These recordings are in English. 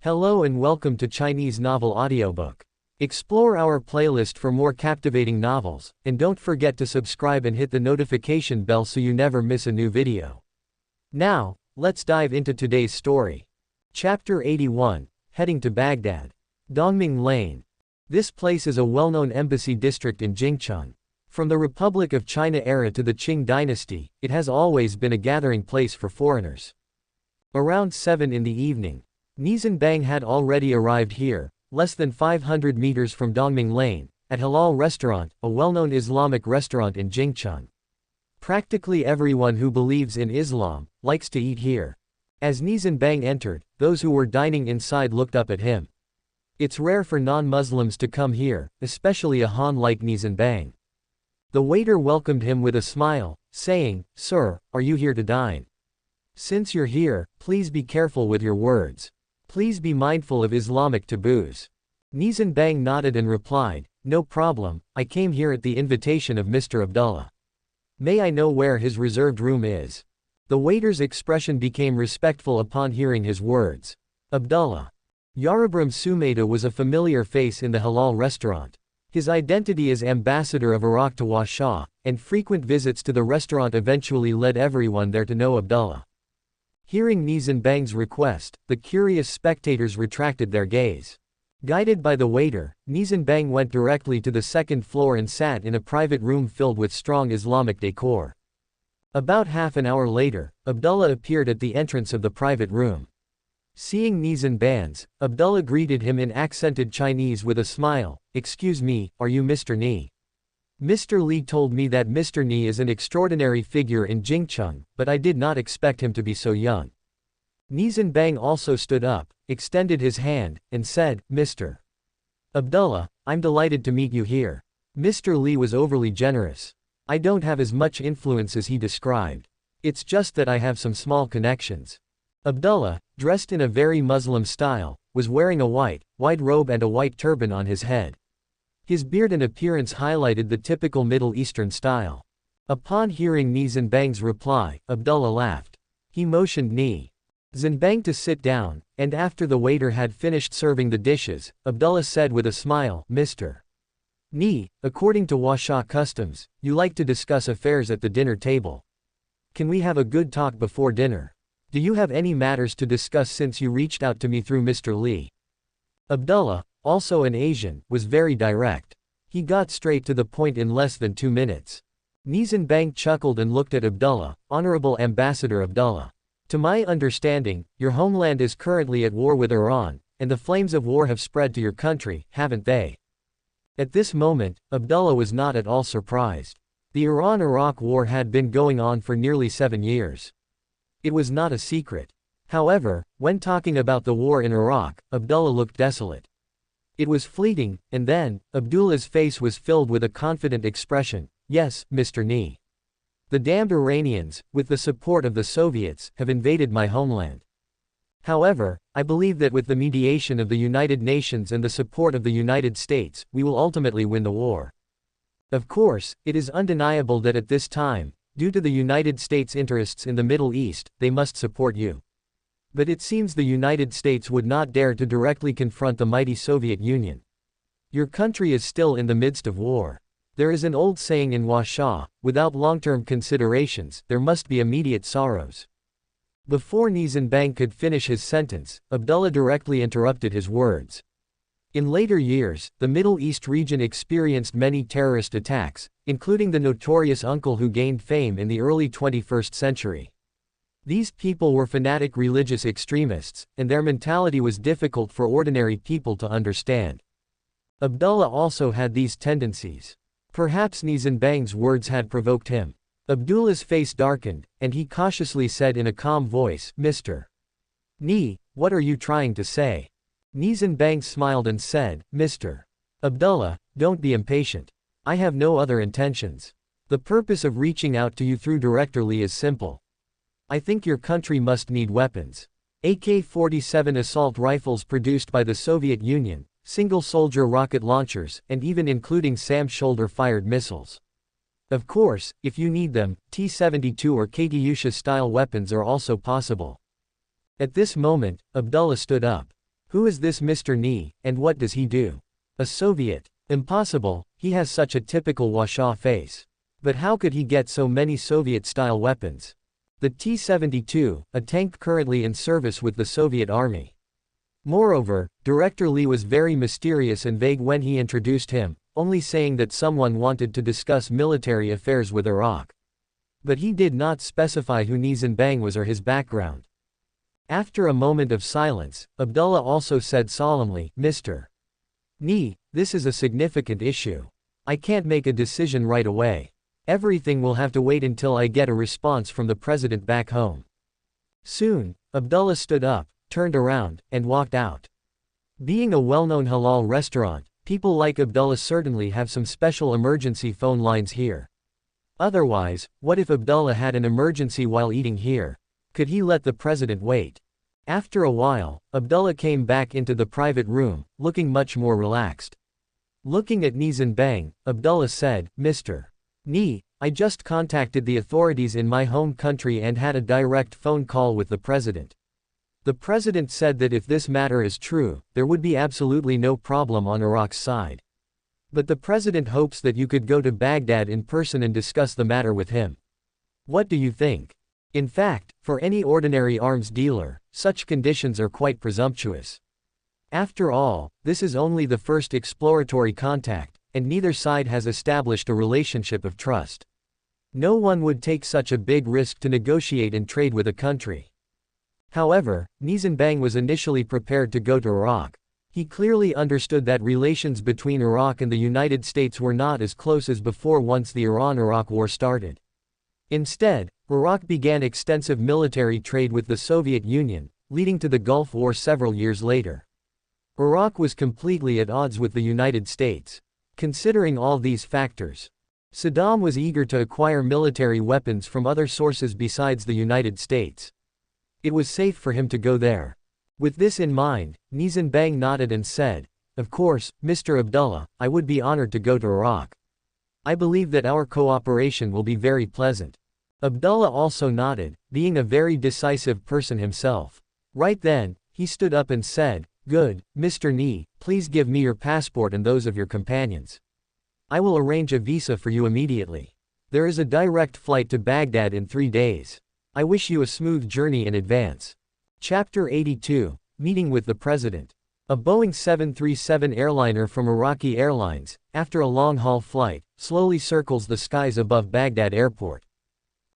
Hello and welcome to Chinese Novel Audiobook. Explore our playlist for more captivating novels, and don't forget to subscribe and hit the notification bell so you never miss a new video. Now, let's dive into today's story. Chapter 81, Heading to Baghdad. Dongming Lane. This place is a well-known embassy district in Jingcheng. From the Republic of China era to the Qing dynasty, it has always been a gathering place for foreigners. Around 7 in the evening, Nie Zhenbang had already arrived here, less than 500 meters from Dongming Lane, at Halal Restaurant, a well-known Islamic restaurant in Jingcheng. Practically everyone who believes in Islam likes to eat here. As Nie Zhenbang entered, those who were dining inside looked up at him. It's rare for non-Muslims to come here, especially a Han like Nie Zhenbang. The waiter welcomed him with a smile, saying, "Sir, are you here to dine? Since you're here, please be careful with your words. Please be mindful of Islamic taboos." Nie Zhenbang nodded and replied, "No problem, I came here at the invitation of Mr. Abdullah. May I know where his reserved room is?" The waiter's expression became respectful upon hearing his words. Abdullah Yarabram Sumaida was a familiar face in the Halal restaurant. His identity as ambassador of Iraq to Warsaw, and frequent visits to the restaurant eventually led everyone there to know Abdullah. Hearing Nie Zhenbang's request, the curious spectators retracted their gaze. Guided by the waiter, Nie Zhenbang went directly to the second floor and sat in a private room filled with strong Islamic decor. About half an hour later, Abdullah appeared at the entrance of the private room. Seeing Nie Zhenbang, Abdullah greeted him in accented Chinese with a smile. "Excuse me, are you Mr. Nie? Mr. Li told me that Mr. Nie is an extraordinary figure in Jingcheng, but I did not expect him to be so young." Nie Zhenbang also stood up, extended his hand, and said, "Mr. Abdullah, I'm delighted to meet you here." Mr. Li was overly generous. "I don't have as much influence as he described. It's just that I have some small connections." Abdullah, dressed in a very Muslim style, was wearing a white robe and a white turban on his head. His beard and appearance highlighted the typical Middle Eastern style. Upon hearing Nie Zhenbang's reply, Abdullah laughed. He motioned Nie Zhenbang to sit down, and after the waiter had finished serving the dishes, Abdullah said with a smile, "Mr. Nie, according to Warsaw customs, you like to discuss affairs at the dinner table. Can we have a good talk before dinner? Do you have any matters to discuss since you reached out to me through Mr. Li?" Abdullah, also an Asian, was very direct. He got straight to the point in less than 2 minutes. Nie Zhenbang chuckled and looked at Abdullah. "Honorable Ambassador Abdullah, to my understanding, your homeland is currently at war with Iran, and the flames of war have spread to your country, haven't they?" At this moment, Abdullah was not at all surprised. The Iran-Iraq war had been going on for nearly 7 years. It was not a secret. However, when talking about the war in Iraq, Abdullah looked desolate. It was fleeting, and then, Abdullah's face was filled with a confident expression. "Yes, Mr. Nie. The damned Iranians, with the support of the Soviets, have invaded my homeland. However, I believe that with the mediation of the United Nations and the support of the United States, we will ultimately win the war. Of course, it is undeniable that at this time, due to the United States' interests in the Middle East, they must support you. But it seems the United States would not dare to directly confront the mighty Soviet Union. Your country is still in the midst of war. There is an old saying in Warsaw, without long-term considerations, there must be immediate sorrows." Before Nie Zhenbang could finish his sentence, Abdullah directly interrupted his words. In later years, the Middle East region experienced many terrorist attacks, including the notorious Uncle who gained fame in the early 21st century. These people were fanatic religious extremists, and their mentality was difficult for ordinary people to understand. Abdullah also had these tendencies. Perhaps Nie Zhenbang's words had provoked him. Abdullah's face darkened, and he cautiously said in a calm voice, "Mr. Nie, what are you trying to say?" Nie Zhenbang smiled and said, "Mr. Abdullah, don't be impatient. I have no other intentions. The purpose of reaching out to you through directly is simple. I think your country must need weapons. AK-47 assault rifles produced by the Soviet Union, single-soldier rocket launchers, and even including SAM shoulder-fired missiles. Of course, if you need them, T-72 or Katyusha-style weapons are also possible." At this moment, Abdullah stood up. Who is this Mr. Nie, and what does he do? A Soviet. Impossible, he has such a typical Washa face. But how could he get so many Soviet-style weapons? The T-72, a tank currently in service with the Soviet Army. Moreover, Director Lee was very mysterious and vague when he introduced him, only saying that someone wanted to discuss military affairs with Iraq. But he did not specify who Nie Zhenbang was or his background. After a moment of silence, Abdullah also said solemnly, Mr. Nie, this is a significant issue. I can't make a decision right away. Everything will have to wait until I get a response from the president back home. Soon, Abdullah stood up, turned around, and walked out. Being a well-known halal restaurant, people like Abdullah certainly have some special emergency phone lines here. Otherwise, what if Abdullah had an emergency while eating here? Could he let the president wait? After a while, Abdullah came back into the private room, looking much more relaxed. Looking at Nie Zhenbang, Abdullah said, Mr. Nie, I just contacted the authorities in my home country and had a direct phone call with the president. The president said that if this matter is true, there would be absolutely no problem on Iraq's side. But the president hopes that you could go to Baghdad in person and discuss the matter with him. What do you think? In fact, for any ordinary arms dealer, such conditions are quite presumptuous. After all, this is only the first exploratory contact, and neither side has established a relationship of trust. No one would take such a big risk to negotiate and trade with a country. However, Nie Zhenbang was initially prepared to go to Iraq. He clearly understood that relations between Iraq and the United States were not as close as before once the Iran-Iraq War started. Instead, Iraq began extensive military trade with the Soviet Union, leading to the Gulf War several years later. Iraq was completely at odds with the United States. Considering all these factors, Saddam was eager to acquire military weapons from other sources besides the United States. It was safe for him to go there. With this in mind, Nie Zhenbang nodded and said, Of course, Mr. Abdullah, I would be honored to go to Iraq. I believe that our cooperation will be very pleasant. Abdullah also nodded, being a very decisive person himself. Right then, he stood up and said, Good, Mr. Nie, please give me your passport and those of your companions. I will arrange a visa for you immediately. There is a direct flight to Baghdad in 3 days. I wish you a smooth journey in advance. Chapter 82, Meeting with the President. A Boeing 737 airliner from Iraqi Airlines, after a long-haul flight, slowly circles the skies above Baghdad airport.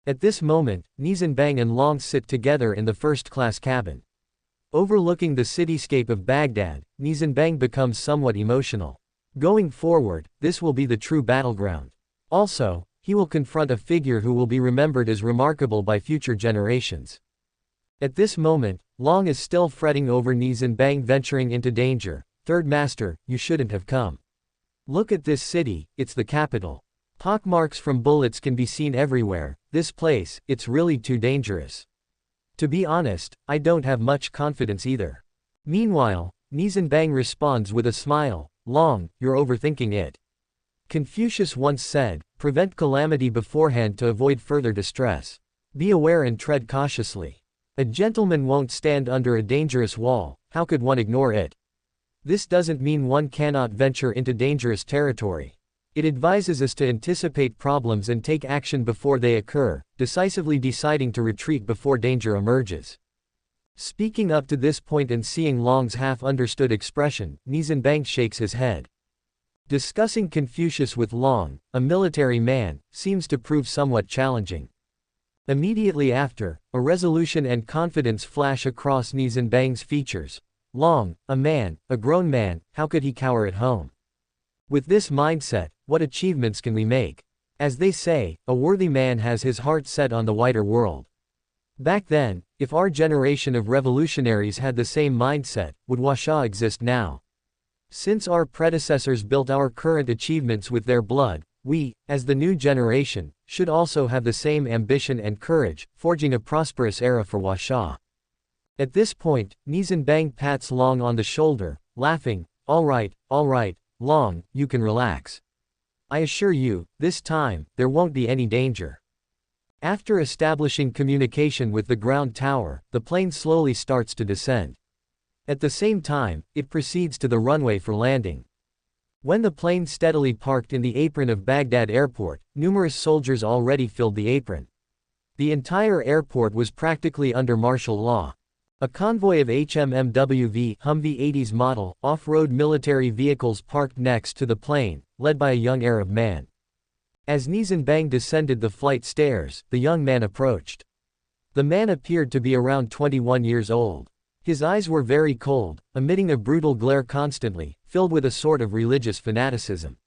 At this moment, Nie Zhenbang and Long sit together in the first-class cabin. Overlooking the cityscape of Baghdad, Nie Zhenbang becomes somewhat emotional. Going forward, this will be the true battleground. Also, he will confront a figure who will be remembered as remarkable by future generations. At this moment, Long is still fretting over Nie Zhenbang venturing into danger. Third Master, you shouldn't have come. Look at this city, it's the capital. Pockmarks from bullets can be seen everywhere. This place, it's really too dangerous. To be honest, I don't have much confidence either. Meanwhile, Nie Zhenbang responds with a smile, Long, you're overthinking it. Confucius once said, prevent calamity beforehand to avoid further distress. Be aware and tread cautiously. A gentleman won't stand under a dangerous wall, how could one ignore it? This doesn't mean one cannot venture into dangerous territory. It advises us to anticipate problems and take action before they occur, decisively deciding to retreat before danger emerges. Speaking up to this point and seeing Long's half-understood expression, Nie Zhenbang shakes his head. Discussing Confucius with Long, a military man, seems to prove somewhat challenging. Immediately after, a resolution and confidence flash across Nie Zhenbang's features. Long, a man, a grown man, how could he cower at home? With this mindset, what achievements can we make? As they say, a worthy man has his heart set on the wider world. Back then, if our generation of revolutionaries had the same mindset, would Washa exist now? Since our predecessors built our current achievements with their blood, we, as the new generation, should also have the same ambition and courage, forging a prosperous era for Washa. At this point, Nie Zhenbang pats Long on the shoulder, laughing, all right, Long, you can relax. I assure you, this time, there won't be any danger. After establishing communication with the ground tower, the plane slowly starts to descend. At the same time, it proceeds to the runway for landing. When the plane steadily parked in the apron of Baghdad airport, numerous soldiers already filled the apron. The entire airport was practically under martial law. A convoy of HMMWV Humvee 80s model off-road military vehicles parked next to the plane, led by a young Arab man. As Nie Zhenbang descended the flight stairs, the young man approached. The man appeared to be around 21 years old. His eyes were very cold, emitting a brutal glare constantly, filled with a sort of religious fanaticism.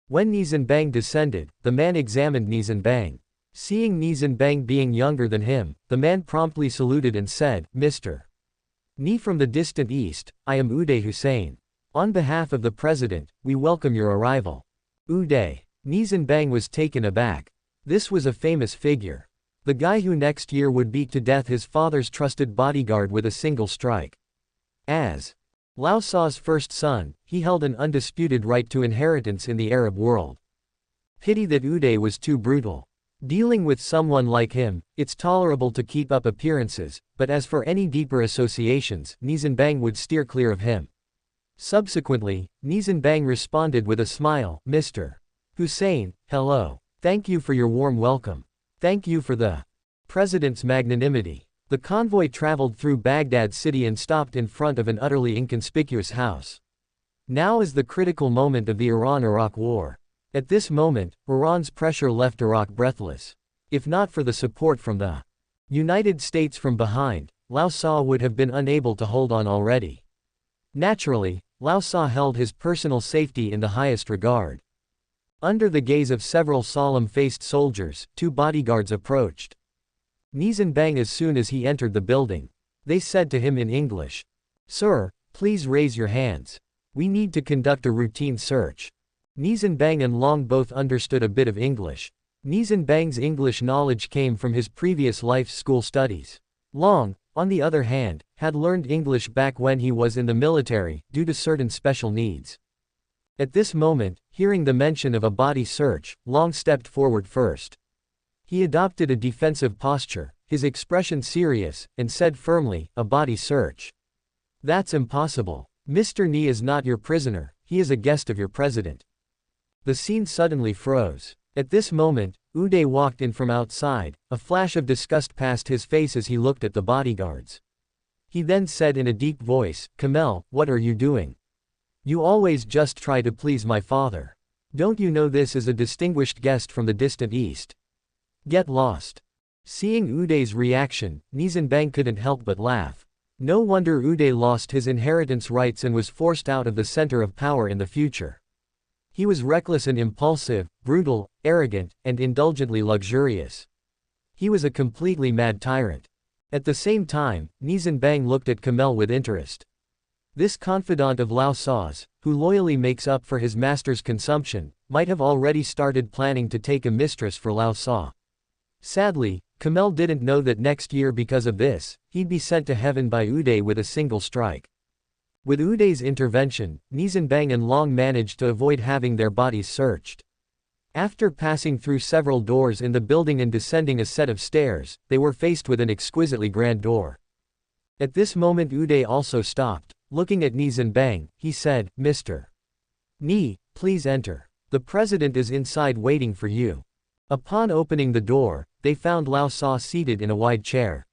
When Nie Zhenbang descended, the man examined Nie Zhenbang. Seeing Nie Zhenbang being younger than him, the man promptly saluted and said, "Mr. Nie from the distant east, I am Uday Hussein. On behalf of the president, we welcome your arrival." Uday. Nie Zhenbang was taken aback. This was a famous figure. The guy who next year would beat to death his father's trusted bodyguard with a single strike. As Lao Sa's first son, he held an undisputed right to inheritance in the Arab world. Pity that Uday was too brutal. Dealing with someone like him, it's tolerable to keep up appearances, but as for any deeper associations, Nie Zhenbang would steer clear of him. Subsequently, Nie Zhenbang responded with a smile, "Mr. Hussein, hello. Thank you for your warm welcome. Thank you for the president's magnanimity." The convoy traveled through Baghdad city and stopped in front of an utterly inconspicuous house. Now is the critical moment of the Iran-Iraq war. At this moment, Iran's pressure left Iraq breathless. If not for the support from the United States from behind, Lao Sa would have been unable to hold on already. Naturally, Lao Sa held his personal safety in the highest regard. Under the gaze of several solemn-faced soldiers, two bodyguards approached Nie Zhenbang as soon as he entered the building. They said to him in English, "Sir, please raise your hands. We need to conduct a routine search." Nie Zhenbang and Long both understood a bit of English. Nie Zhenbang's English knowledge came from his previous life's school studies. Long, on the other hand, had learned English back when he was in the military, due to certain special needs. At this moment, hearing the mention of a body search, Long stepped forward first. He adopted a defensive posture, his expression serious, and said firmly, "A body search? That's impossible. Mr. Nie is not your prisoner, he is a guest of your president." The scene suddenly froze. At this moment, Uday walked in from outside, a flash of disgust passed his face as he looked at the bodyguards. He then said in a deep voice, "Kamel, what are you doing? You always just try to please my father. Don't you know this is a distinguished guest from the distant east? Get lost." Seeing Uday's reaction, Nie Zhenbang couldn't help but laugh. No wonder Uday lost his inheritance rights and was forced out of the center of power in the future. He was reckless and impulsive, brutal, arrogant, and indulgently luxurious. He was a completely mad tyrant. At the same time, Nie Zhenbang looked at Kamel with interest. This confidant of Lao Sa's, who loyally makes up for his master's consumption, might have already started planning to take a mistress for Lao Sa. Sadly, Kamel didn't know that next year because of this, he'd be sent to heaven by Uday with a single strike. With Uday's intervention, Nie Zhenbang and Long managed to avoid having their bodies searched. After passing through several doors in the building and descending a set of stairs, they were faced with an exquisitely grand door. At this moment Uday also stopped. Looking at Nie Zhenbang, he said, "Mr. Nie, please enter. The president is inside waiting for you." Upon opening the door, they found Lao Sa seated in a wide chair.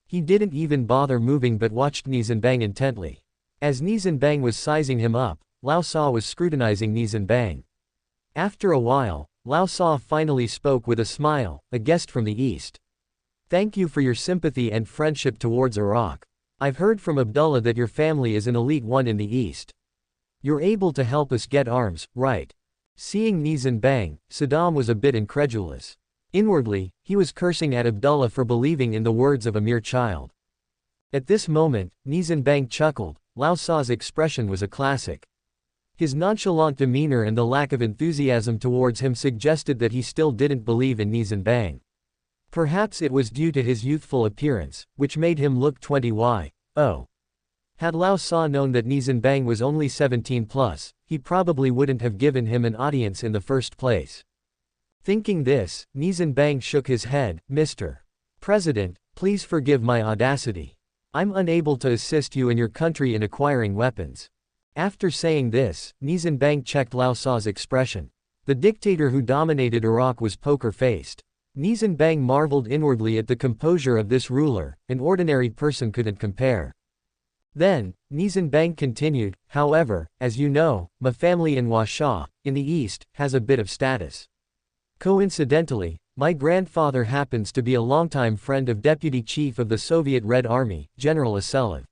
He didn't even bother moving but watched Nie Zhenbang intently. As Nie Zhenbang was sizing him up, Lao Sa was scrutinizing Nie Zhenbang. After a while, Lao Sa finally spoke with a smile, "A guest from the east. Thank you for your sympathy and friendship towards Iraq. I've heard from Abdullah that your family is an elite one in the East. You're able to help us get arms, right?" Seeing Nie Zhenbang, Saddam was a bit incredulous. Inwardly, he was cursing at Abdullah for believing in the words of a mere child. At this moment, Nie Zhenbang chuckled. Lao Sa's expression was a classic. His nonchalant demeanor and the lack of enthusiasm towards him suggested that he still didn't believe in Nie Zhenbang. Perhaps it was due to his youthful appearance, which made him look 20. Had Lao Sa known that Nie Zhenbang was only 17 plus, he probably wouldn't have given him an audience in the first place. Thinking this, Nie Zhenbang shook his head, "Mr. President, please forgive my audacity. I'm unable to assist you and your country in acquiring weapons. After saying this, Nie Zhenbang checked Lao Sa's expression. The dictator who dominated Iraq was poker-faced. Nie Zhenbang marveled inwardly at the composure of this ruler, an ordinary person couldn't compare. Then, Nie Zhenbang continued, however, as you know, my family in Washa, in the east, has a bit of status. Coincidentally, my grandfather happens to be a longtime friend of Deputy Chief of the Soviet Red Army, General Aselev.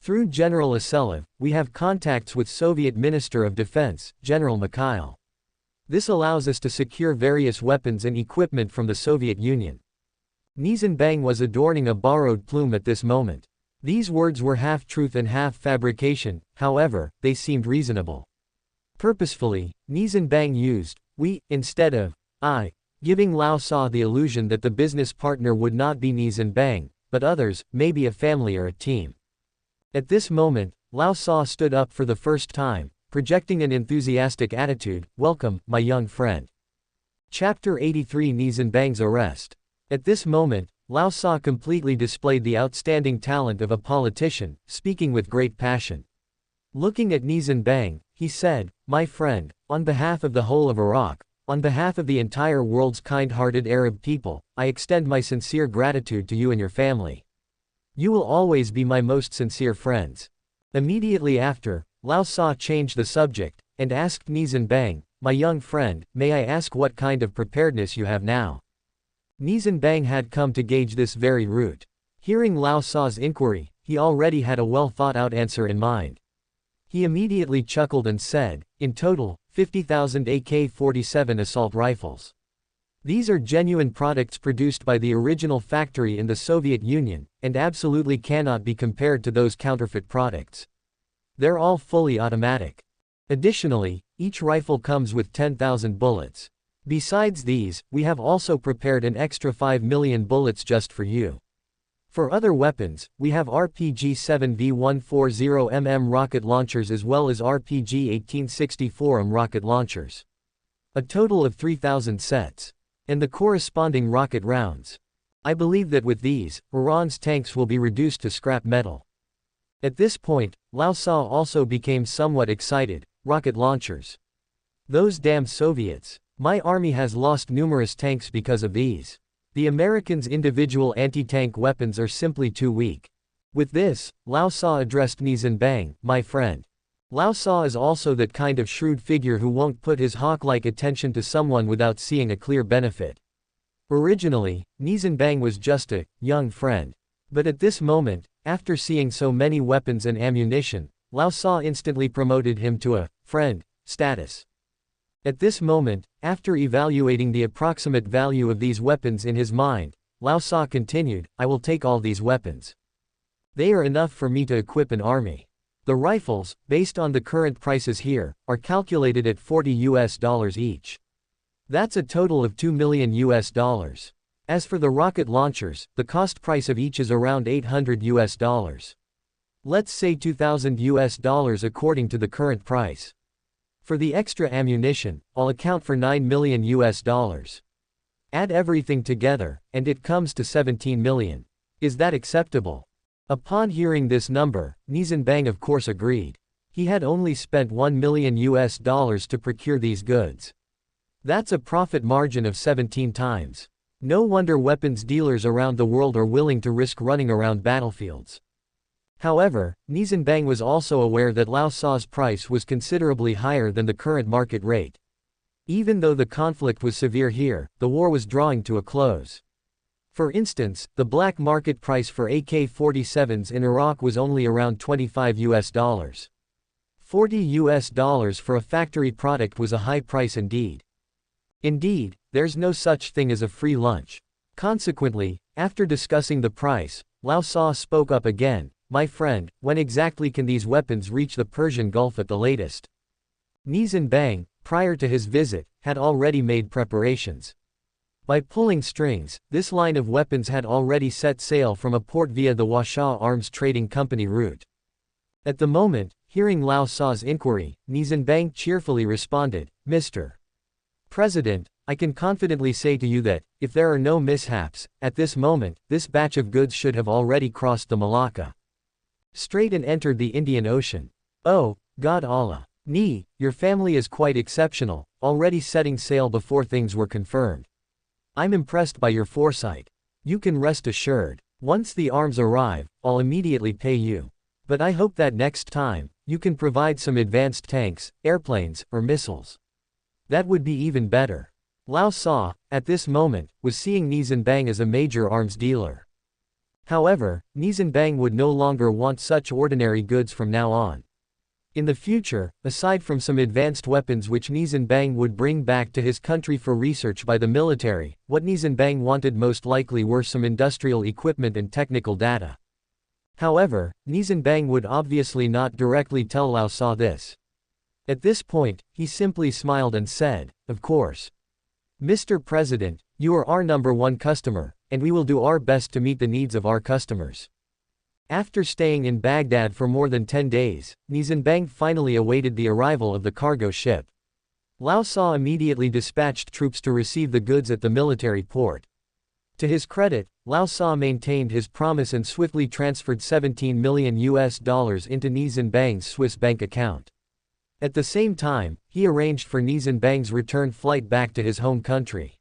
Through General Aselev, we have contacts with Soviet Minister of Defense, General Mikhail. This allows us to secure various weapons and equipment from the Soviet Union. Nie Zhenbang was adorning a borrowed plume at this moment. These words were half truth and half fabrication, however, they seemed reasonable. Purposefully, Nie Zhenbang used we instead of I, giving Lao Sa the illusion that the business partner would not be Nie Zhenbang, but others, maybe a family or a team. At this moment, Lao Sa stood up for the first time, projecting an enthusiastic attitude. Welcome, my young friend. Chapter 83 Nie Zhenbang's arrest. At this moment, Lao Sa completely displayed the outstanding talent of a politician, speaking with great passion. Looking at Nie Zhenbang, he said, my friend, on behalf of the whole of Iraq, on behalf of the entire world's kind-hearted Arab people, I extend my sincere gratitude to you and your family. You will always be my most sincere friends. Immediately after, Lao Sa changed the subject, and asked Nie Zhenbang, my young friend, may I ask what kind of preparedness you have now? Nie Zhenbang had come to gauge this very route. Hearing Lao Sa's inquiry, he already had a well-thought-out answer in mind. He immediately chuckled and said, in total, 50,000 AK-47 assault rifles. These are genuine products produced by the original factory in the Soviet Union, and absolutely cannot be compared to those counterfeit products. They're all fully automatic. Additionally, each rifle comes with 10,000 bullets. Besides these, we have also prepared an extra 5 million bullets just for you. For other weapons, we have RPG-7 V140mm rocket launchers as well as RPG-1864M rocket launchers. A total of 3,000 sets. And the corresponding rocket rounds. I believe that with these, Iran's tanks will be reduced to scrap metal. At this point, Lao Sa also became somewhat excited. Rocket launchers. Those damn Soviets. My army has lost numerous tanks because of these. The Americans' individual anti-tank weapons are simply too weak. With this, Lao Sa addressed Nie Zhenbang, my friend. Lao Sa is also that kind of shrewd figure who won't put his hawk-like attention to someone without seeing a clear benefit. Originally, Nie Zhenbang was just a young friend. But at this moment, after seeing so many weapons and ammunition, Lao Sa instantly promoted him to a friend status. At this moment, after evaluating the approximate value of these weapons in his mind, Lao Sa continued, I will take all these weapons. They are enough for me to equip an army. The rifles, based on the current prices here, are calculated at $40 each. That's a total of $2 million. As for the rocket launchers, the cost price of each is around $800. Let's say $2,000 according to the current price. For the extra ammunition, I'll account for $9 million. Add everything together, and it comes to $17 million. Is that acceptable? Upon hearing this number, Nie Zhenbang of course agreed. He had only spent $1 million to procure these goods. That's a profit margin of 17 times. No wonder weapons dealers around the world are willing to risk running around battlefields. However, Nie Zhenbang was also aware that Lao Sa's price was considerably higher than the current market rate. Even though the conflict was severe here, the war was drawing to a close. For instance, the black market price for AK-47s in Iraq was only around $25. $40 for a factory product was a high price indeed. Indeed, there's no such thing as a free lunch. Consequently, after discussing the price, Lao Sa spoke up again, my friend, when exactly can these weapons reach the Persian Gulf at the latest? Nie Zhenbang, prior to his visit, had already made preparations. By pulling strings, this line of weapons had already set sail from a port via the Washa Arms Trading Company route. At the moment, hearing Lao Sa's inquiry, Nie Zhenbang cheerfully responded, Mr. President, I can confidently say to you that, if there are no mishaps, at this moment, this batch of goods should have already crossed the Malacca Strait and entered the Indian Ocean. Oh, God Allah. Nie, your family is quite exceptional, already setting sail before things were confirmed. I'm impressed by your foresight. You can rest assured. Once the arms arrive, I'll immediately pay you. But I hope that next time, you can provide some advanced tanks, airplanes, or missiles. That would be even better. Lao Sa, at this moment, was seeing Nie Zhenbang as a major arms dealer. However, Nie Zhenbang would no longer want such ordinary goods from now on. In the future, aside from some advanced weapons which Nie Zhenbang would bring back to his country for research by the military, what Nie Zhenbang wanted most likely were some industrial equipment and technical data. However, Nie Zhenbang would obviously not directly tell Lao Sa this. At this point, he simply smiled and said, "Of course. Mr. President, you are our #1 customer, and we will do our best to meet the needs of our customers." After staying in Baghdad for more than 10 days, Nie Zhenbang finally awaited the arrival of the cargo ship. Lao Sa immediately dispatched troops to receive the goods at the military port. To his credit, Lao Sa maintained his promise and swiftly transferred $17 million into Nie Zhenbang's Swiss bank account. At the same time, he arranged for Nie Zhenbang's return flight back to his home country.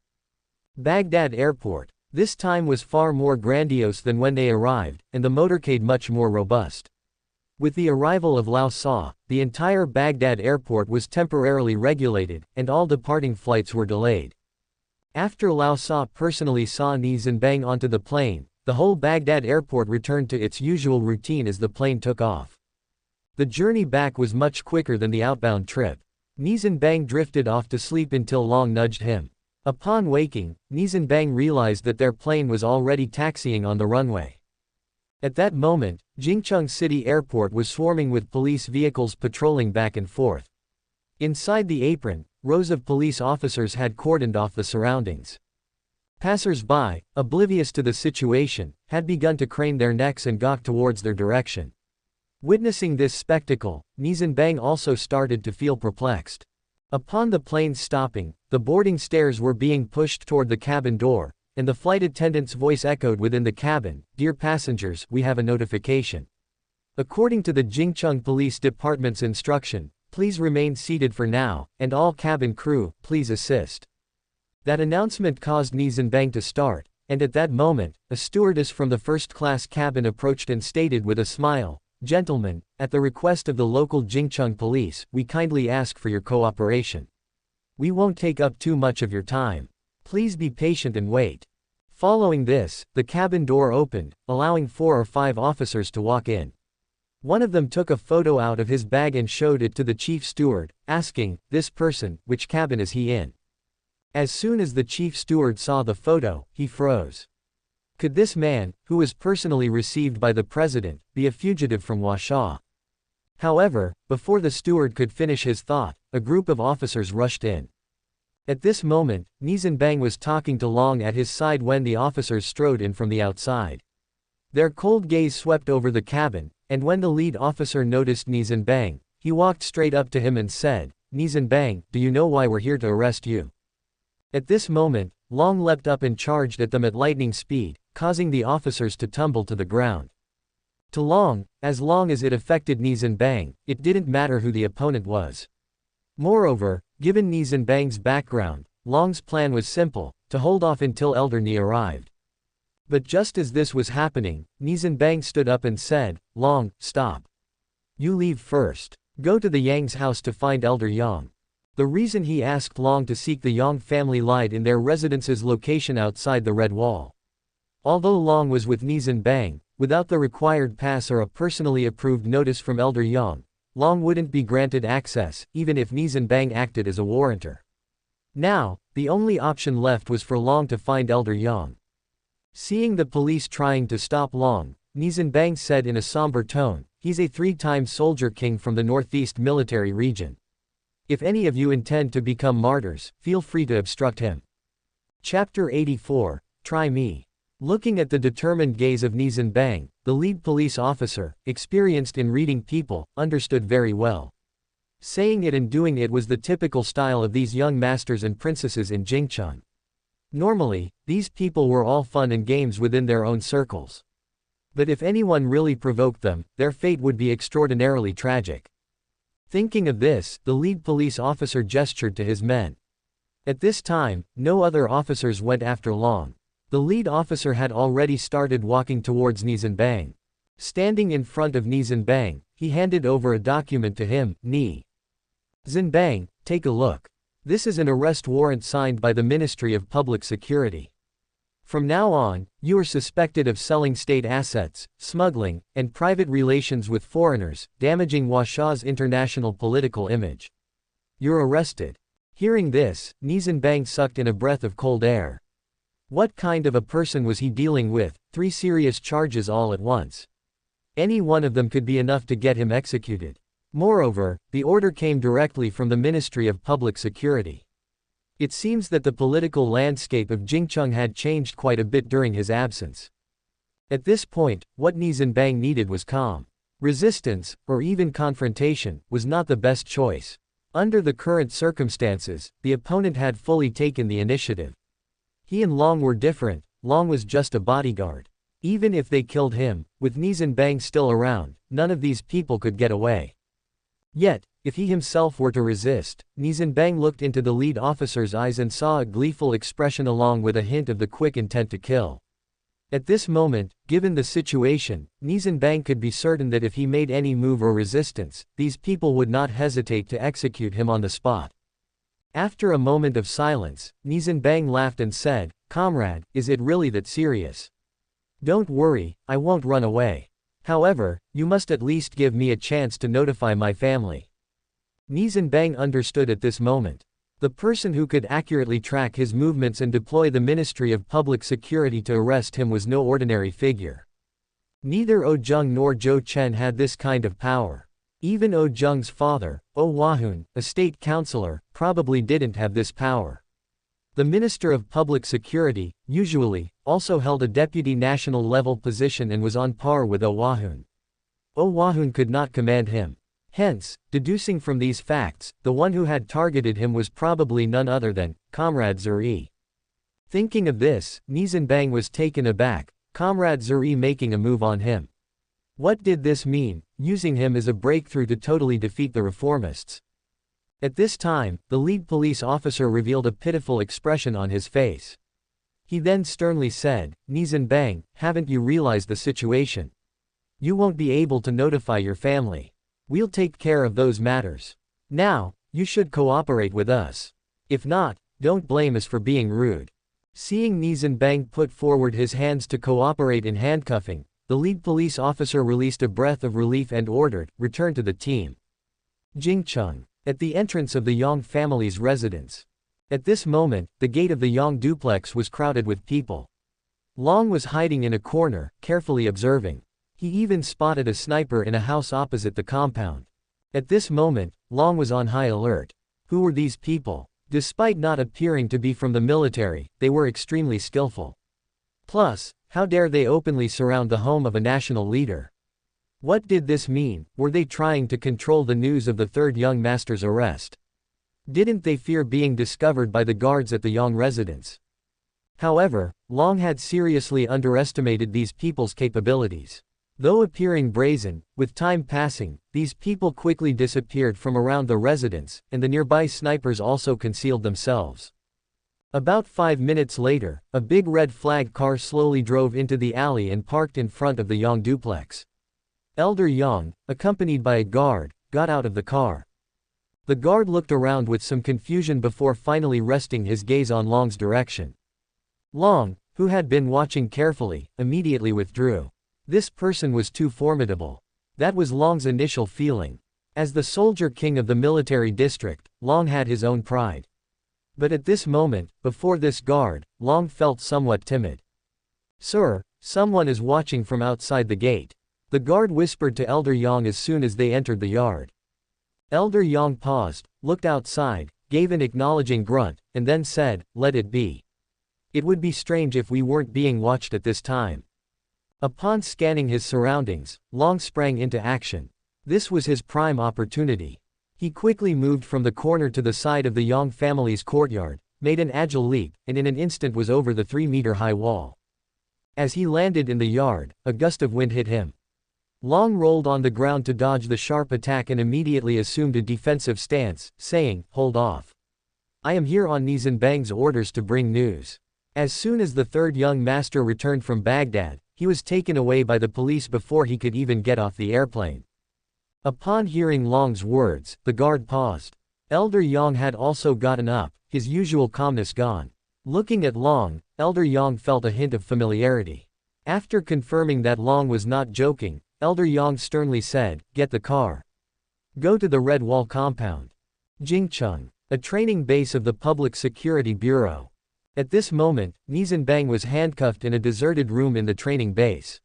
Baghdad Airport. This time was far more grandiose than when they arrived, and the motorcade much more robust. With the arrival of Lao Sa, the entire Baghdad airport was temporarily regulated, and all departing flights were delayed. After Lao Sa personally saw Nie Zhenbang onto the plane, the whole Baghdad airport returned to its usual routine as the plane took off. The journey back was much quicker than the outbound trip. Nie Zhenbang drifted off to sleep until Long nudged him. Upon waking, Nie Zhenbang realized that their plane was already taxiing on the runway. At that moment, Jingcheng City Airport was swarming with police vehicles patrolling back and forth. Inside the apron, rows of police officers had cordoned off the surroundings. Passers-by, oblivious to the situation, had begun to crane their necks and gawk towards their direction. Witnessing this spectacle, Nie Zhenbang also started to feel perplexed. Upon the plane's stopping, the boarding stairs were being pushed toward the cabin door, and the flight attendant's voice echoed within the cabin, "Dear passengers, we have a notification. According to the Jingcheng Police Department's instruction, please remain seated for now, and all cabin crew, please assist." That announcement caused Nie Zhenbang to start, and at that moment, a stewardess from the first-class cabin approached and stated with a smile, "Gentlemen, at the request of the local Jingcheng police, we kindly ask for your cooperation. We won't take up too much of your time. Please be patient and wait." Following this, the cabin door opened, allowing 4 or 5 officers to walk in. One of them took a photo out of his bag and showed it to the chief steward, asking, "This person, which cabin is he in?" As soon as the chief steward saw the photo, he froze. Could this man, who was personally received by the president, be a fugitive from Washa? However, before the steward could finish his thought, a group of officers rushed in. At this moment, Nie Zhenbang was talking to Long at his side when the officers strode in from the outside. Their cold gaze swept over the cabin, and when the lead officer noticed Nie Zhenbang, he walked straight up to him and said, "Nie Zhenbang, do you know why we're here to arrest you?" At this moment, Long leapt up and charged at them at lightning speed, causing the officers to tumble to the ground. To Long, as long as it affected Nie Zhenbang, it didn't matter who the opponent was. Moreover, given Nie Zhenbang's background, Long's plan was simple, to hold off until Elder Nie arrived. But just as this was happening, Nie Zhenbang stood up and said, "Long, stop. You leave first. Go to the Yang's house to find Elder Yang." The reason he asked Long to seek the Yang family lied in their residence's location outside the Red Wall. Although Long was with Nie Zhenbang, without the required pass or a personally approved notice from Elder Yang, Long wouldn't be granted access, even if Nie Zhenbang acted as a warrantor. Now, the only option left was for Long to find Elder Yang. Seeing the police trying to stop Long, Nie Zhenbang said in a somber tone, "He's a 3-time soldier king from the Northeast military region. If any of you intend to become martyrs, feel free to obstruct him." Chapter 84, Try Me. Looking at the determined gaze of Nie Zhenbang, the lead police officer, experienced in reading people, understood very well. Saying it and doing it was the typical style of these young masters and princesses in Jingcheng. Normally, these people were all fun and games within their own circles. But if anyone really provoked them, their fate would be extraordinarily tragic. Thinking of this, the lead police officer gestured to his men. At this time, no other officers went after Long. The lead officer had already started walking towards Nie Zhenbang. Standing in front of Nie Zhenbang, he handed over a document to him. Nie Zhenbang, take a look. This is an arrest warrant signed by the Ministry of Public Security. From now on, you are suspected of selling state assets, smuggling, and private relations with foreigners, damaging Huasha's international political image. You're arrested. Hearing this, Nie Zhenbang sucked in a breath of cold air. What kind of a person was he dealing with? 3 serious charges all at once. Any one of them could be enough to get him executed. Moreover, the order came directly from the Ministry of Public Security. It seems that the political landscape of Jingcheng had changed quite a bit during his absence. At this point, what Nie Zhenbang needed was calm. Resistance, or even confrontation, was not the best choice. Under the current circumstances, the opponent had fully taken the initiative. He and Long were different. Long was just a bodyguard. Even if they killed him, with Nie Zhenbang still around, none of these people could get away. Yet, if he himself were to resist, Nie Zhenbang looked into the lead officer's eyes and saw a gleeful expression along with a hint of the quick intent to kill. At this moment, given the situation, Nie Zhenbang could be certain that if he made any move or resistance, these people would not hesitate to execute him on the spot. After a moment of silence, Nie Zhenbang laughed and said, "Comrade, is it really that serious? Don't worry, I won't run away. However, you must at least give me a chance to notify my family." Nie Zhenbang understood at this moment. The person who could accurately track his movements and deploy the Ministry of Public Security to arrest him was no ordinary figure. Neither O Jung nor Zhou Chen had this kind of power. Even O Jung's father, O Wahun, a state councillor, probably didn't have this power. The Minister of Public Security, usually, also held a deputy national level position and was on par with O Wahun. O Wahun could not command him. Hence, deducing from these facts, the one who had targeted him was probably none other than Comrade Zuri. Thinking of this, Nie Zhenbang was taken aback, Comrade Zuri making a move on him. What did this mean, using him as a breakthrough to totally defeat the reformists? At this time, the lead police officer revealed a pitiful expression on his face. He then sternly said, Nie Zhenbang, haven't you realized the situation? You won't be able to notify your family. We'll take care of those matters. Now, you should cooperate with us. If not, don't blame us for being rude. Seeing Nie Zhenbang put forward his hands to cooperate in handcuffing, the lead police officer released a breath of relief and ordered, "Return to the team." Jingcheng. At the entrance of the Yang family's residence. At this moment, the gate of the Yang duplex was crowded with people. Long was hiding in a corner, carefully observing. He even spotted a sniper in a house opposite the compound. At this moment, Long was on high alert. Who were these people? Despite not appearing to be from the military, they were extremely skillful. Plus, how dare they openly surround the home of a national leader? What did this mean? Were they trying to control the news of the third young master's arrest? Didn't they fear being discovered by the guards at the Yang residence? However, Long had seriously underestimated these people's capabilities. Though appearing brazen, with time passing, these people quickly disappeared from around the residence, and the nearby snipers also concealed themselves. About 5 minutes later, a big red flag car slowly drove into the alley and parked in front of the Yang duplex. Elder Yang, accompanied by a guard, got out of the car. The guard looked around with some confusion before finally resting his gaze on Long's direction. Long, who had been watching carefully, immediately withdrew. This person was too formidable. That was Long's initial feeling. As the soldier king of the military district, Long had his own pride. But at this moment, before this guard, Long felt somewhat timid. "Sir, someone is watching from outside the gate," the guard whispered to Elder Yang as soon as they entered the yard. Elder Yang paused, looked outside, gave an acknowledging grunt, and then said, "Let it be. It would be strange if we weren't being watched at this time." Upon scanning his surroundings, Long sprang into action. This was his prime opportunity. He quickly moved from the corner to the side of the Yang family's courtyard, made an agile leap, and in an instant was over the 3-meter-high wall. As he landed in the yard, a gust of wind hit him. Long rolled on the ground to dodge the sharp attack and immediately assumed a defensive stance, saying, "Hold off. I am here on Nie Zhenbang's orders to bring news." As soon as the third young master returned from Baghdad, he was taken away by the police before he could even get off the airplane. Upon hearing Long's words, the guard paused. Elder Yang had also gotten up, his usual calmness gone. Looking at Long, Elder Yang felt a hint of familiarity. After confirming that Long was not joking, Elder Yang sternly said, "Get the car. Go to the Red Wall compound. Jingcheng, a training base of the Public Security Bureau." At this moment, Nie Zhenbang was handcuffed in a deserted room in the training base.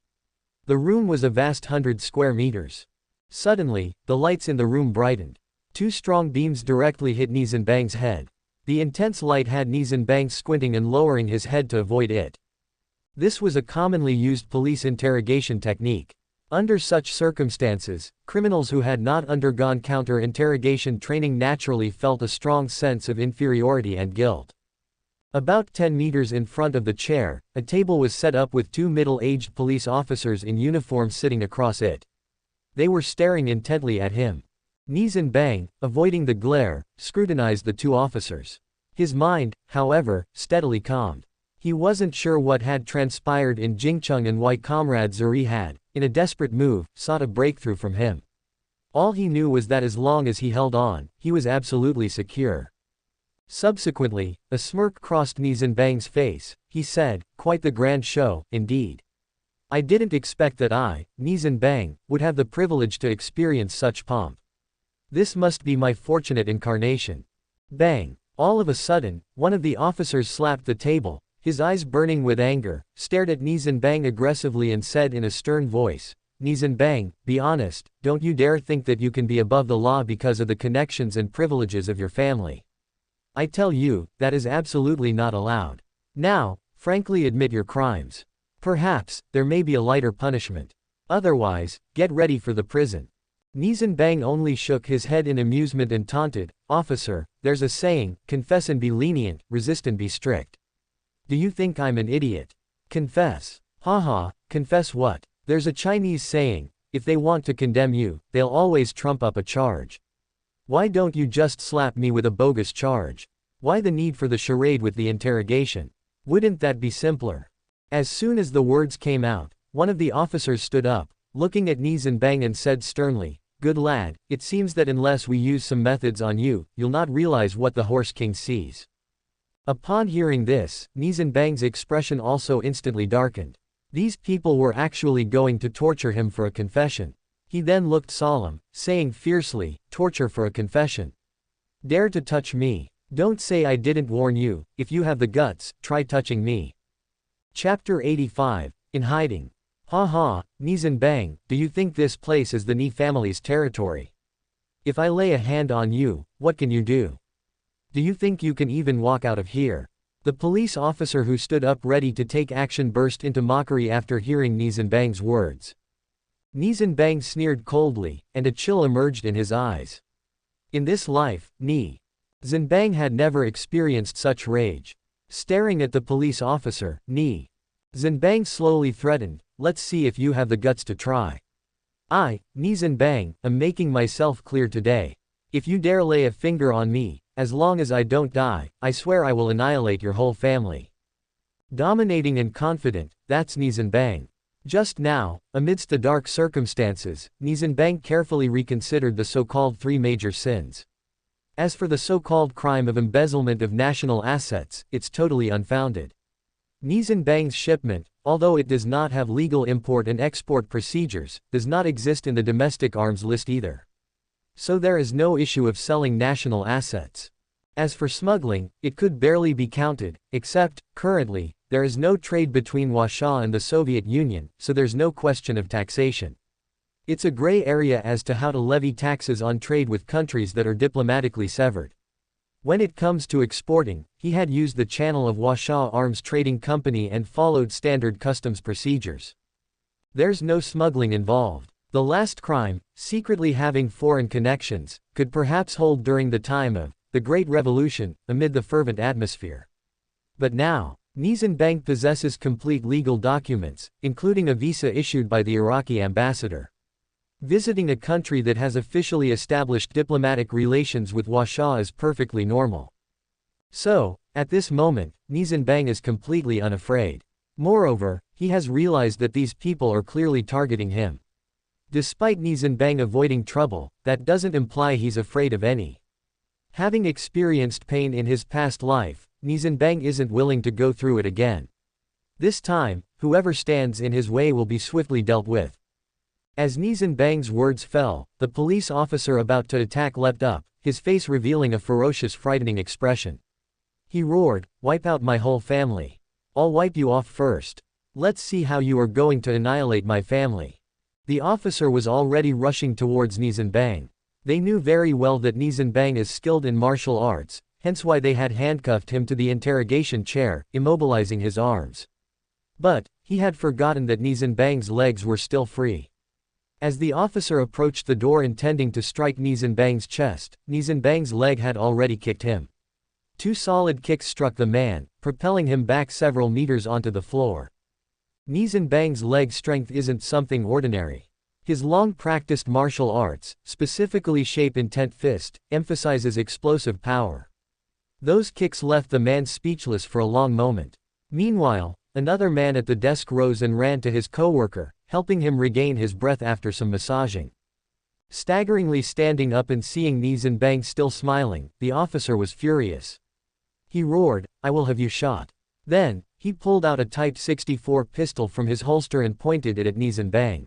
The room was a vast 100 square meters. Suddenly, the lights in the room brightened. 2 strong beams directly hit Nie Zhenbang's head. The intense light had Nie Zhenbang squinting and lowering his head to avoid it. This was a commonly used police interrogation technique. Under such circumstances, criminals who had not undergone counter-interrogation training naturally felt a strong sense of inferiority and guilt. About 10 meters in front of the chair, a table was set up with 2 middle-aged police officers in uniform sitting across it. They were staring intently at him. Nie Zhenbang, avoiding the glare, scrutinized the 2 officers. His mind, however, steadily calmed. He wasn't sure what had transpired in Jingcheng and why Comrade Zuri had, in a desperate move, sought a breakthrough from him. All he knew was that as long as he held on, he was absolutely secure. Subsequently, a smirk crossed Nie Zhenbang's face. He said, "Quite the grand show, indeed. I didn't expect that I, Nie Zhenbang, would have the privilege to experience such pomp. This must be my fortunate incarnation." Bang! All of a sudden, one of the officers slapped the table, his eyes burning with anger, stared at Nie Zhenbang aggressively and said in a stern voice, "Nie Zhenbang, be honest, don't you dare think that you can be above the law because of the connections and privileges of your family. I tell you, that is absolutely not allowed. Now, frankly admit your crimes. Perhaps, there may be a lighter punishment. Otherwise, get ready for the prison." Nie Zhenbang only shook his head in amusement and taunted, "Officer, there's a saying, confess and be lenient, resist and be strict. Do you think I'm an idiot? Confess. Haha, confess what? There's a Chinese saying, if they want to condemn you, they'll always trump up a charge. Why don't you just slap me with a bogus charge? Why the need for the charade with the interrogation? Wouldn't that be simpler?" As soon as the words came out, one of the officers stood up, looking at Nie Zhenbang and said sternly, "Good lad, it seems that unless we use some methods on you, you'll not realize what the Horse King sees." Upon hearing this, Nie Zhenbang's expression also instantly darkened. These people were actually going to torture him for a confession. He then looked solemn, saying fiercely, "Torture for a confession? Dare to touch me? Don't say I didn't warn you. If you have the guts, try touching me." Chapter 85, In Hiding. "Ha ha, Nie Zhenbang, do you think this place is the Nie family's territory? If I lay a hand on you, what can you do? Do you think you can even walk out of here?" The police officer who stood up ready to take action burst into mockery after hearing Nie Zhenbang's words. Nie Zhenbang sneered coldly, and a chill emerged in his eyes. In this life, Nie Zhenbang had never experienced such rage. Staring at the police officer, Nie Zhenbang slowly threatened, "Let's see if you have the guts to try. I, Nie Zhenbang, am making myself clear today. If you dare lay a finger on me, as long as I don't die, I swear I will annihilate your whole family." Dominating and confident, that's Nie Zhenbang. Just now, amidst the dark circumstances, Nie Zhenbang carefully reconsidered the so-called 3 major sins. As for the so-called crime of embezzlement of national assets, it's totally unfounded. Nie Zhenbang's shipment, although it does not have legal import and export procedures, does not exist in the domestic arms list either. So there is no issue of selling national assets. As for smuggling, it could barely be counted, except, currently, there is no trade between Russia and the Soviet Union, so there's no question of taxation. It's a gray area as to how to levy taxes on trade with countries that are diplomatically severed. When it comes to exporting, he had used the channel of Washaw Arms Trading Company and followed standard customs procedures. There's no smuggling involved. The last crime, secretly having foreign connections, could perhaps hold during the time of the Great Revolution, amid the fervent atmosphere. But now, Nie Zhenbang possesses complete legal documents, including a visa issued by the Iraqi ambassador. Visiting a country that has officially established diplomatic relations with Washa is perfectly normal. So, at this moment, Nie Zhenbang is completely unafraid. Moreover, he has realized that these people are clearly targeting him. Despite Nie Zhenbang avoiding trouble, that doesn't imply he's afraid of any. Having experienced pain in his past life, Nie Zhenbang isn't willing to go through it again. This time, whoever stands in his way will be swiftly dealt with. As Nie Zhenbang's words fell, the police officer about to attack leapt up, his face revealing a ferocious, frightening expression. He roared, "Wipe out my whole family. I'll wipe you off first. Let's see how you are going to annihilate my family." The officer was already rushing towards Nie Zhenbang. They knew very well that Nie Zhenbang is skilled in martial arts, hence why they had handcuffed him to the interrogation chair, immobilizing his arms. But, he had forgotten that Nie Zhenbang's legs were still free. As the officer approached the door intending to strike Nie Zhenbang's chest, Nie Zhenbang's leg had already kicked him. 2 solid kicks struck the man, propelling him back several meters onto the floor. Nie Zhenbang's leg strength isn't something ordinary. His long-practiced martial arts, specifically shape-intent fist, emphasizes explosive power. Those kicks left the man speechless for a long moment. Meanwhile, another man at the desk rose and ran to his coworker, helping him regain his breath after some massaging. Staggeringly standing up and seeing Nie Zhenbang still smiling, the officer was furious. He roared, "I will have you shot." Then, he pulled out a Type 64 pistol from his holster and pointed it at Nie Zhenbang.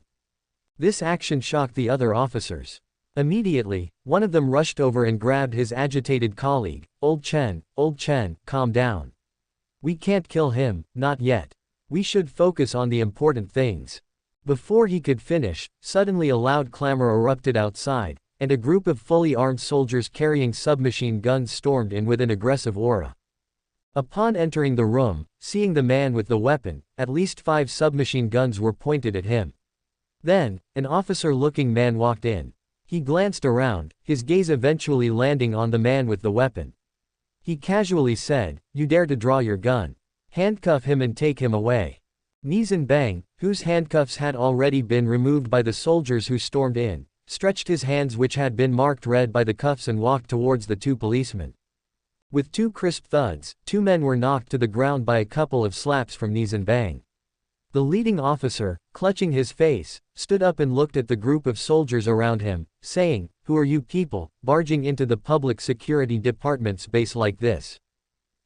This action shocked the other officers. Immediately, one of them rushed over and grabbed his agitated colleague. Old Chen, calm down. We can't kill him, not yet. We should focus on the important things." Before he could finish, suddenly a loud clamor erupted outside, and a group of fully armed soldiers carrying submachine guns stormed in with an aggressive aura. Upon entering the room, seeing the man with the weapon, at least 5 submachine guns were pointed at him. Then, an officer-looking man walked in. He glanced around, his gaze eventually landing on the man with the weapon. He casually said, "You dare to draw your gun? Handcuff him and take him away." Nie Zhenbang, whose handcuffs had already been removed by the soldiers who stormed in, stretched his hands which had been marked red by the cuffs and walked towards the 2 policemen. With 2 crisp thuds, 2 men were knocked to the ground by a couple of slaps from Nie Zhenbang. The leading officer, clutching his face, stood up and looked at the group of soldiers around him, saying, "Who are you people, barging into the public security department's base like this?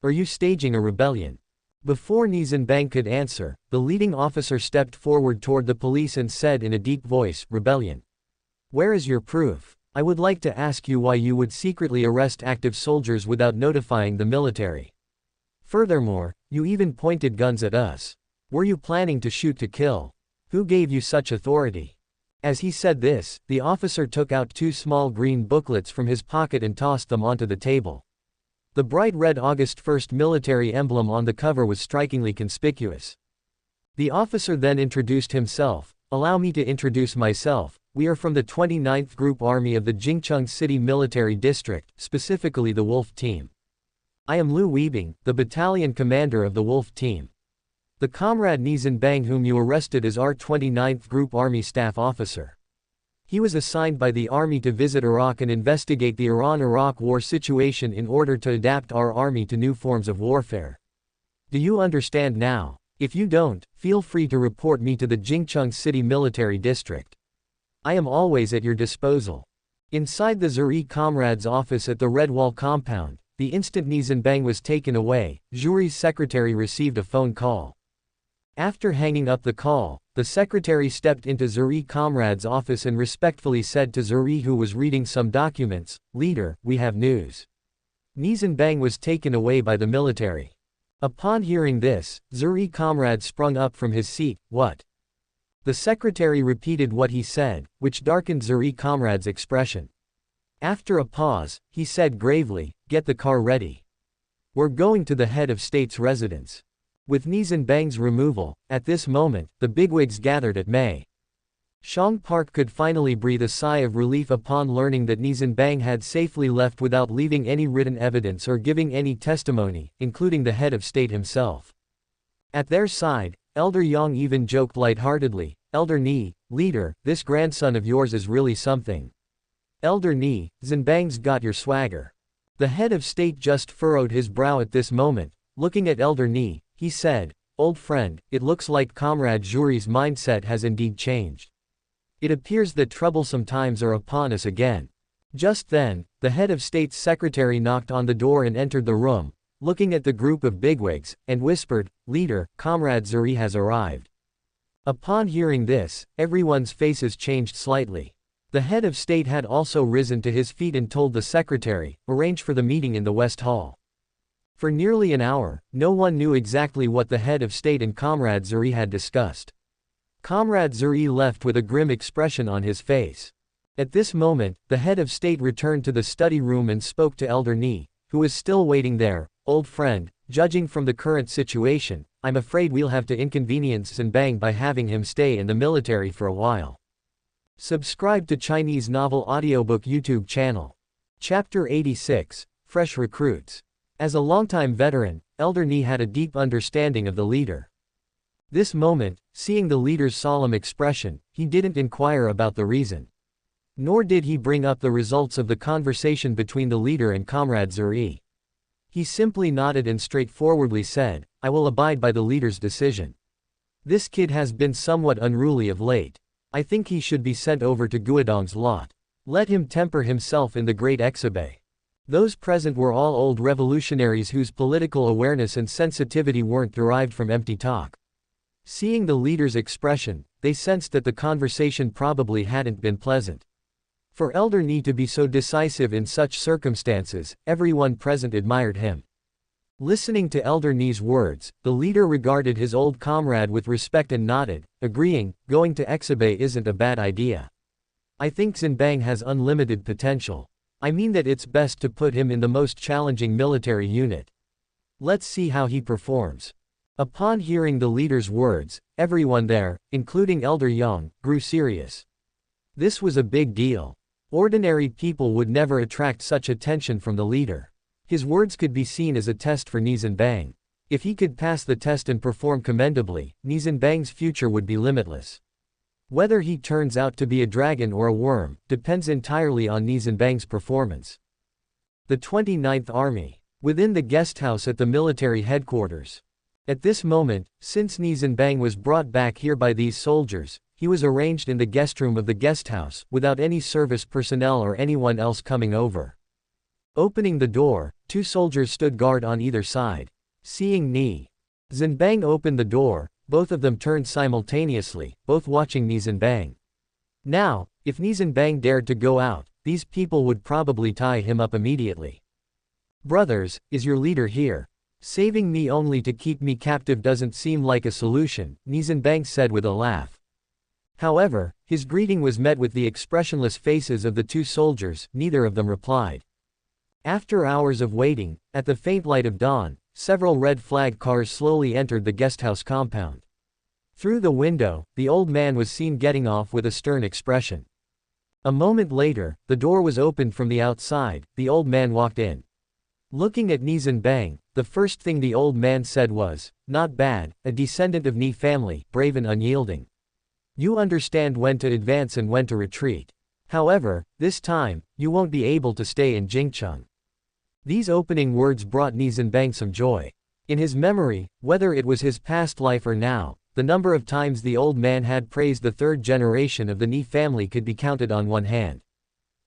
Are you staging a rebellion?" Before Nie Zhenbang could answer, the leading officer stepped forward toward the police and said in a deep voice, "Rebellion. Where is your proof? I would like to ask you why you would secretly arrest active soldiers without notifying the military. Furthermore, you even pointed guns at us. Were you planning to shoot to kill? Who gave you such authority?" As he said this, the officer took out 2 small green booklets from his pocket and tossed them onto the table. The bright red August 1st military emblem on the cover was strikingly conspicuous. The officer then introduced himself. "Allow me to introduce myself. We are from the 29th Group Army of the Jingcheng City Military District, specifically the Wolf Team. I am Liu Weibing, the battalion commander of the Wolf Team. The comrade Nie Zhenbang whom you arrested is our 29th Group Army staff officer. He was assigned by the army to visit Iraq and investigate the Iran-Iraq war situation in order to adapt our army to new forms of warfare. Do you understand now? If you don't, feel free to report me to the Jingcheng City Military District. I am always at your disposal." Inside the Zuri comrade's office at the Red Wall compound, the instant Nie Zhenbang was taken away, Zuri's secretary received a phone call. After hanging up the call, the secretary stepped into Zuri comrade's office and respectfully said to Zuri, who was reading some documents, "Leader, we have news. Nie Zhenbang was taken away by the military." Upon hearing this, Zuri comrade sprung up from his seat. "What?" The secretary repeated what he said, which darkened Zuri comrade's expression. After a pause, he said gravely, "Get the car ready. We're going to the head of state's residence." With Nie Zhenbang's removal, at this moment, the bigwigs gathered at May Shang Park could finally breathe a sigh of relief upon learning that Nie Zhenbang had safely left without leaving any written evidence or giving any testimony, including the head of state himself. At their side, Elder Yang even joked lightheartedly, "Elder Nie, leader, this grandson of yours is really something. Elder Nie, Zhenbang's got your swagger." The head of state just furrowed his brow at this moment. Looking at Elder Nie, he said, "Old friend, it looks like Comrade Jury's mindset has indeed changed. It appears that troublesome times are upon us again." Just then, the head of state's secretary knocked on the door and entered the room, looking at the group of bigwigs, and whispered, "Leader, Comrade Zuri has arrived." Upon hearing this, everyone's faces changed slightly. The head of state had also risen to his feet and told the secretary, "Arrange for the meeting in the West Hall." For nearly an hour, no one knew exactly what the head of state and Comrade Zuri had discussed. Comrade Zuri left with a grim expression on his face. At this moment, the head of state returned to the study room and spoke to Elder Nie, who was still waiting there. "Old friend, judging from the current situation, I'm afraid we'll have to inconvenience Zhenbang by having him stay in the military for a while." Subscribe to Chinese Novel Audiobook YouTube channel. Chapter 86, Fresh Recruits. As a longtime veteran, Elder Nie had a deep understanding of the leader. This moment, seeing the leader's solemn expression, he didn't inquire about the reason. Nor did he bring up the results of the conversation between the leader and Comrade Zuri. He simply nodded and straightforwardly said, "I will abide by the leader's decision. This kid has been somewhat unruly of late. I think he should be sent over to Guodong's lot. Let him temper himself in the great exhibe." Those present were all old revolutionaries whose political awareness and sensitivity weren't derived from empty talk. Seeing the leader's expression, they sensed that the conversation probably hadn't been pleasant. For Elder Nie to be so decisive in such circumstances, everyone present admired him. Listening to Elder Nie's words, the leader regarded his old comrade with respect and nodded, agreeing, "Going to Exhibe isn't a bad idea. I think Zhenbang has unlimited potential. I mean that it's best to put him in the most challenging military unit. Let's see how he performs." Upon hearing the leader's words, everyone there, including Elder Yang, grew serious. This was a big deal. Ordinary people would never attract such attention from the leader. His words could be seen as a test for Nie Zhenbang. If he could pass the test and perform commendably, Nie Zhenbang's future would be limitless. Whether he turns out to be a dragon or a worm, depends entirely on Nie Zhenbang's performance. The 29th Army. Within the guest house at the military headquarters. At this moment, since Nie Zhenbang was brought back here by these soldiers, he was arranged in the guest room of the guest house, without any service personnel or anyone else coming over. Opening the door, two soldiers stood guard on either side. Seeing Nie Zhenbang open the door, both of them turned simultaneously, both watching Nie Zhenbang. Now, if Nie Zhenbang dared to go out, these people would probably tie him up immediately. "Brothers, is your leader here? Saving me only to keep me captive doesn't seem like a solution," Nie Zhenbang said with a laugh. However, his greeting was met with the expressionless faces of the two soldiers. Neither of them replied. After hours of waiting, at the faint light of dawn, several red flag cars slowly entered the guesthouse compound. Through the window, the old man was seen getting off with a stern expression. A moment later, the door was opened from the outside. The old man walked in. Looking at Nie Zhenbang, the first thing the old man said was, "Not bad, a descendant of Nie family, brave and unyielding. You understand when to advance and when to retreat. However, this time, you won't be able to stay in Jingcheng." These opening words brought Nie Zhenbang some joy. In his memory, whether it was his past life or now, the number of times the old man had praised the third generation of the Nie family could be counted on one hand.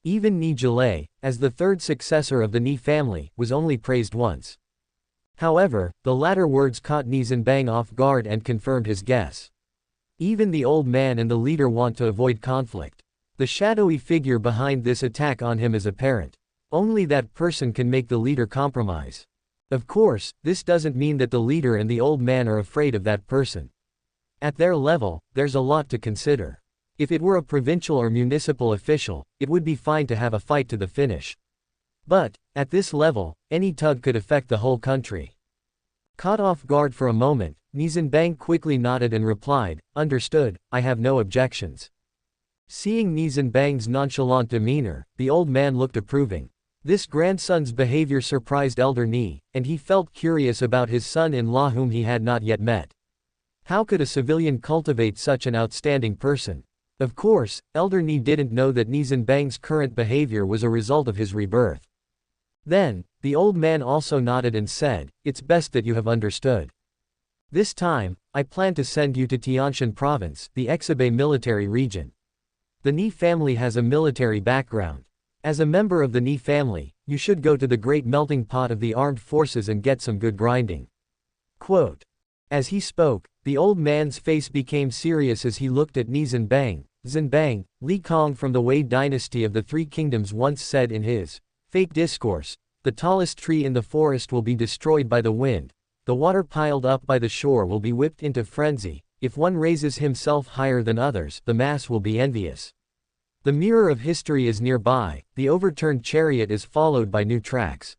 Even Nie Zhenbang, as the third successor of the Nie family, was only praised once. However, the latter words caught Nie Zhenbang off guard and confirmed his guess. Even the old man and the leader want to avoid conflict. The shadowy figure behind this attack on him is apparent. Only that person can make the leader compromise. Of course, this doesn't mean that the leader and the old man are afraid of that person. At their level, there's a lot to consider. If it were a provincial or municipal official, it would be fine to have a fight to the finish. But, at this level, any tug could affect the whole country. Caught off guard for a moment, Nie Zhenbang quickly nodded and replied, "Understood, I have no objections." Seeing Nie Zhenbang's nonchalant demeanor, the old man looked approving. This grandson's behavior surprised elder Nie, and he felt curious about his son-in-law whom he had not yet met. How could a civilian cultivate such an outstanding person? Of course, elder Nie didn't know that Nie Zhenbang's current behavior was a result of his rebirth. Then, the old man also nodded and said, "It's best that you have understood. This time, I plan to send you to Tianshan province, the Exibay military region. The Nie family has a military background. As a member of the Nie family, you should go to the great melting pot of the armed forces and get some good grinding." Quote. As he spoke, the old man's face became serious as he looked at Nie Zhenbang. Zhenbang, Li Kong from the Wei dynasty of the Three Kingdoms once said in his fake discourse, "The tallest tree in the forest will be destroyed by the wind. The water piled up by the shore will be whipped into frenzy. If one raises himself higher than others, the mass will be envious. The mirror of history is nearby, the overturned chariot is followed by new tracks."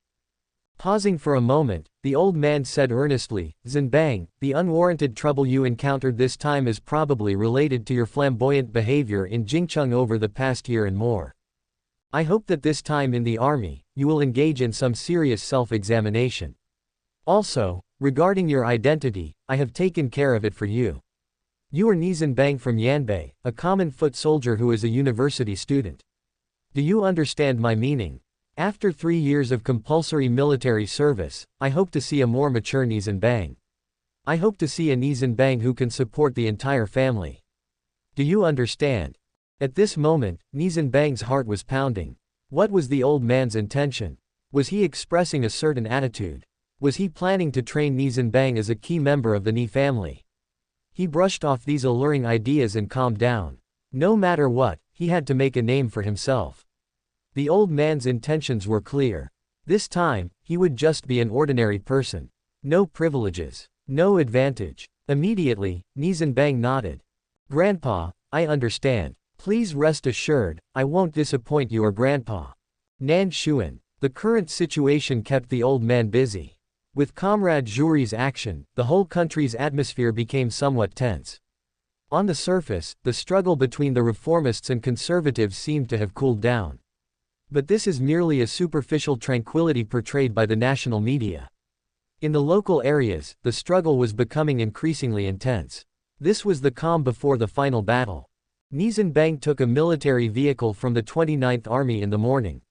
Pausing for a moment, the old man said earnestly, "Zhenbang, the unwarranted trouble you encountered this time is probably related to your flamboyant behavior in Jingcheng over the past year and more. I hope that this time in the army, you will engage in some serious self-examination. Also, regarding your identity, I have taken care of it for you. You are Nie Zhenbang from Yanbei, a common foot soldier who is a university student. Do you understand my meaning? After 3 years of compulsory military service, I hope to see a more mature Nie Zhenbang. I hope to see a Nie Zhenbang who can support the entire family. Do you understand?" At this moment, Nie Zhenbang's heart was pounding. What was the old man's intention? Was he expressing a certain attitude? Was he planning to train Nie Zhenbang as a key member of the Nie family? He brushed off these alluring ideas and calmed down. No matter what, he had to make a name for himself. The old man's intentions were clear. This time, he would just be an ordinary person. No privileges. No advantage. Immediately, Nie Zhenbang nodded. "Grandpa, I understand. Please rest assured, I won't disappoint your grandpa." Nan Xuan. The current situation kept the old man busy. With Comrade Jury's action, the whole country's atmosphere became somewhat tense. On the surface, the struggle between the reformists and conservatives seemed to have cooled down. But this is merely a superficial tranquility portrayed by the national media. In the local areas, the struggle was becoming increasingly intense. This was the calm before the final battle. Nie Zhenbang took a military vehicle from the 29th Army in the morning.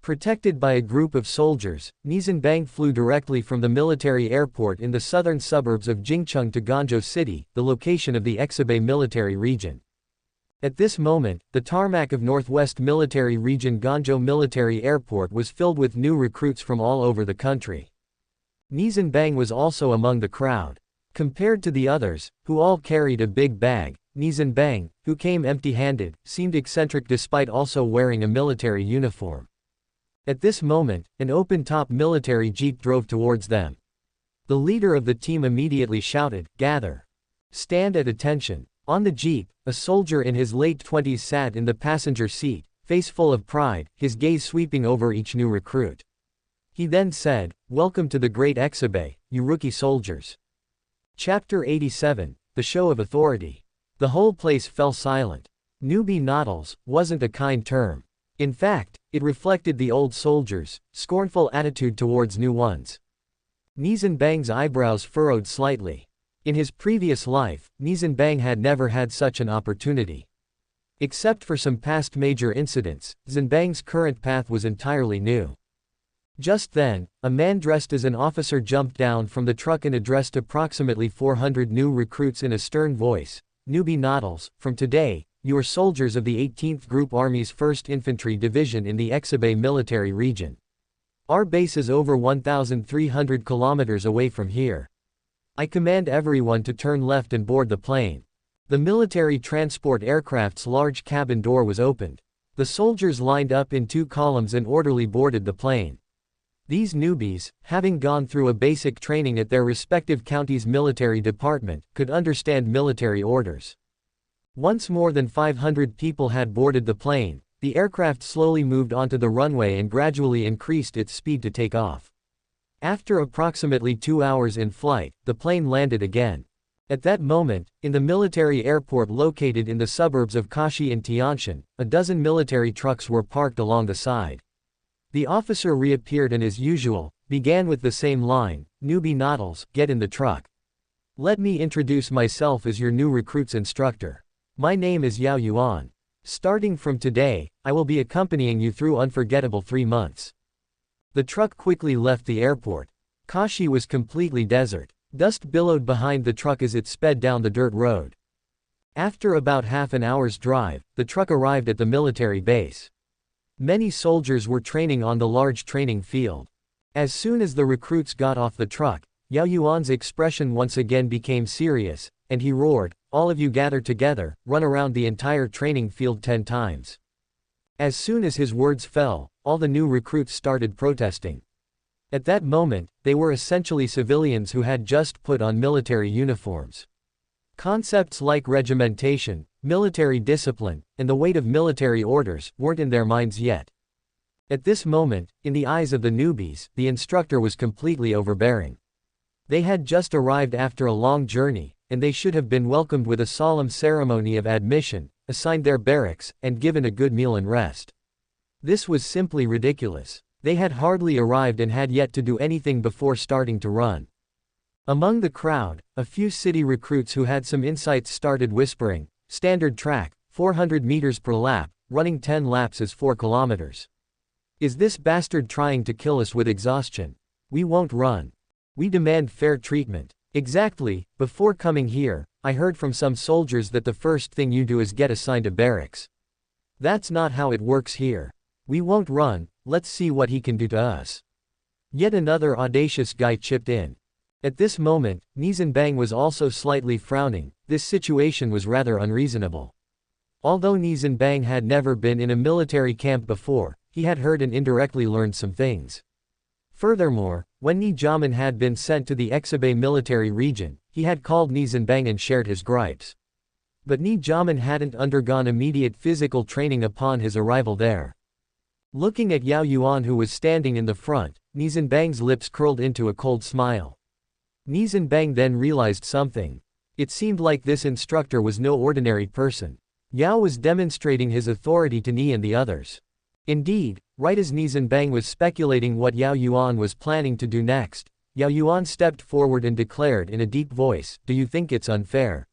Protected by a group of soldiers, Nie Zhenbang flew directly from the military airport in the southern suburbs of Jingcheng to Guangzhou City, the location of the Exibay military region. At this moment, the tarmac of Northwest Military Region Guangzhou Military Airport was filled with new recruits from all over the country. Nie Zhenbang was also among the crowd. Compared to the others, who all carried a big bag, Nie Zhenbang, who came empty-handed, seemed eccentric despite also wearing a military uniform. At this moment, an open-top military jeep drove towards them. The leader of the team immediately shouted, "Gather! Stand at attention!" On the jeep, a soldier in his late 20s sat in the passenger seat, face full of pride, his gaze sweeping over each new recruit. He then said, "Welcome to the great Exibay, you rookie soldiers." Chapter 87, The Show of Authority. The whole place fell silent. Newbie noddles wasn't a kind term. In fact, it reflected the old soldiers' scornful attitude towards new ones. Nie Zhenbang's eyebrows furrowed slightly. In his previous life, Nie Zhenbang had never had such an opportunity. Except for some past major incidents, Zhenbang's current path was entirely new. Just then, a man dressed as an officer jumped down from the truck and addressed approximately 400 new recruits in a stern voice. "Newbie noddles, from today, you are soldiers of the 18th Group Army's 1st Infantry Division in the Exibay military region. Our base is over 1,300 kilometers away from here. I command everyone to turn left and board the plane." The military transport aircraft's large cabin door was opened. The soldiers lined up in 2 columns and orderly boarded the plane. These newbies, having gone through a basic training at their respective county's military department, could understand military orders. Once more than 500 people had boarded the plane, the aircraft slowly moved onto the runway and gradually increased its speed to take off. After approximately 2 hours in flight, the plane landed again. At that moment, in the military airport located in the suburbs of Kashi in Tianshan, a dozen military trucks were parked along the side. The officer reappeared and as usual, began with the same line, "Newbie Noddles, get in the truck. Let me introduce myself as your new recruits instructor. My name is Yao Yuan. Starting from today, I will be accompanying you through unforgettable 3 months." The truck quickly left the airport. Kashi was completely desert. Dust billowed behind the truck as it sped down the dirt road. After about half an hour's drive, the truck arrived at the military base. Many soldiers were training on the large training field. As soon as the recruits got off the truck, Yao Yuan's expression once again became serious, and he roared, "All of you gather together, run around the entire training field 10 times. As soon as his words fell, all the new recruits started protesting. At that moment, they were essentially civilians who had just put on military uniforms. Concepts like regimentation, military discipline, and the weight of military orders weren't in their minds yet. At this moment, in the eyes of the newbies, the instructor was completely overbearing. They had just arrived after a long journey, and they should have been welcomed with a solemn ceremony of admission, assigned their barracks, and given a good meal and rest. This was simply ridiculous. They had hardly arrived and had yet to do anything before starting to run. Among the crowd, a few city recruits who had some insights started whispering, "Standard track, 400 meters per lap, running 10 laps is 4 kilometers. Is this bastard trying to kill us with exhaustion? We won't run. We demand fair treatment." Exactly, before coming here, I heard from some soldiers that the first thing you do is get assigned a barracks. That's not how it works here. We won't run, let's see what he can do to us. Yet another audacious guy chipped in. At this moment, Nie Zhenbang was also slightly frowning. This situation was rather unreasonable. Although Nie Zhenbang had never been in a military camp before, he had heard and indirectly learned some things. Furthermore, when Nie Zhenbang had been sent to the Exhibe military region, he had called Nie Zhenbang and shared his gripes. But Nie Zhenbang hadn't undergone immediate physical training upon his arrival there. Looking at Yao Yuan who was standing in the front, Nie Zhenbang's lips curled into a cold smile. Nie Zhenbang then realized something. It seemed like this instructor was no ordinary person. Yao was demonstrating his authority to Nie and the others. Indeed, right as Nie Zhenbang was speculating what Yao Yuan was planning to do next, Yao Yuan stepped forward and declared in a deep voice, "Do you think it's unfair?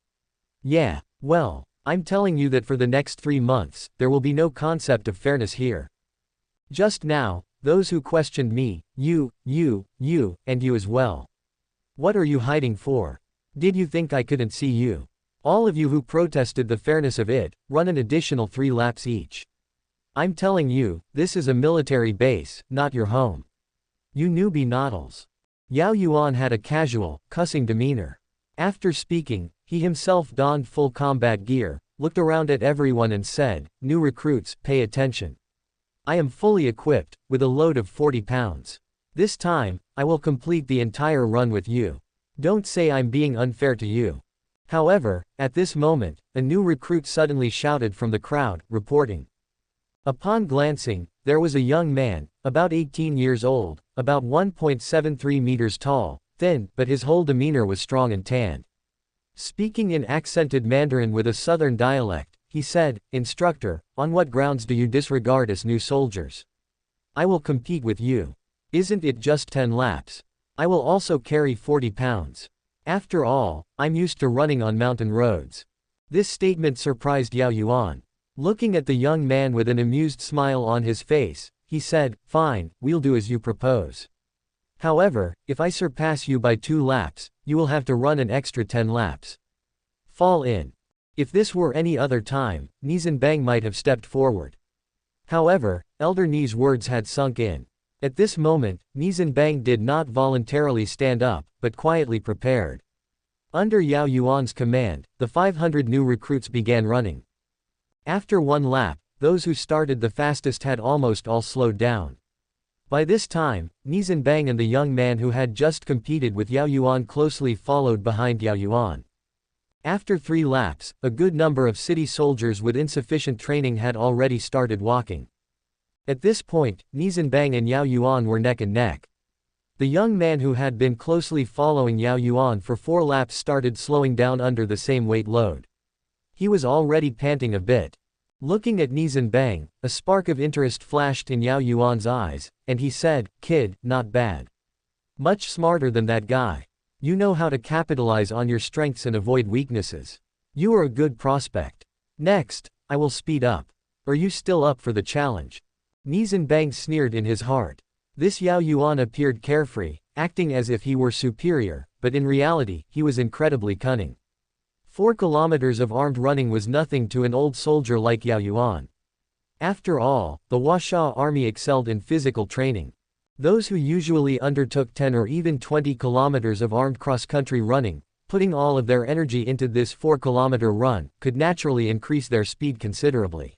Yeah, well, I'm telling you that for the next 3 months, there will be no concept of fairness here. Just now, those who questioned me, you, and you as well. What are you hiding for? Did you think I couldn't see you? All of you who protested the fairness of it, run an additional 3 laps each. I'm telling you, this is a military base, not your home. You newbie noddles." Yao Yuan had a casual, cussing demeanor. After speaking, he himself donned full combat gear, looked around at everyone and said, "New recruits, pay attention. I am fully equipped, with a load of 40 pounds. This time, I will complete the entire run with you. Don't say I'm being unfair to you." However, at this moment, a new recruit suddenly shouted from the crowd, reporting. Upon glancing, there was a young man, about 18 years old, about 1.73 meters tall, thin, but his whole demeanor was strong and tanned. Speaking in accented Mandarin with a southern dialect, he said, "Instructor, on what grounds do you disregard us new soldiers? I will compete with you. Isn't it just 10 laps? I will also carry 40 pounds. After all, I'm used to running on mountain roads." This statement surprised Yao Yuan. Looking at the young man with an amused smile on his face, he said, "Fine, we'll do as you propose. However, if I surpass you by 2 laps, you will have to run an extra 10 laps. Fall in." If this were any other time, Nie Zhenbang might have stepped forward. However, Elder Nie's words had sunk in. At this moment, Nie Zhenbang did not voluntarily stand up, but quietly prepared. Under Yao Yuan's command, the 500 new recruits began running. After 1 lap, those who started the fastest had almost all slowed down. By this time, Nie Zhenbang and the young man who had just competed with Yao Yuan closely followed behind Yao Yuan. After 3 laps, a good number of city soldiers with insufficient training had already started walking. At this point, Nie Zhenbang and Yao Yuan were neck and neck. The young man who had been closely following Yao Yuan for 4 laps started slowing down under the same weight load. He was already panting a bit. Looking at Nie Zhenbang, a spark of interest flashed in Yao Yuan's eyes, and he said, "Kid, not bad. Much smarter than that guy. You know how to capitalize on your strengths and avoid weaknesses. You are a good prospect. Next, I will speed up. Are you still up for the challenge?" Nie Zhenbang sneered in his heart. This Yao Yuan appeared carefree, acting as if he were superior, but in reality, he was incredibly cunning. 4 kilometers of armed running was nothing to an old soldier like Yao Yuan. After all, the Washa army excelled in physical training. Those who usually undertook 10 or even 20 kilometers of armed cross-country running, putting all of their energy into this 4-kilometer run, could naturally increase their speed considerably.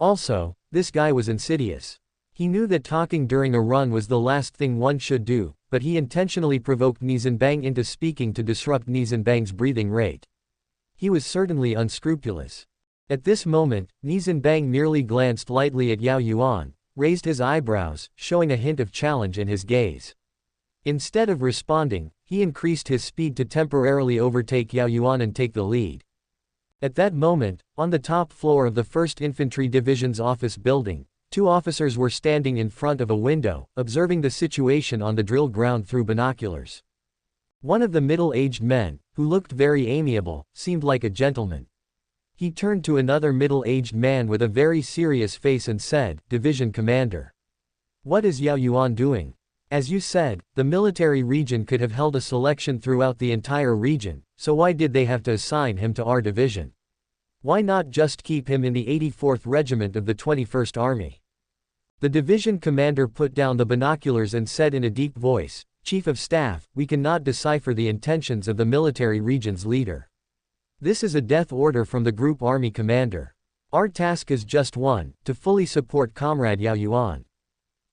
Also, this guy was insidious. He knew that talking during a run was the last thing one should do, but he intentionally provoked Nie Zhenbang into speaking to disrupt Nie Zhenbang's breathing rate. He was certainly unscrupulous. At this moment, Nie Zhenbang merely glanced lightly at Yao Yuan, raised his eyebrows, showing a hint of challenge in his gaze. Instead of responding, he increased his speed to temporarily overtake Yao Yuan and take the lead. At that moment, on the top floor of the 1st Infantry Division's office building, 2 officers were standing in front of a window, observing the situation on the drill ground through binoculars. One of the middle-aged men, who looked very amiable, seemed like a gentleman. He turned to another middle-aged man with a very serious face and said, "Division Commander. What is Yao Yuan doing? As you said, the military region could have held a selection throughout the entire region, so why did they have to assign him to our division? Why not just keep him in the 84th Regiment of the 21st Army?" The division commander put down the binoculars and said in a deep voice, "Chief of Staff, we cannot decipher the intentions of the military region's leader. This is a death order from the Group Army Commander. Our task is just one, to fully support Comrade Yao Yuan."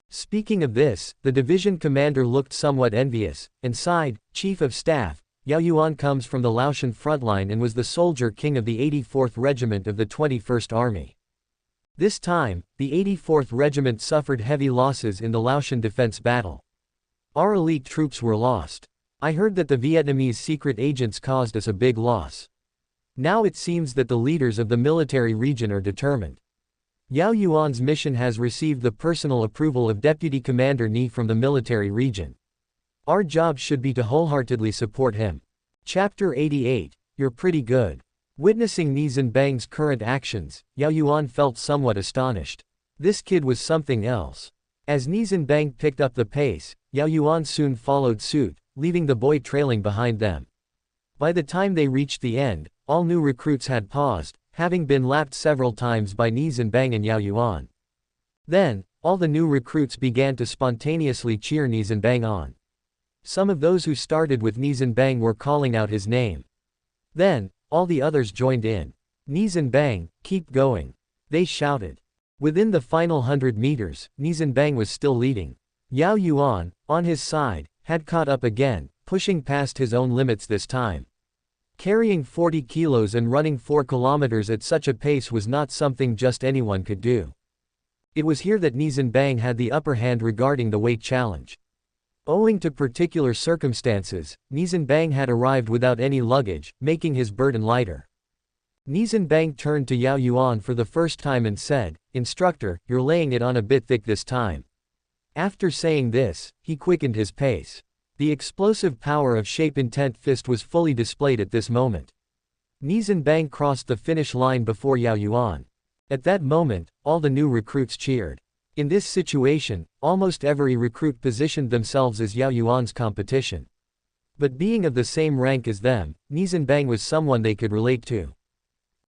Speaking of this, the division commander looked somewhat envious, and sighed, "Chief of Staff, Yao Yuan comes from the Laotian frontline and was the soldier king of the 84th Regiment of the 21st Army. This time, the 84th Regiment suffered heavy losses in the Laotian defense battle. Our elite troops were lost. I heard that the Vietnamese secret agents caused us a big loss. Now it seems that the leaders of the military region are determined. Yao Yuan's mission has received the personal approval of Deputy Commander Nie from the military region. Our job should be to wholeheartedly support him." Chapter 88, You're Pretty Good. Witnessing Nie Zhenbang's current actions, Yao Yuan felt somewhat astonished. This kid was something else. As Nie Zhenbang picked up the pace, Yao Yuan soon followed suit, leaving the boy trailing behind them. By the time they reached the end, all new recruits had paused, having been lapped several times by Nie Zhenbang and Yao Yuan. Then, all the new recruits began to spontaneously cheer Nie Zhenbang on. Some of those who started with Nie Zhenbang were calling out his name. Then, all the others joined in. "Nie Zhenbang, keep going," they shouted. Within the final 100 meters, Nie Zhenbang was still leading. Yao Yuan, on his side, had caught up again, pushing past his own limits this time. Carrying 40 kilos and running 4 kilometers at such a pace was not something just anyone could do. It was here that Nie Zhenbang had the upper hand regarding the weight challenge. Owing to particular circumstances, Nie Zhenbang had arrived without any luggage, making his burden lighter. Nie Zhenbang turned to Yao Yuan for the first time and said, "Instructor, you're laying it on a bit thick this time." After saying this, he quickened his pace. The explosive power of Shape Intent Fist was fully displayed at this moment. Nie Zhenbang crossed the finish line before Yao Yuan. At that moment, all the new recruits cheered. In this situation, almost every recruit positioned themselves as Yao Yuan's competition. But being of the same rank as them, Nie Zhenbang was someone they could relate to.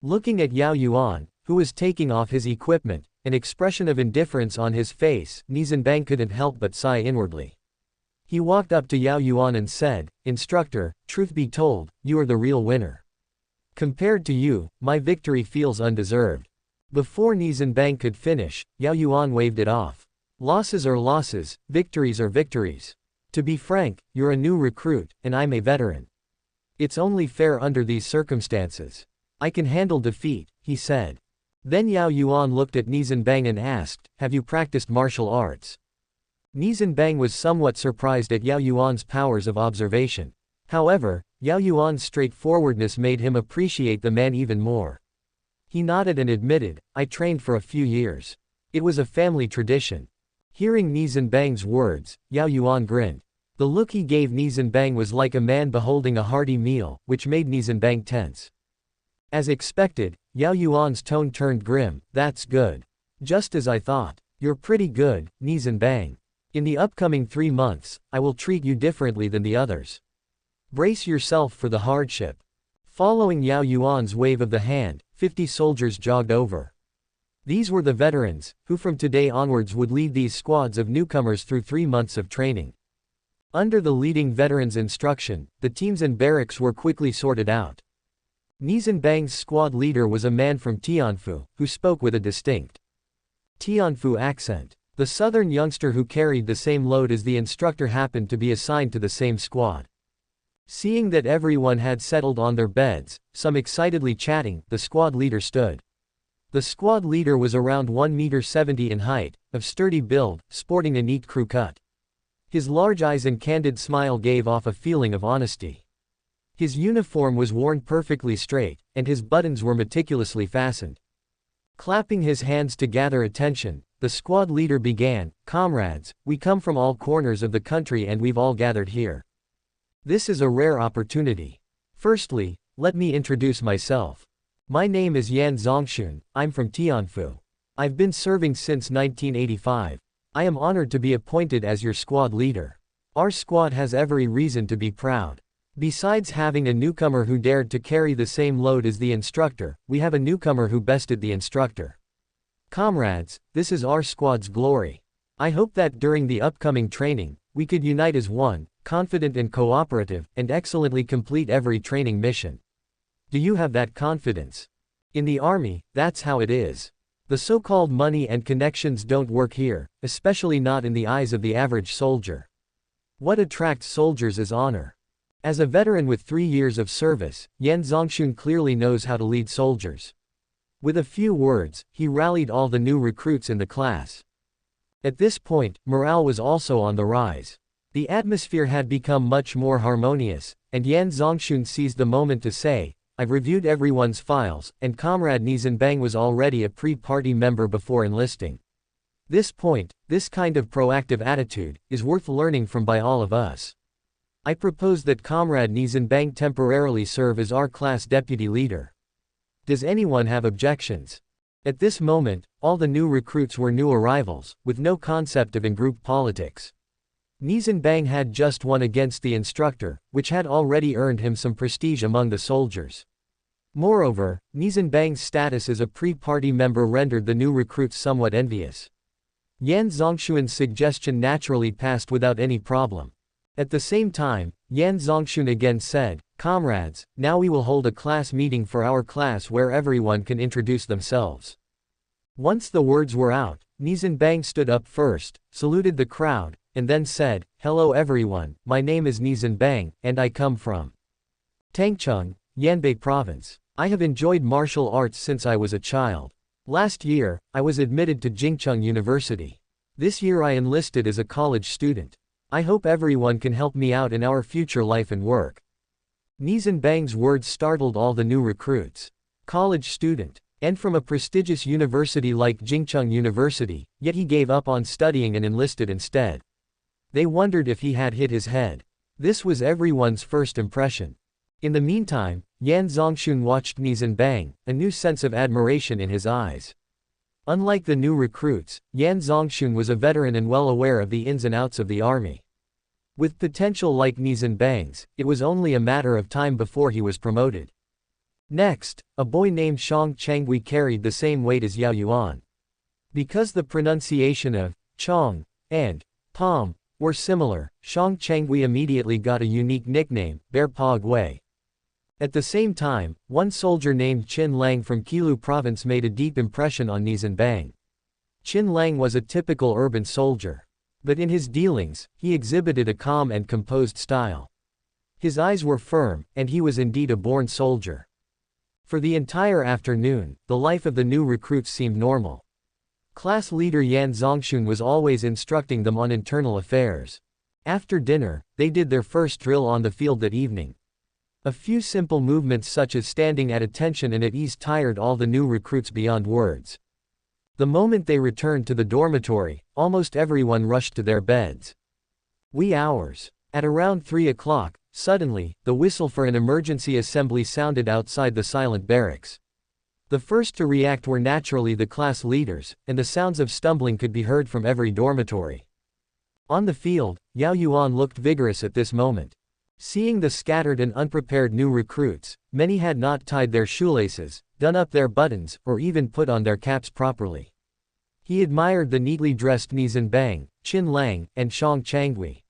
Looking at Yao Yuan, who was taking off his equipment, an expression of indifference on his face, Nie Zhenbang couldn't help but sigh inwardly. He walked up to Yao Yuan and said, "Instructor, truth be told, you are the real winner. Compared to you, my victory feels undeserved." Before Nie Zhenbang could finish, Yao Yuan waved it off. "Losses are losses, victories are victories. To be frank, you're a new recruit, and I'm a veteran. It's only fair under these circumstances. I can handle defeat," he said. Then Yao Yuan looked at Nie Zhenbang and asked, "Have you practiced martial arts?" Nie Zhenbang was somewhat surprised at Yao Yuan's powers of observation. However, Yao Yuan's straightforwardness made him appreciate the man even more. He nodded and admitted, "I trained for a few years. It was a family tradition." Hearing Nie Zhenbang's words, Yao Yuan grinned. The look he gave Nie Zhenbang was like a man beholding a hearty meal, which made Nie Zhenbang tense. As expected, Yao Yuan's tone turned grim. "That's good. Just as I thought. You're pretty good, Nie Zhenbang. In the upcoming 3 months, I will treat you differently than the others. Brace yourself for the hardship." Following Yao Yuan's wave of the hand, 50 soldiers jogged over. These were the veterans, who from today onwards would lead these squads of newcomers through 3 months of training. Under the leading veterans' instruction, the teams and barracks were quickly sorted out. Nie Zhenbang's squad leader was a man from Tianfu, who spoke with a distinct Tianfu accent. The southern youngster who carried the same load as the instructor happened to be assigned to the same squad. Seeing that everyone had settled on their beds, some excitedly chatting, the squad leader stood. The squad leader was around 1.70 m in height, of sturdy build, sporting a neat crew cut. His large eyes and candid smile gave off a feeling of honesty. His uniform was worn perfectly straight, and his buttons were meticulously fastened. Clapping his hands to gather attention, the squad leader began, "Comrades, we come from all corners of the country and we've all gathered here. This is a rare opportunity. Firstly, let me introduce myself. My name is Yan Zongxun, I'm from Tianfu. I've been serving since 1985. I am honored to be appointed as your squad leader. Our squad has every reason to be proud. Besides having a newcomer who dared to carry the same load as the instructor, we have a newcomer who bested the instructor. Comrades, this is our squad's glory. I hope that during the upcoming training, we could unite as one, confident and cooperative, and excellently complete every training mission. Do you have that confidence? In the army, that's how it is. The so-called money and connections don't work here, especially not in the eyes of the average soldier. What attracts soldiers is honor. As a veteran with 3 years of service, Yan Zongxun clearly knows how to lead soldiers." With a few words, he rallied all the new recruits in the class. At this point, morale was also on the rise. The atmosphere had become much more harmonious, and Yan Zongxun seized the moment to say, "I've reviewed everyone's files, and Comrade Nie Zhenbang was already a pre-party member before enlisting. This kind of proactive attitude, is worth learning from by all of us. I propose that Comrade Nie Zhenbang temporarily serve as our class deputy leader. Does anyone have objections?" At this moment, all the new recruits were new arrivals, with no concept of in-group politics. Nie Zhenbang had just won against the instructor, which had already earned him some prestige among the soldiers. Moreover, Nie Zhenbang's status as a pre-party member rendered the new recruits somewhat envious. Yan Zongxun's suggestion naturally passed without any problem. At the same time, Yan Zongxun again said, "Comrades, now we will hold a class meeting for our class where everyone can introduce themselves." Once the words were out, Nie Zhenbang stood up first, saluted the crowd, and then said, "Hello everyone, my name is Nie Zhenbang, and I come from Tangcheng, Yanbei Province. I have enjoyed martial arts since I was a child. Last year, I was admitted to Jingcheng University. This year I enlisted as a college student. I hope everyone can help me out in our future life and work." Nie Zhenbang's words startled all the new recruits. College student, and from a prestigious university like Jingcheng University, yet he gave up on studying and enlisted instead. They wondered if he had hit his head. This was everyone's first impression. In the meantime, Yan Zongxun watched Nie Zhenbang, a new sense of admiration in his eyes. Unlike the new recruits, Yan Zongxun was a veteran and well aware of the ins and outs of the army. With potential like Nie Zhenbang's, it was only a matter of time before he was promoted. Next, a boy named Shang Chengui carried the same weight as Yao Yuan. Because the pronunciation of Chong and Pom were similar, Shang Chengui immediately got a unique nickname, Bear Pa Gui. At the same time, one soldier named Qin Lang from Qilu province made a deep impression on Nie Zhenbang. Qin Lang was a typical urban soldier. But in his dealings, he exhibited a calm and composed style. His eyes were firm, and he was indeed a born soldier. For the entire afternoon, the life of the new recruits seemed normal. Class leader Yan Zongxun was always instructing them on internal affairs. After dinner, they did their first drill on the field that evening. A few simple movements such as standing at attention and at ease tired all the new recruits beyond words. The moment they returned to the dormitory, almost everyone rushed to their beds. Wee hours. At around 3 o'clock, suddenly, the whistle for an emergency assembly sounded outside the silent barracks. The first to react were naturally the class leaders, and the sounds of stumbling could be heard from every dormitory. On the field, Yao Yuan looked vigorous at this moment. Seeing the scattered and unprepared new recruits, many had not tied their shoelaces, done up their buttons, or even put on their caps properly. He admired the neatly dressed Nie Zhenbang, Qin Lang, and Shang Changui.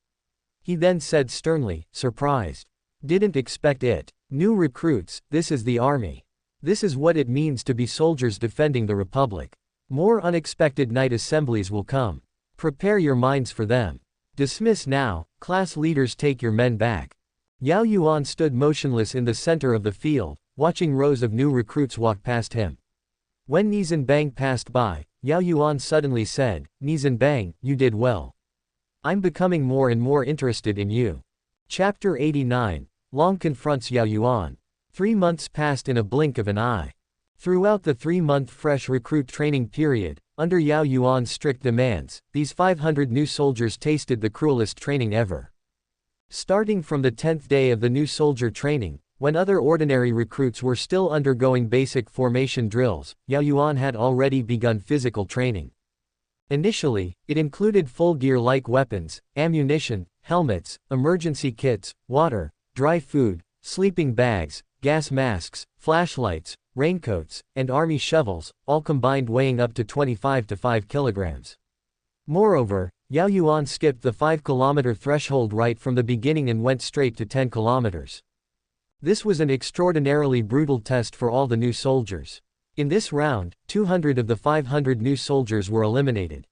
He then said sternly, surprised. Didn't expect it. New recruits, this is the army. This is what it means to be soldiers defending the Republic. More unexpected night assemblies will come. Prepare your minds for them. Dismiss now, class leaders, take your men back. Yao Yuan stood motionless in the center of the field, watching rows of new recruits walk past him. When Nie Zhenbang passed by, Yao Yuan suddenly said, Nie Zhenbang, you did well. I'm becoming more and more interested in you. Chapter 89. Long confronts Yao Yuan. 3 months passed in a blink of an eye. Throughout the 3-month fresh recruit training period, under Yao Yuan's strict demands, these 500 new soldiers tasted the cruelest training ever. Starting from the 10th day of the new soldier training, when other ordinary recruits were still undergoing basic formation drills, Yao Yuan had already begun physical training. Initially, it included full gear-like weapons, ammunition, helmets, emergency kits, water, dry food, sleeping bags, gas masks, flashlights, raincoats, and army shovels, all combined weighing up to 25 to 5 kilograms. Moreover, Yao Yuan skipped the 5-kilometer threshold right from the beginning and went straight to 10 kilometers. This was an extraordinarily brutal test for all the new soldiers. In this round, 200 of the 500 new soldiers were eliminated.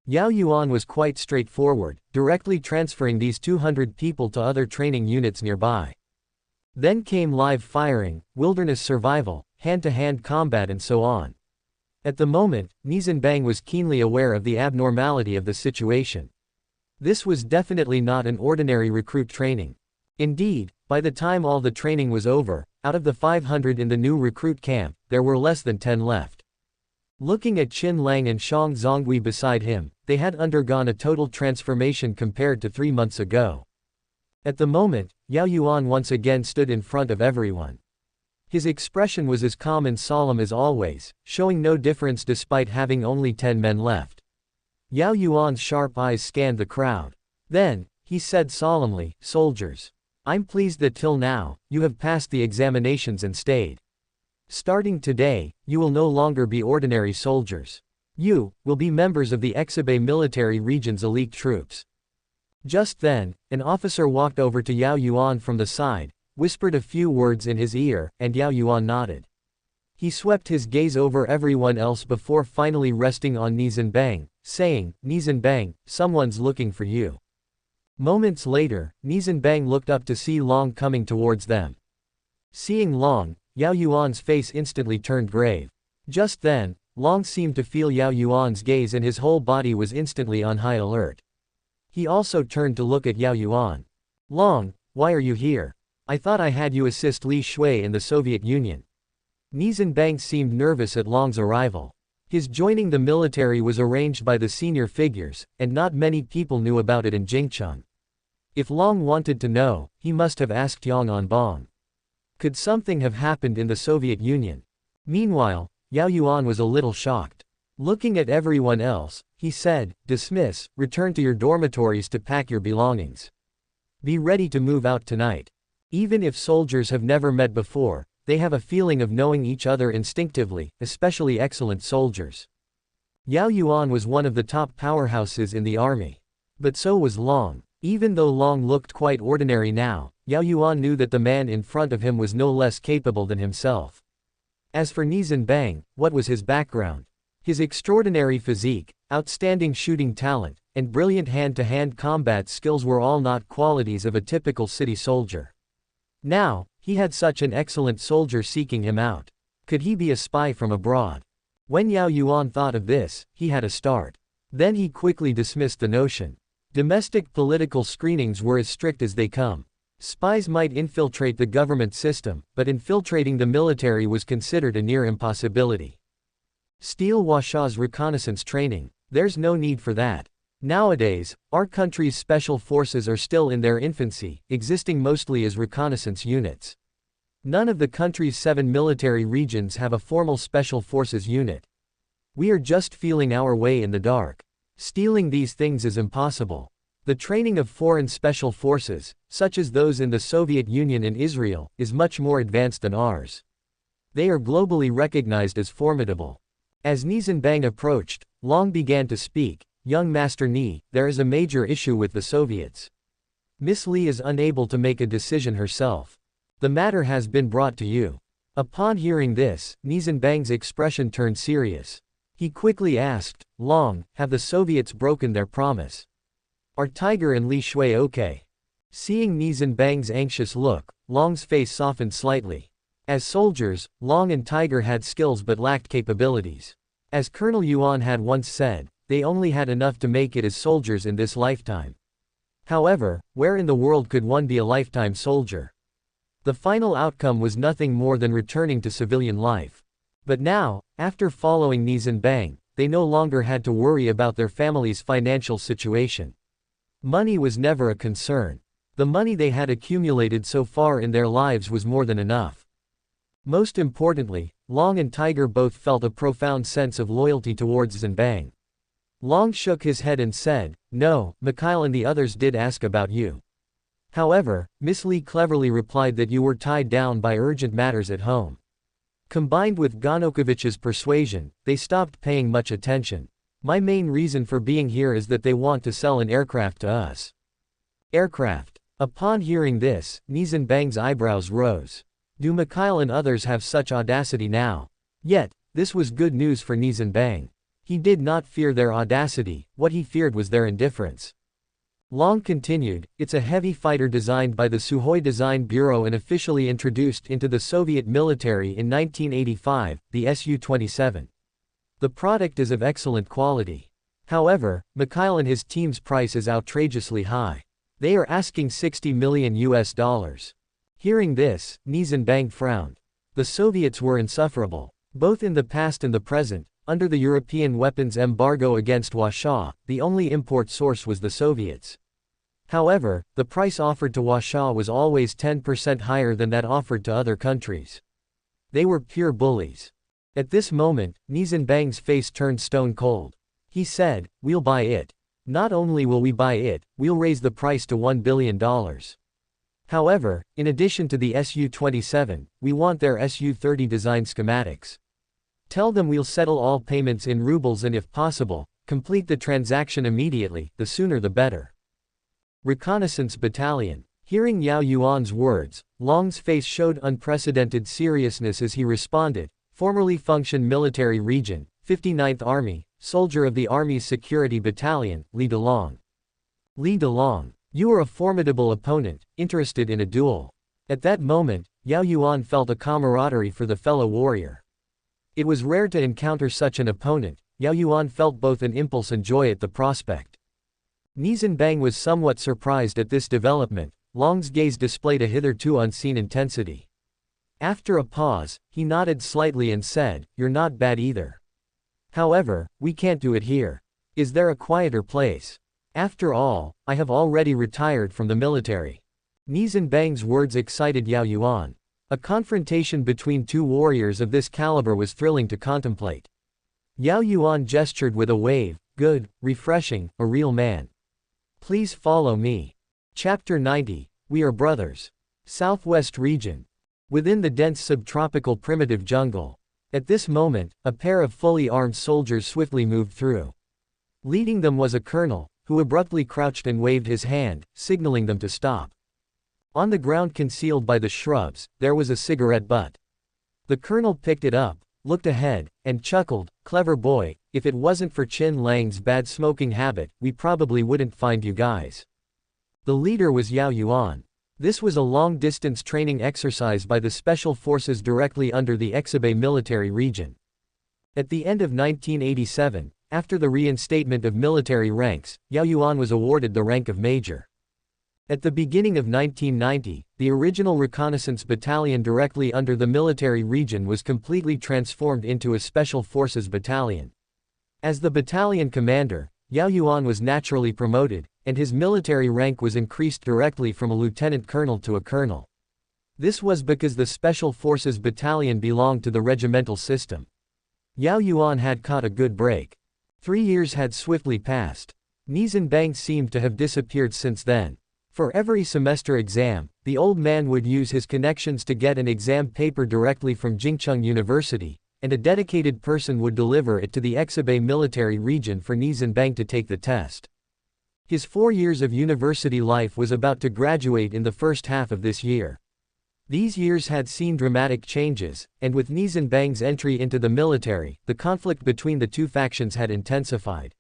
Yao Yuan was quite straightforward, directly transferring these 200 people to other training units nearby. Then came live firing, wilderness survival, hand-to-hand combat and so on. At the moment, Nie Zhenbang was keenly aware of the abnormality of the situation. This was definitely not an ordinary recruit training. Indeed, by the time all the training was over, out of the 500 in the new recruit camp, there were less than 10 left. Looking at Qin Lang and Shang Zongui beside him, they had undergone a total transformation compared to 3 months ago. At the moment, Yao Yuan once again stood in front of everyone. His expression was as calm and solemn as always, showing no difference despite having only 10 men left. Yao Yuan's sharp eyes scanned the crowd. Then, he said solemnly, soldiers. I'm pleased that till now, you have passed the examinations and stayed. Starting today, you will no longer be ordinary soldiers. You will be members of the Exhibe Military Region's elite troops. Just then, an officer walked over to Yao Yuan from the side, whispered a few words in his ear, and Yao Yuan nodded. He swept his gaze over everyone else before finally resting on Nie Zhenbang, saying, Nie Zhenbang, someone's looking for you. Moments later, Nie Zhenbang looked up to see Long coming towards them. Seeing Long, Yao Yuan's face instantly turned grave. Just then, Long seemed to feel Yao Yuan's gaze and his whole body was instantly on high alert. He also turned to look at Yao Yuan. Long, why are you here? I thought I had you assist Li Shui in the Soviet Union. Nie Zhenbang seemed nervous at Long's arrival. His joining the military was arranged by the senior figures, and not many people knew about it in Jingcheng. If Long wanted to know, he must have asked Yang Anbang. Could something have happened in the Soviet Union? Meanwhile, Yao Yuan was a little shocked. Looking at everyone else, he said, dismiss, return to your dormitories to pack your belongings. Be ready to move out tonight. Even if soldiers have never met before, they have a feeling of knowing each other instinctively, especially excellent soldiers. Yao Yuan was one of the top powerhouses in the army. But so was Long. Even though Long looked quite ordinary now, Yao Yuan knew that the man in front of him was no less capable than himself. As for Nie Zhenbang, what was his background? His extraordinary physique, outstanding shooting talent, and brilliant hand-to-hand combat skills were all not qualities of a typical city soldier. Now, he had such an excellent soldier seeking him out. Could he be a spy from abroad? When Yao Yuan thought of this, he had a start. Then he quickly dismissed the notion. Domestic political screenings were as strict as they come. Spies might infiltrate the government system, but infiltrating the military was considered a near impossibility. Steal Huasha's reconnaissance training. There's no need for that. Nowadays, our country's special forces are still in their infancy, existing mostly as reconnaissance units. None of the country's 7 military regions have a formal special forces unit. We are just feeling our way in the dark. Stealing these things is impossible. The training of foreign special forces, such as those in the Soviet Union and Israel, is much more advanced than ours. They are globally recognized as formidable. As Nie Zhenbang approached, Long began to speak. Young Master Nie, there is a major issue with the Soviets. Miss Li is unable to make a decision herself. The matter has been brought to you. Upon hearing this, Nie Zhenbang's expression turned serious. He quickly asked, Long, have the Soviets broken their promise? Are Tiger and Li Shui okay? Seeing Nie Zhenbang's anxious look, Long's face softened slightly. As soldiers, Long and Tiger had skills but lacked capabilities. As Colonel Yuan had once said, they only had enough to make it as soldiers in this lifetime. However, where in the world could one be a lifetime soldier? The final outcome was nothing more than returning to civilian life. But now, after following Nie Zhenbang, they no longer had to worry about their family's financial situation. Money was never a concern. The money they had accumulated so far in their lives was more than enough. Most importantly, Long and Tiger both felt a profound sense of loyalty towards Zhenbang. Long shook his head and said, No, Mikhail and the others did ask about you. However, Miss Li cleverly replied that you were tied down by urgent matters at home. Combined with Ganokovich's persuasion, they stopped paying much attention. My main reason for being here is that they want to sell an aircraft to us. Aircraft. Upon hearing this, Nie Zhenbang's eyebrows rose. Do Mikhail and others have such audacity now? Yet, this was good news for Nie Zhenbang. He did not fear their audacity, what he feared was their indifference. Long continued, it's a heavy fighter designed by the Sukhoi Design Bureau and officially introduced into the Soviet military in 1985, the Su-27. The product is of excellent quality. However, Mikhail and his team's price is outrageously high. They are asking $60 million. Hearing this, Nie Zhenbang frowned. The Soviets were insufferable. Both in the past and the present, under the European weapons embargo against Huasha, the only import source was the Soviets. However, the price offered to Huasha was always 10% higher than that offered to other countries. They were pure bullies. At this moment, Nie Zhenbang's face turned stone cold. He said, We'll buy it. Not only will we buy it, we'll raise the price to $1 billion. However, in addition to the Su-27, we want their Su-30 design schematics. Tell them we'll settle all payments in rubles and if possible, complete the transaction immediately, the sooner the better. Reconnaissance Battalion. Hearing Yao Yuan's words, Long's face showed unprecedented seriousness as he responded, Formerly functioned Military Region, 59th Army, Soldier of the Army's Security Battalion, Li Delong. Li Delong. You are a formidable opponent, interested in a duel. At that moment, Yao Yuan felt a camaraderie for the fellow warrior. It was rare to encounter such an opponent. Yao Yuan felt both an impulse and joy at the prospect. Nie Zhenbang was somewhat surprised at this development. Long's gaze displayed a hitherto unseen intensity. After a pause, he nodded slightly and said, You're not bad either. However, we can't do it here. Is there a quieter place? After all, I have already retired from the military. Nie Zhenbang's words excited Yao Yuan. A confrontation between two warriors of this caliber was thrilling to contemplate. Yao Yuan gestured with a wave, good, refreshing, a real man. Please follow me. Chapter 90, We Are Brothers. Southwest Region. Within the dense subtropical primitive jungle. At this moment, a pair of fully armed soldiers swiftly moved through. Leading them was a colonel, who abruptly crouched and waved his hand, signaling them to stop. On the ground concealed by the shrubs, there was a cigarette butt. The colonel picked it up, looked ahead, and chuckled, Clever boy, if it wasn't for Chin Lang's bad smoking habit, we probably wouldn't find you guys. The leader was Yao Yuan. This was a long-distance training exercise by the special forces directly under the Exhibei military region. At the end of 1987, after the reinstatement of military ranks, Yao Yuan was awarded the rank of major. At the beginning of 1990, the original reconnaissance battalion directly under the military region was completely transformed into a special forces battalion. As the battalion commander, Yao Yuan was naturally promoted, and his military rank was increased directly from a lieutenant colonel to a colonel. This was because the Special Forces Battalion belonged to the regimental system. Yao Yuan had caught a good break. 3 years had swiftly passed. Nie Zhenbang seemed to have disappeared since then. For every semester exam, the old man would use his connections to get an exam paper directly from Jingcheng University, and a dedicated person would deliver it to the Exabay military region for Nie Zhenbang to take the test. His 4 years of university life was about to graduate in the first half of this year. These years had seen dramatic changes, and with Nie Zhenbang's entry into the military, the conflict between the two factions had intensified.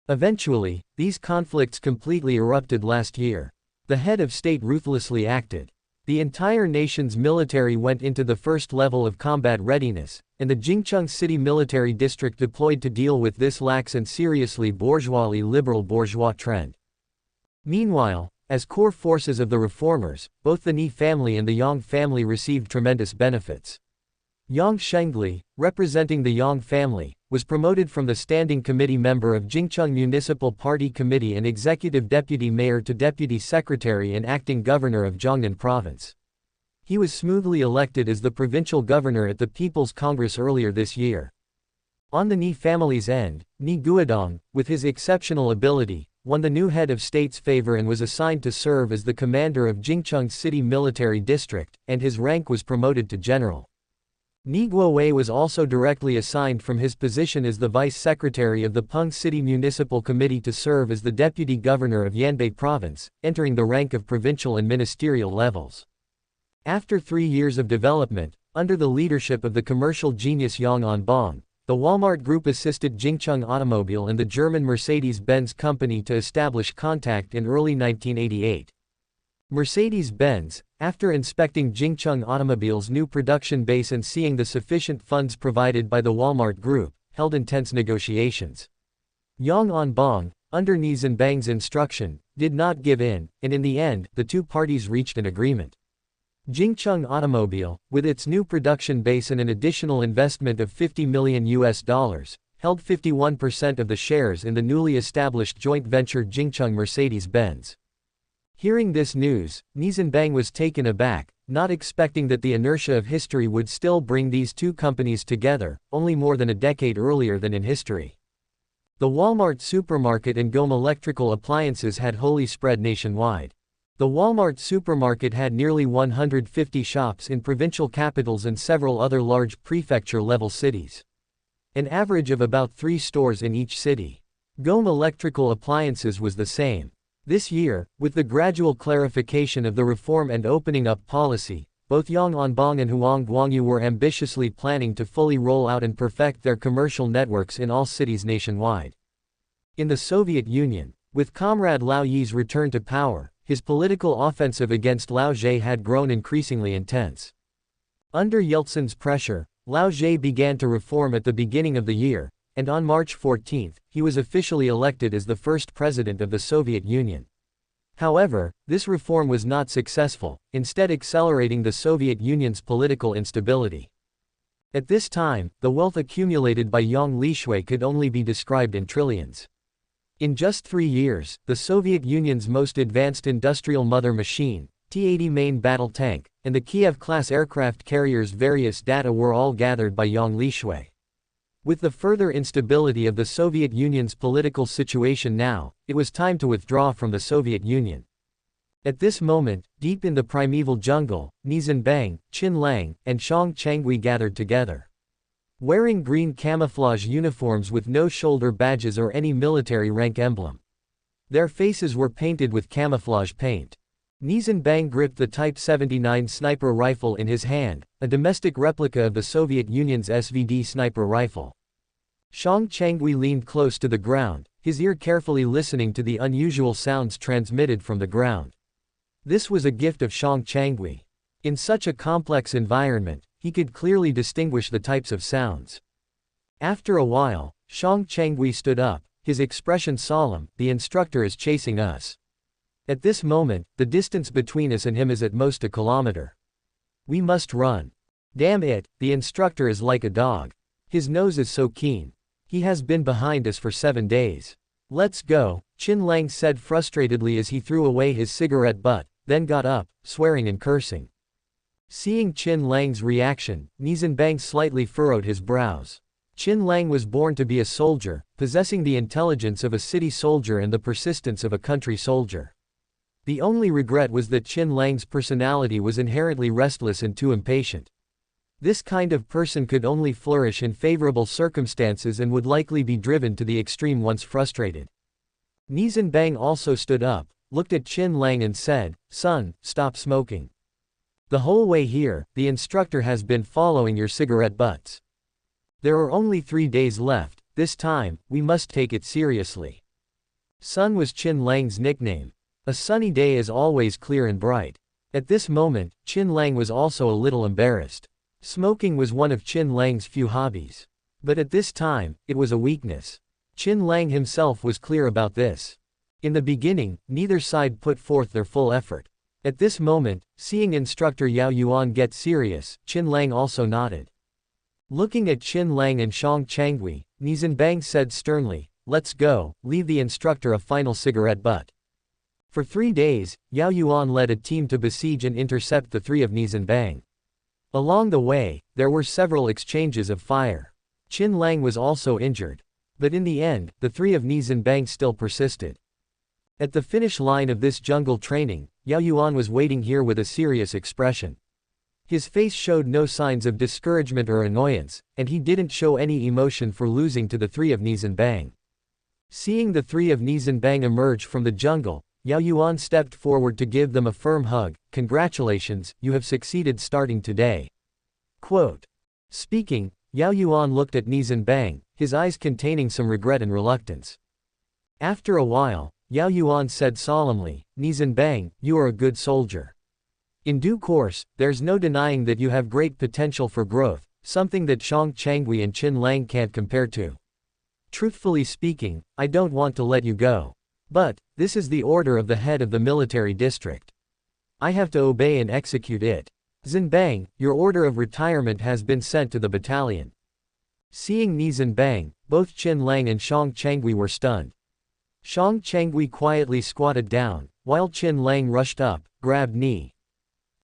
Eventually, these conflicts completely erupted last year. The head of state ruthlessly acted. The entire nation's military went into the first level of combat readiness, and the Jingcheng City Military District deployed to deal with this lax and seriously bourgeoisly liberal bourgeois trend. Meanwhile, as core forces of the reformers, both the Nie family and the Yang family received tremendous benefits. Yang Shengli, representing the Yang family, was promoted from the standing committee member of Jingcheng Municipal Party Committee and executive deputy mayor to deputy secretary and acting governor of Jiangnan Province. He was smoothly elected as the provincial governor at the People's Congress earlier this year. On the Nie family's end, Nie Guodong, with his exceptional ability, won the new head of state's favor and was assigned to serve as the commander of Jingcheng City Military District, and his rank was promoted to general. Nie Guowei was also directly assigned from his position as the vice secretary of the Peng City Municipal Committee to serve as the deputy governor of Yanbei Province, entering the rank of provincial and ministerial levels. After 3 years of development, under the leadership of the commercial genius Yang Zhenbang, the Walmart Group assisted Jingcheng Automobile and the German Mercedes-Benz company to establish contact in early 1988. Mercedes-Benz, after inspecting Jingcheng Automobile's new production base and seeing the sufficient funds provided by the Walmart Group, held intense negotiations. Yang Zhenbang, under Nie Zhenbang's instruction, did not give in, and in the end, the two parties reached an agreement. Jingcheng Automobile, with its new production base and an additional investment of $50 million, held 51% of the shares in the newly established joint venture Jingcheng Mercedes-Benz. Hearing this news, Nie Zhenbang was taken aback, not expecting that the inertia of history would still bring these two companies together, only more than a decade earlier than in history. The Walmart supermarket and GOM electrical appliances had wholly spread nationwide. The Walmart supermarket had nearly 150 shops in provincial capitals and several other large prefecture-level cities. An average of about 3 stores in each city. GOM electrical appliances was the same. This year, with the gradual clarification of the reform and opening up policy, both Yang Zhenbang and Huang Guangyu were ambitiously planning to fully roll out and perfect their commercial networks in all cities nationwide. In the Soviet Union, with Comrade Lao Yi's return to power, his political offensive against Lao Zhe had grown increasingly intense. Under Yeltsin's pressure, Lao Zhe began to reform at the beginning of the year, and on March 14, he was officially elected as the first president of the Soviet Union. However, this reform was not successful, instead accelerating the Soviet Union's political instability. At this time, the wealth accumulated by Yang Lishui could only be described in trillions. In just 3 years, the Soviet Union's most advanced industrial mother machine, T-80 main battle tank, and the Kiev-class aircraft carriers' various data were all gathered by Yang Lishui. With the further instability of the Soviet Union's political situation now, it was time to withdraw from the Soviet Union. At this moment, deep in the primeval jungle, Nie Zhenbang, Qin Lang, and Shang Changui gathered together. Wearing green camouflage uniforms with no shoulder badges or any military rank emblem. Their faces were painted with camouflage paint. Nie Zhenbang gripped the Type 79 sniper rifle in his hand, a domestic replica of the Soviet Union's SVD sniper rifle. Shang Changui leaned close to the ground, his ear carefully listening to the unusual sounds transmitted from the ground. This was a gift of Shang Changui. In such a complex environment, he could clearly distinguish the types of sounds. After a while, Shang Chengui stood up, his expression solemn. The instructor is chasing us. At this moment, the distance between us and him is at most a kilometer. We must run. Damn it, the instructor is like a dog. His nose is so keen. He has been behind us for 7 days. Let's go, Qin Lang said frustratedly as he threw away his cigarette butt, then got up, swearing and cursing. Seeing Qin Lang's reaction, Nie Zhenbang slightly furrowed his brows. Qin Lang was born to be a soldier, possessing the intelligence of a city soldier and the persistence of a country soldier. The only regret was that Qin Lang's personality was inherently restless and too impatient. This kind of person could only flourish in favorable circumstances and would likely be driven to the extreme once frustrated. Nie Zhenbang also stood up, looked at Qin Lang and said, "Son, stop smoking. The whole way here, the instructor has been following your cigarette butts. There are only 3 days left, this time, we must take it seriously." Sun was Qin Lang's nickname. A sunny day is always clear and bright. At this moment, Qin Lang was also a little embarrassed. Smoking was one of Qin Lang's few hobbies. But at this time, it was a weakness. Qin Lang himself was clear about this. In the beginning, neither side put forth their full effort. At this moment, seeing instructor Yao Yuan get serious, Qin Lang also nodded. Looking at Qin Lang and Shang Chengui, Nie Zhenbang said sternly, "Let's go, leave the instructor a final cigarette butt." For 3 days, Yao Yuan led a team to besiege and intercept the 3 of Nie Zhenbang. Along the way, there were several exchanges of fire. Qin Lang was also injured. But in the end, the 3 of Nie Zhenbang still persisted. At the finish line of this jungle training, Yao Yuan was waiting here with a serious expression. His face showed no signs of discouragement or annoyance, and he didn't show any emotion for losing to the 3 of Nie Zhenbang. Seeing the 3 of Nie Zhenbang emerge from the jungle, Yao Yuan stepped forward to give them a firm hug. "Congratulations, you have succeeded starting today." Quote. Speaking, Yao Yuan looked at Nie Zhenbang, his eyes containing some regret and reluctance. After a while, Yao Yuan said solemnly, "Nie Zhenbang, you are a good soldier. In due course, there's no denying that you have great potential for growth, something that Shang Chengui and Qin Lang can't compare to. Truthfully speaking, I don't want to let you go. But, this is the order of the head of the military district. I have to obey and execute it. Zhenbang, your order of retirement has been sent to the battalion." Seeing Nie Zhenbang, both Qin Lang and Shang Chengui were stunned. Shang Chengui quietly squatted down, while Qin Lang rushed up, grabbed Nie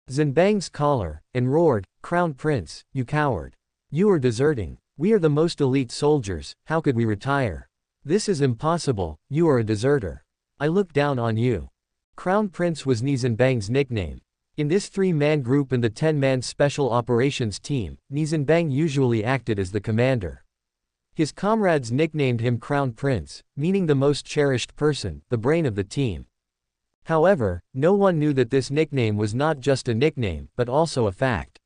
Zhenbang's collar, and roared, "Crown Prince, you coward. You are deserting. We are the most elite soldiers, how could we retire? This is impossible, you are a deserter. I look down on you." Crown Prince was Nie Zhenbang's nickname. In this 3-man group and the 10-man Special Operations team, Nie Zhenbang usually acted as the commander. His comrades nicknamed him Crown Prince, meaning the most cherished person, the brain of the team. However, no one knew that this nickname was not just a nickname, but also a fact.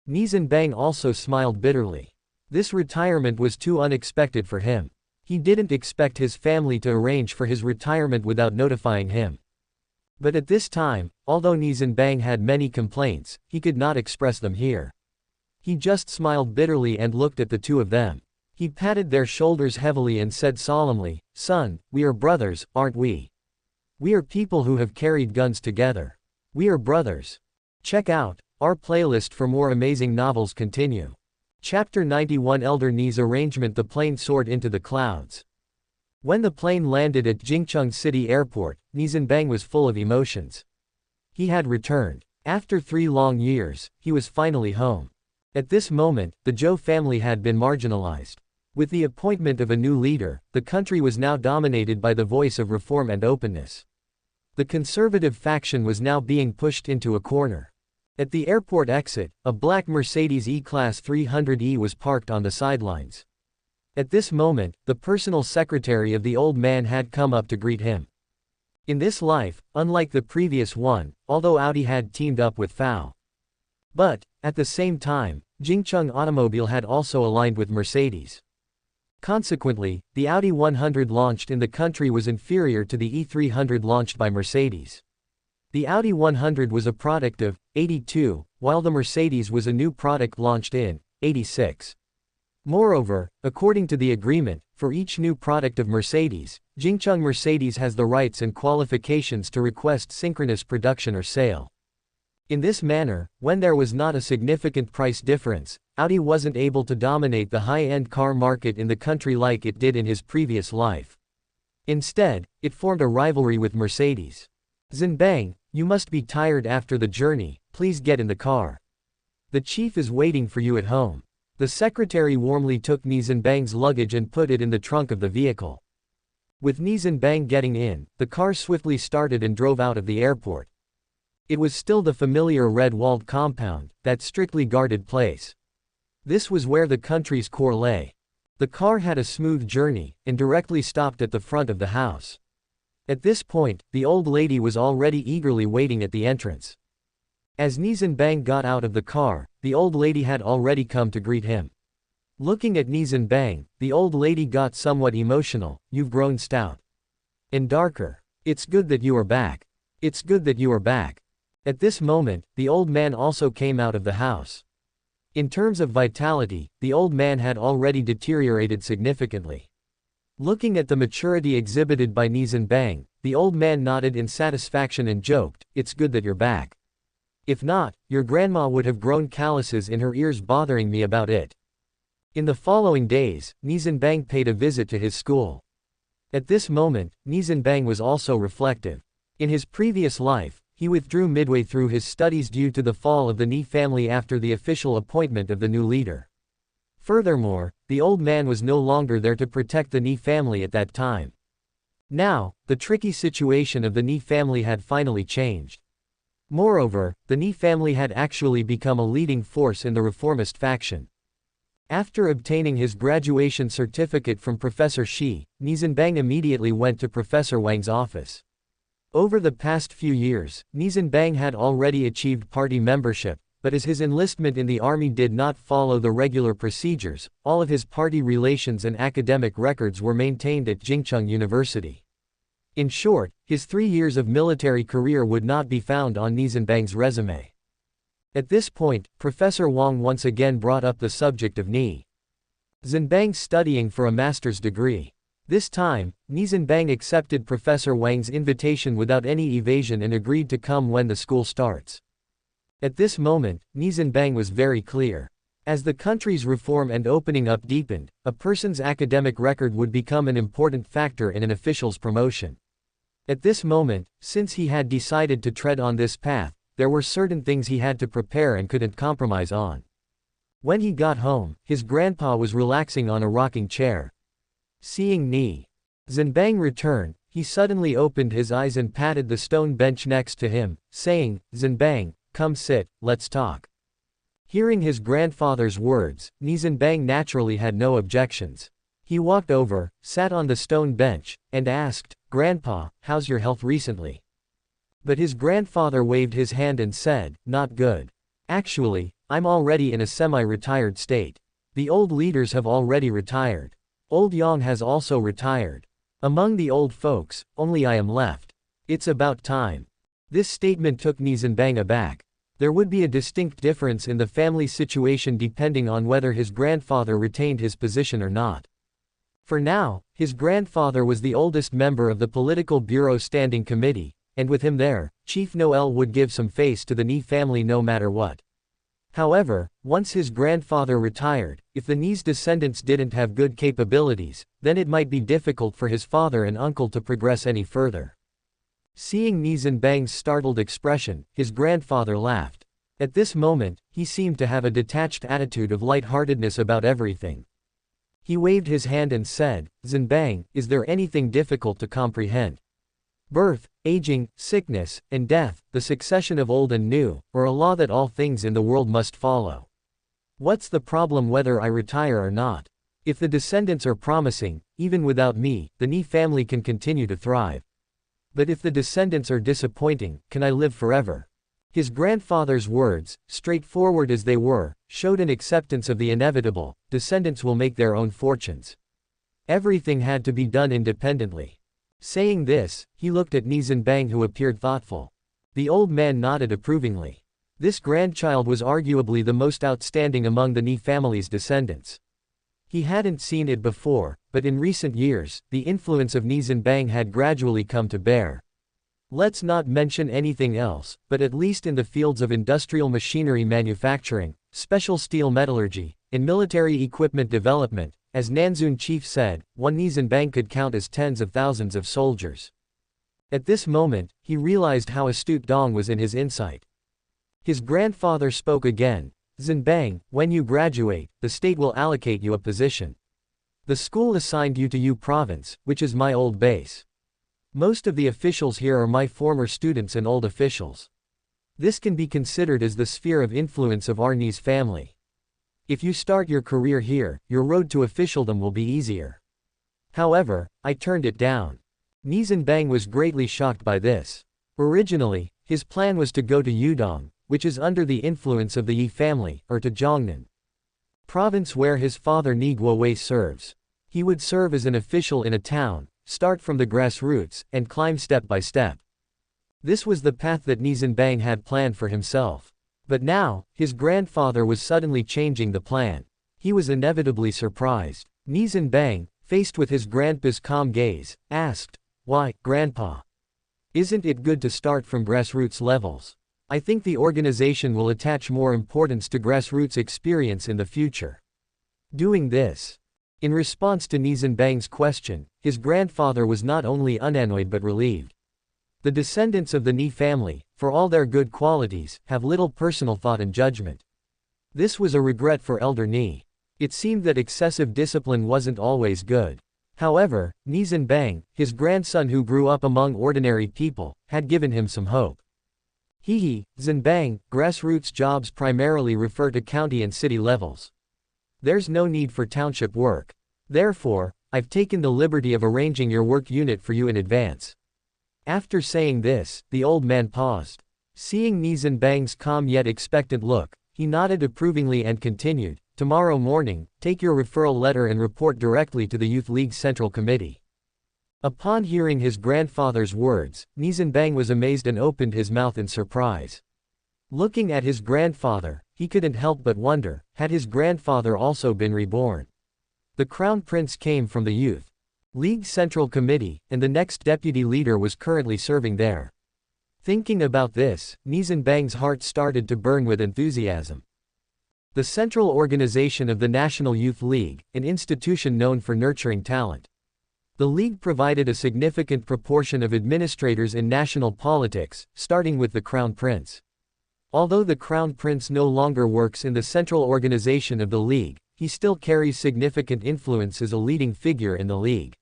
Nie Zhenbang also smiled bitterly. This retirement was too unexpected for him. He didn't expect his family to arrange for his retirement without notifying him. But at this time, although Nie Zhenbang had many complaints, he could not express them here. He just smiled bitterly and looked at the 2 of them. He patted their shoulders heavily and said solemnly, "Son, we are brothers, aren't we? We are people who have carried guns together. We are brothers." Check out our playlist for more amazing novels. Continue. Chapter 91 Elder Nie's Arrangement. The plane soared into the clouds. When the plane landed at Jingcheng City Airport, Nie Zhenbang was full of emotions. He had returned. After 3 long years, he was finally home. At this moment, the Zhou family had been marginalized. With the appointment of a new leader, the country was now dominated by the voice of reform and openness. The conservative faction was now being pushed into a corner. At the airport exit, a black Mercedes E-Class 300E was parked on the sidelines. At this moment, the personal secretary of the old man had come up to greet him. In this life, unlike the previous one, although Audi had teamed up with FAW. But, at the same time, Jingcheng Automobile had also aligned with Mercedes. Consequently, the Audi 100 launched in the country was inferior to the E300 launched by Mercedes. The Audi 100 was a product of 82, while the Mercedes was a new product launched in 86. Moreover, according to the agreement, for each new product of Mercedes, Jingcheng Mercedes has the rights and qualifications to request synchronous production or sale. In this manner, when there was not a significant price difference, Audi wasn't able to dominate the high-end car market in the country like it did in his previous life. Instead, it formed a rivalry with Mercedes. Zhenbang, you must be tired after the journey, please get in the car. The chief is waiting for you at home. The secretary warmly took Nie Zhenbang's luggage and put it in the trunk of the vehicle. With Nie Zhenbang getting in, the car swiftly started and drove out of the airport. It was still the familiar red-walled compound, that strictly guarded place. This was where the country's core lay. The car had a smooth journey, and directly stopped at the front of the house. At this point, the old lady was already eagerly waiting at the entrance. As Nie Zhenbang got out of the car, the old lady had already come to greet him. Looking at Nie Zhenbang, the old lady got somewhat emotional. You've grown stout and darker. It's good that you are back. It's good that you are back. At this moment, the old man also came out of the house. In terms of vitality, the old man had already deteriorated significantly. Looking at the maturity exhibited by Nie Zhenbang, the old man nodded in satisfaction and joked, it's good that you're back. If not, your grandma would have grown calluses in her ears bothering me about it. In the following days, Nie Zhenbang paid a visit to his school. At this moment, Nie Zhenbang was also reflective. In his previous life, he withdrew midway through his studies due to the fall of the Nie family after the official appointment of the new leader. Furthermore, the old man was no longer there to protect the Nie family at that time. Now, the tricky situation of the Nie family had finally changed. Moreover, the Nie family had actually become a leading force in the reformist faction. After obtaining his graduation certificate from Professor Shi, Nie Zhenbang immediately went to Professor Wang's office. Over the past few years, Nie Zhenbang had already achieved party membership, but as his enlistment in the army did not follow the regular procedures, all of his party relations and academic records were maintained at Jingcheng University. In short, his 3 years of military career would not be found on Nie Zhenbang's resume. At this point, Professor Wang once again brought up the subject of Nie Zhenbang studying for a master's degree. This time, Nie Zhenbang accepted Professor Wang's invitation without any evasion and agreed to come when the school starts. At this moment, Nie Zhenbang was very clear. As the country's reform and opening up deepened, a person's academic record would become an important factor in an official's promotion. At this moment, since he had decided to tread on this path, there were certain things he had to prepare and couldn't compromise on. When he got home, his grandpa was relaxing on a rocking chair. Seeing Nie Zhenbang return, he suddenly opened his eyes and patted the stone bench next to him, saying, Zhenbang, come sit, let's talk. Hearing his grandfather's words, Nie Zhenbang naturally had no objections. He walked over, sat on the stone bench, and asked, Grandpa, how's your health recently? But his grandfather waved his hand and said, not good. Actually, I'm already in a semi-retired state. The old leaders have already retired. Old Yang has also retired. Among the old folks, only I am left. It's about time. This statement took Nie Zhenbang aback. There would be a distinct difference in the family situation depending on whether his grandfather retained his position or not. For now, his grandfather was the oldest member of the Political Bureau Standing Committee, and with him there, Chief Noel would give some face to the Nie family no matter what. However, once his grandfather retired, if the Nie's descendants didn't have good capabilities, then it might be difficult for his father and uncle to progress any further. Seeing Nie Zhenbang's startled expression, his grandfather laughed. At this moment, he seemed to have a detached attitude of lightheartedness about everything. He waved his hand and said, Zhenbang, is there anything difficult to comprehend? Birth, aging, sickness, and death, the succession of old and new, or a law that all things in the world must follow. What's the problem whether I retire or not? If the descendants are promising, even without me, the Nie family can continue to thrive. But if the descendants are disappointing, can I live forever? His grandfather's words, straightforward as they were, showed an acceptance of the inevitable. Descendants will make their own fortunes. Everything had to be done independently. Saying this, he looked at Nie Zhenbang, who appeared thoughtful. The old man nodded approvingly. This grandchild was arguably the most outstanding among the Nie family's descendants. He hadn't seen it before, but in recent years, the influence of Nie Zhenbang had gradually come to bear. Let's not mention anything else, but at least in the fields of industrial machinery manufacturing, special steel metallurgy, and military equipment development, as Nanzun chief said, one Nie Zhenbang could count as tens of thousands of soldiers. At this moment, he realized how astute Dong was in his insight. His grandfather spoke again. Zhenbang, when you graduate, the state will allocate you a position. The school assigned you to Yu province, which is my old base. Most of the officials here are my former students and old officials. This can be considered as the sphere of influence of our Nie's family. If you start your career here, your road to officialdom will be easier. However, I turned it down. Nie Zhenbang was greatly shocked by this. Originally, his plan was to go to Yudong, which is under the influence of the Yi family, or to Jiangnan province where his father Nie Guowei serves. He would serve as an official in a town, start from the grassroots, and climb step by step. This was the path that Nie Zhenbang had planned for himself. But now, his grandfather was suddenly changing the plan. He was inevitably surprised. Nie Zhenbang, faced with his grandpa's calm gaze, asked, "Why, Grandpa? Isn't it good to start from grassroots levels? I think the organization will attach more importance to grassroots experience in the future." Doing this. In response to Nie Zhenbang's question, his grandfather was not only unannoyed but relieved. The descendants of the Nie family, for all their good qualities, have little personal thought and judgment. This was a regret for elder Nie. It seemed that excessive discipline wasn't always good. However, Nie Zhenbang, his grandson who grew up among ordinary people, had given him some hope. Zhenbang, grassroots jobs primarily refer to county and city levels. There's no need for township work. Therefore, I've taken the liberty of arranging your work unit for you in advance. After saying this, the old man paused. Seeing Nie Zhenbang's calm yet expectant look, he nodded approvingly and continued, "Tomorrow morning, take your referral letter and report directly to the Youth League Central Committee." Upon hearing his grandfather's words, Nie Zhenbang was amazed and opened his mouth in surprise. Looking at his grandfather, he couldn't help but wonder, had his grandfather also been reborn? The crown prince came from the Youth League Central Committee, and the next deputy leader was currently serving there. Thinking about this, Nie Zhenbang's heart started to burn with enthusiasm. The central organization of the National Youth League, an institution known for nurturing talent. The League provided a significant proportion of administrators in national politics, starting with the Crown Prince. Although the Crown Prince no longer works in the central organization of the League, he still carries significant influence as a leading figure in the League.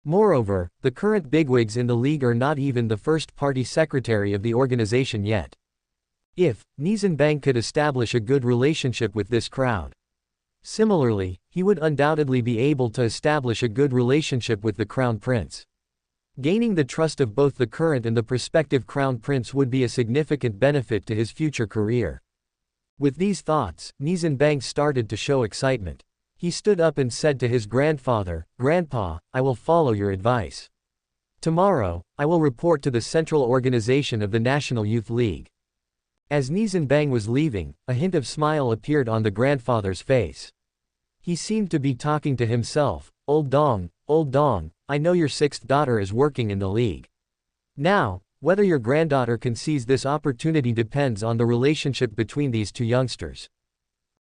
Moreover, the current bigwigs in the League are not even the first party secretary of the organization yet. If Nie Zhenbang could establish a good relationship with this crowd. Similarly, he would undoubtedly be able to establish a good relationship with the Crown Prince. Gaining the trust of both the current and the prospective Crown Prince would be a significant benefit to his future career. With these thoughts, Nie Zhenbang started to show excitement. He stood up and said to his grandfather, "Grandpa, I will follow your advice. Tomorrow, I will report to the central organization of the National Youth League." As Nie Zhenbang was leaving, a hint of smile appeared on the grandfather's face. He seemed to be talking to himself, old Dong, I know your sixth daughter is working in the League. Now, whether your granddaughter can seize this opportunity depends on the relationship between these two youngsters."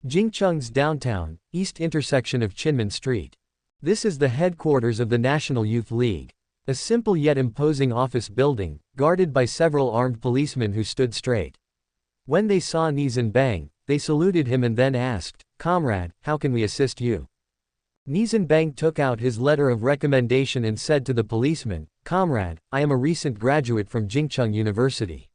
Jingcheng's downtown, east intersection of Qinmen Street. This is the headquarters of the National Youth League. A simple yet imposing office building, guarded by several armed policemen who stood straight. When they saw Nie Zhenbang, they saluted him and then asked, "Comrade, how can we assist you?" Nie Zhenbang took out his letter of recommendation and said to the policeman, "Comrade, I am a recent graduate from Jingcheng University.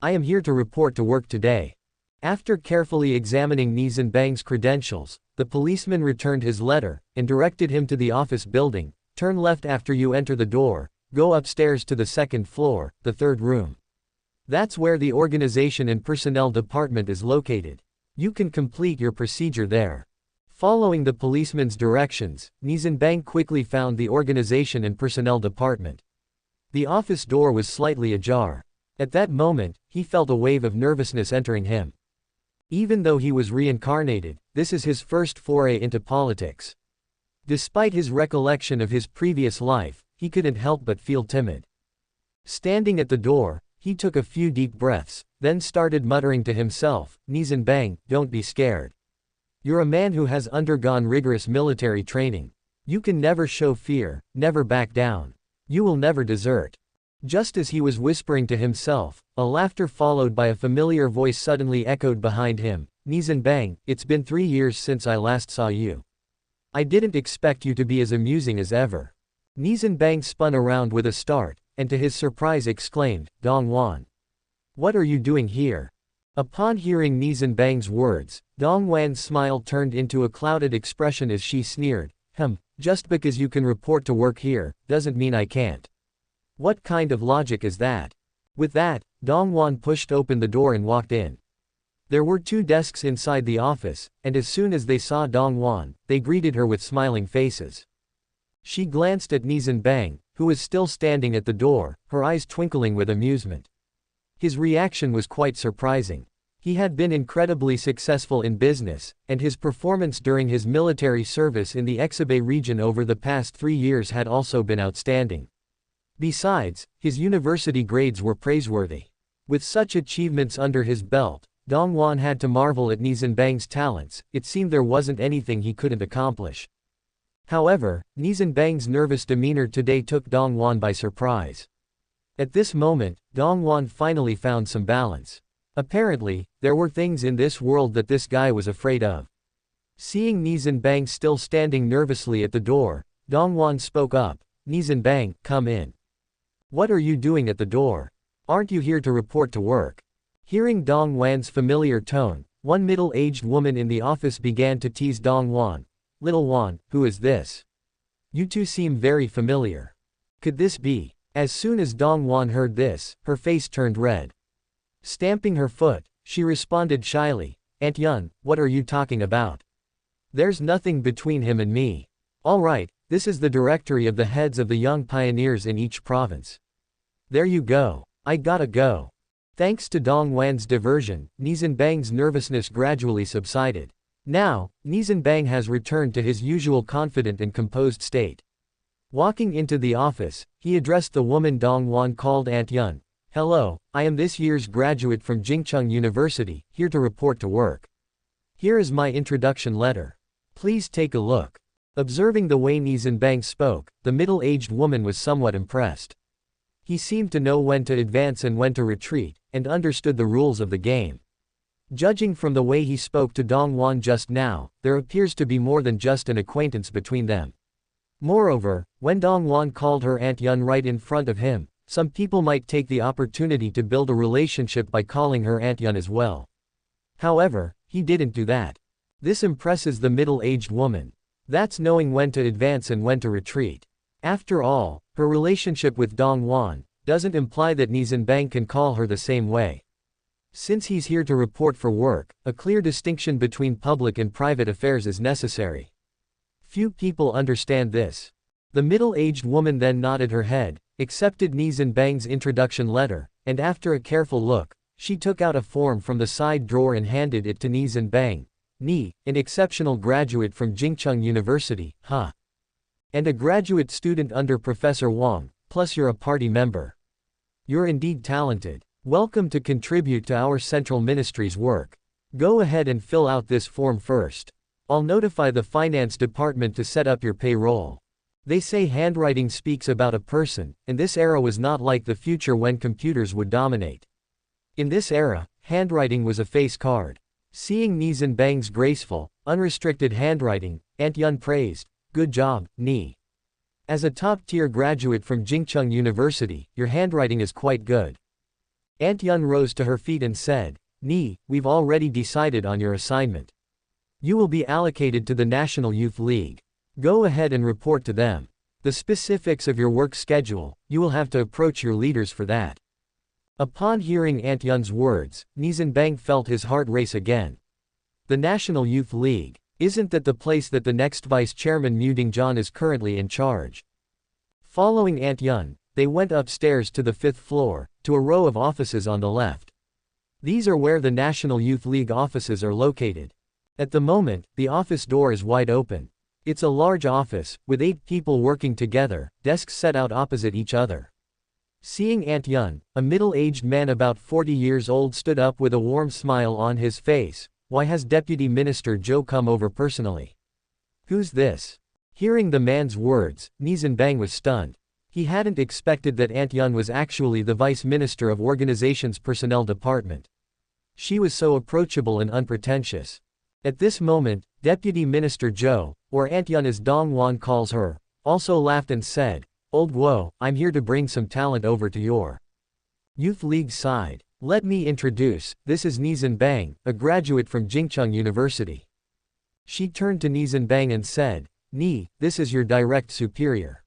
I am here to report to work today." After carefully examining Nie Zhenbang's credentials, the policeman returned his letter, and directed him to the office building. "Turn left after you enter the door, go upstairs to the second floor, the third room. That's where the organization and personnel department is located. You can complete your procedure there." Following the policeman's directions, Nie Zhenbang quickly found the organization and personnel department. The office door was slightly ajar. At that moment, he felt a wave of nervousness entering him. Even though he was reincarnated, this is his first foray into politics. Despite his recollection of his previous life, he couldn't help but feel timid. Standing at the door, he took a few deep breaths, then started muttering to himself, Nie Zhenbang, don't be scared. You're a man who has undergone rigorous military training. You can never show fear, never back down. You will never desert. Just as he was whispering to himself, a laughter followed by a familiar voice suddenly echoed behind him. Nie Zhenbang, it's been 3 years since I last saw you. I didn't expect you to be as amusing as ever. Nie Zhenbang spun around with a start, and to his surprise exclaimed, Dong Wan. What are you doing here? Upon hearing Nie Zhenbang's words, Dong Wan's smile turned into a clouded expression as she sneered, just because you can report to work here, doesn't mean I can't. What kind of logic is that? With that, Dong Wan pushed open the door and walked in. There were 2 desks inside the office, and as soon as they saw Dong Wan, they greeted her with smiling faces. She glanced at Nie Zhenbang, who was still standing at the door, her eyes twinkling with amusement. His reaction was quite surprising. He had been incredibly successful in business, and his performance during his military service in the Exhibei region over the past 3 years had also been outstanding. Besides, his university grades were praiseworthy. With such achievements under his belt, Dong Wan had to marvel at Nie Zhenbang's talents. It seemed there wasn't anything he couldn't accomplish. However, Nie Zhenbang's nervous demeanor today took Dong Wan by surprise. At this moment, Dong Wan finally found some balance. Apparently, there were things in this world that this guy was afraid of. Seeing Nie Zhenbang still standing nervously at the door, Dong Wan spoke up, Nie Zhenbang, come in. What are you doing at the door? Aren't you here to report to work? Hearing Dong Wan's familiar tone, one middle-aged woman in the office began to tease Dong Wan. Little Wan, who is this? You two seem very familiar. Could this be? As soon as Dong Wan heard this, her face turned red. Stamping her foot, she responded shyly, Aunt Yun, what are you talking about? There's nothing between him and me. All right, this is the directory of the heads of the young pioneers in each province. There you go. I gotta go. Thanks to Dong Wan's diversion, Nie Zhenbang's nervousness gradually subsided. Now, Nie Zhenbang has returned to his usual confident and composed state. Walking into the office, he addressed the woman Dong Wan called Aunt Yun. Hello, I am this year's graduate from Jingcheng University, here to report to work. Here is my introduction letter. Please take a look. Observing the way Nie Zhenbang spoke, the middle-aged woman was somewhat impressed. He seemed to know when to advance and when to retreat, and understood the rules of the game. Judging from the way he spoke to Dong Wan just now, there appears to be more than just an acquaintance between them. Moreover, when Dong Wan called her Aunt Yun right in front of him, some people might take the opportunity to build a relationship by calling her Aunt Yun as well. However, he didn't do that. This impresses the middle-aged woman. That's knowing when to advance and when to retreat. After all, her relationship with Dong Wan doesn't imply that Nie Zhenbang can call her the same way. Since he's here to report for work, a clear distinction between public and private affairs is necessary. Few people understand this. The middle-aged woman then nodded her head, accepted Nie Zhenbang's introduction letter, and after a careful look, she took out a form from the side drawer and handed it to Nie Zhenbang. Nie, an exceptional graduate from Jingcheng University, huh? And a graduate student under Professor Wang, plus you're a party member. You're indeed talented. Welcome to contribute to our central ministry's work. Go ahead and fill out this form first. I'll notify the finance department to set up your payroll. They say handwriting speaks about a person, and this era was not like the future when computers would dominate. In this era, handwriting was a face card. Seeing Nie Zhenbang's graceful, unrestricted handwriting, Aunt Yun praised, good job, Nie. As a top-tier graduate from Jingcheng University, your handwriting is quite good. Aunt Yun rose to her feet and said, Nie, we've already decided on your assignment. You will be allocated to the National Youth League. Go ahead and report to them. The specifics of your work schedule, you will have to approach your leaders for that. Upon hearing Aunt Yun's words, Nie Zhenbang felt his heart race again. The National Youth League, isn't that the place that the next vice chairman Mu Dingzhan is currently in charge? Following Aunt Yun, they went upstairs to the 5th floor, to a row of offices on the left. These are where the National Youth League offices are located. At the moment, the office door is wide open. It's a large office, with 8 people working together, desks set out opposite each other. Seeing Aunt Yun, a middle-aged man about 40 years old stood up with a warm smile on his face. Why has Deputy Minister Zhou come over personally? Who's this? Hearing the man's words, Nie Zhenbang was stunned. He hadn't expected that Aunt Yun was actually the Vice Minister of Organization's Personnel Department. She was so approachable and unpretentious. At this moment, Deputy Minister Zhou, or Aunt Yun as Dong Wan calls her, also laughed and said, "Old Guo, I'm here to bring some talent over to your Youth League side. Let me introduce, this is Nie Zhenbang, a graduate from Jingcheng University." She turned to Nie Zhenbang and said, "Nie, this is your direct superior.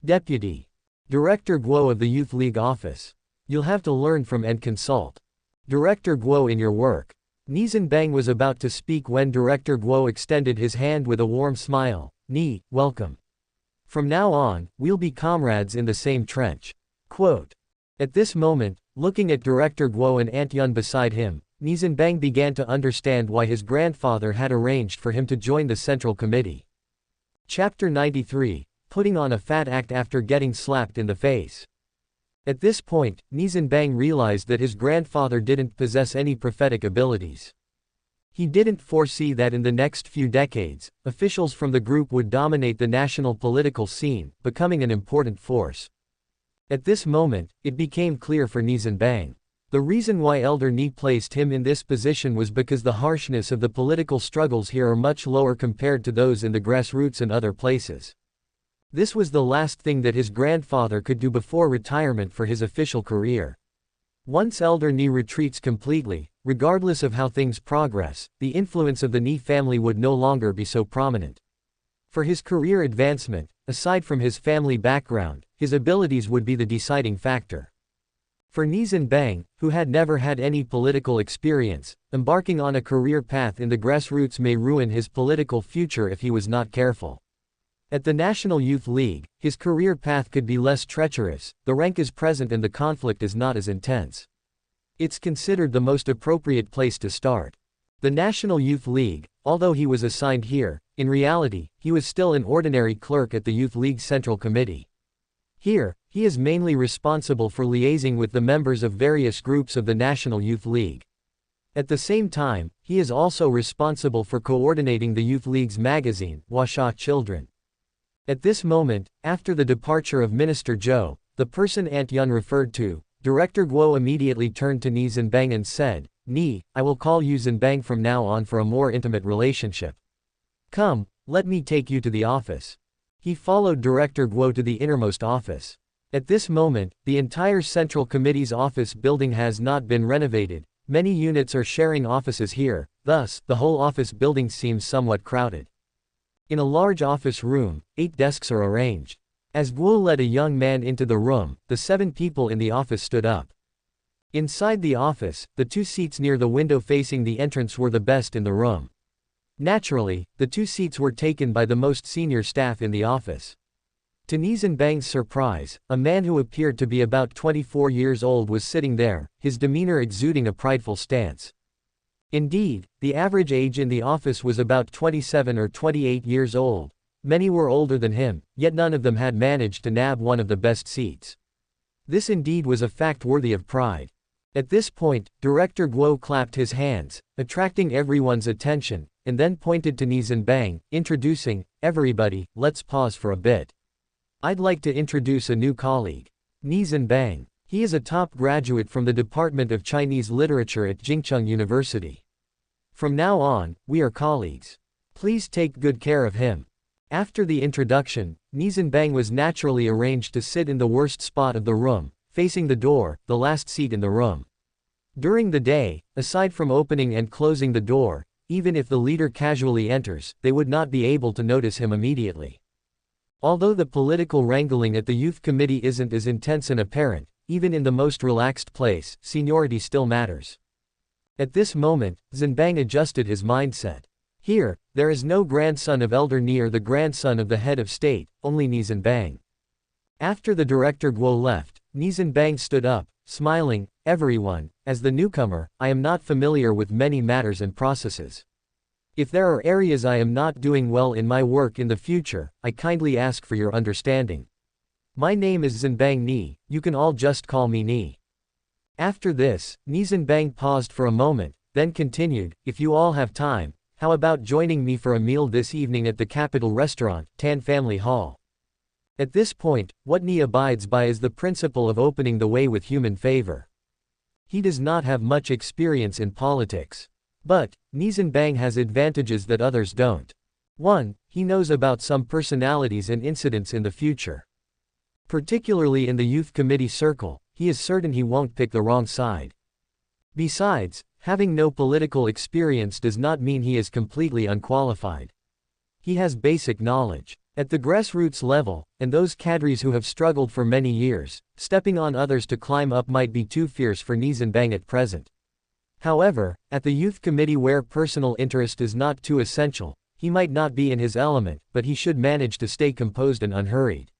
Deputy Director Guo of the Youth League office. You'll have to learn from and consult Director Guo in your work." Nie Zhenbang was about to speak when Director Guo extended his hand with a warm smile. "Nie, welcome. From now on, we'll be comrades in the same trench." Quote. At this moment, looking at Director Guo and Aunt Yun beside him, Nie Zhenbang began to understand why his grandfather had arranged for him to join the Central Committee. Chapter 93, Putting on a Fat Act After Getting Slapped in the Face. At this point, Nie Zhenbang realized that his grandfather didn't possess any prophetic abilities. He didn't foresee that in the next few decades, officials from the group would dominate the national political scene, becoming an important force. At this moment, it became clear for Nie Zhenbang. The reason why Elder Nie placed him in this position was because the harshness of the political struggles here are much lower compared to those in the grassroots and other places. This was the last thing that his grandfather could do before retirement for his official career. Once Elder Nie retreats completely, regardless of how things progress, the influence of the Nie family would no longer be so prominent. For his career advancement, aside from his family background, his abilities would be the deciding factor. For Nie Zhenbang, who had never had any political experience, embarking on a career path in the grassroots may ruin his political future if he was not careful. At the National Youth League, his career path could be less treacherous, the rank is present and the conflict is not as intense. It's considered the most appropriate place to start. The National Youth League, although he was assigned here, in reality, he was still an ordinary clerk at the Youth League Central Committee. Here, he is mainly responsible for liaising with the members of various groups of the National Youth League. At the same time, he is also responsible for coordinating the Youth League's magazine, Washa Children. At this moment, after the departure of Minister Zhou, the person Aunt Yun referred to, Director Guo immediately turned to Nie Zhenbang and said, "Nie, I will call you Zhenbang from now on for a more intimate relationship. Come, let me take you to the office." He followed Director Guo to the innermost office. At this moment, the entire Central Committee's office building has not been renovated. Many units are sharing offices here, thus, the whole office building seems somewhat crowded. In a large office room, 8 desks are arranged. As Guo led a young man into the room, the 7 people in the office stood up. Inside the office, the 2 seats near the window facing the entrance were the best in the room. Naturally, the 2 seats were taken by the most senior staff in the office. To Nie Zhenbang's surprise, a man who appeared to be about 24 years old was sitting there, his demeanor exuding a prideful stance. Indeed, the average age in the office was about 27 or 28 years old. Many were older than him, yet none of them had managed to nab one of the best seats. This indeed was a fact worthy of pride. At this point, Director Guo clapped his hands, attracting everyone's attention, and then pointed to Nie Zhenbang, introducing, "Everybody, let's pause for a bit. I'd like to introduce a new colleague. Nie Zhenbang. He is a top graduate from the Department of Chinese Literature at Jingcheng University. From now on, we are colleagues. Please take good care of him." After the introduction, Nie Zhenbang was naturally arranged to sit in the worst spot of the room, facing the door, the last seat in the room. During the day, aside from opening and closing the door, even if the leader casually enters, they would not be able to notice him immediately. Although the political wrangling at the youth committee isn't as intense and apparent, even in the most relaxed place, seniority still matters. At this moment, Zhenbang adjusted his mindset. Here, there is no grandson of Elder Nie or the grandson of the head of state, only Nie Zhenbang. After the Director Guo left, Nie Zhenbang stood up, smiling, everyone. As the newcomer, I am not familiar with many matters and processes. If there are areas I am not doing well in my work in the future, I kindly ask for your understanding. My name is Zhenbang Nie, you can all just call me Nie. After this, Nie Zhenbang paused for a moment, then continued, if you all have time, how about joining me for a meal this evening at the capital restaurant, Tan Family Hall? At this point, what Nie abides by is the principle of opening the way with human favor. He does not have much experience in politics. But, Nie Zhenbang has advantages that others don't. 1. He knows about some personalities and incidents in the future. Particularly in the youth committee circle, he is certain he won't pick the wrong side. Besides, having no political experience does not mean he is completely unqualified. He has basic knowledge. At the grassroots level, and those cadres who have struggled for many years, stepping on others to climb up might be too fierce for Nie Zhenbang at present. However, at the youth committee where personal interest is not too essential, he might not be in his element, but he should manage to stay composed and unhurried.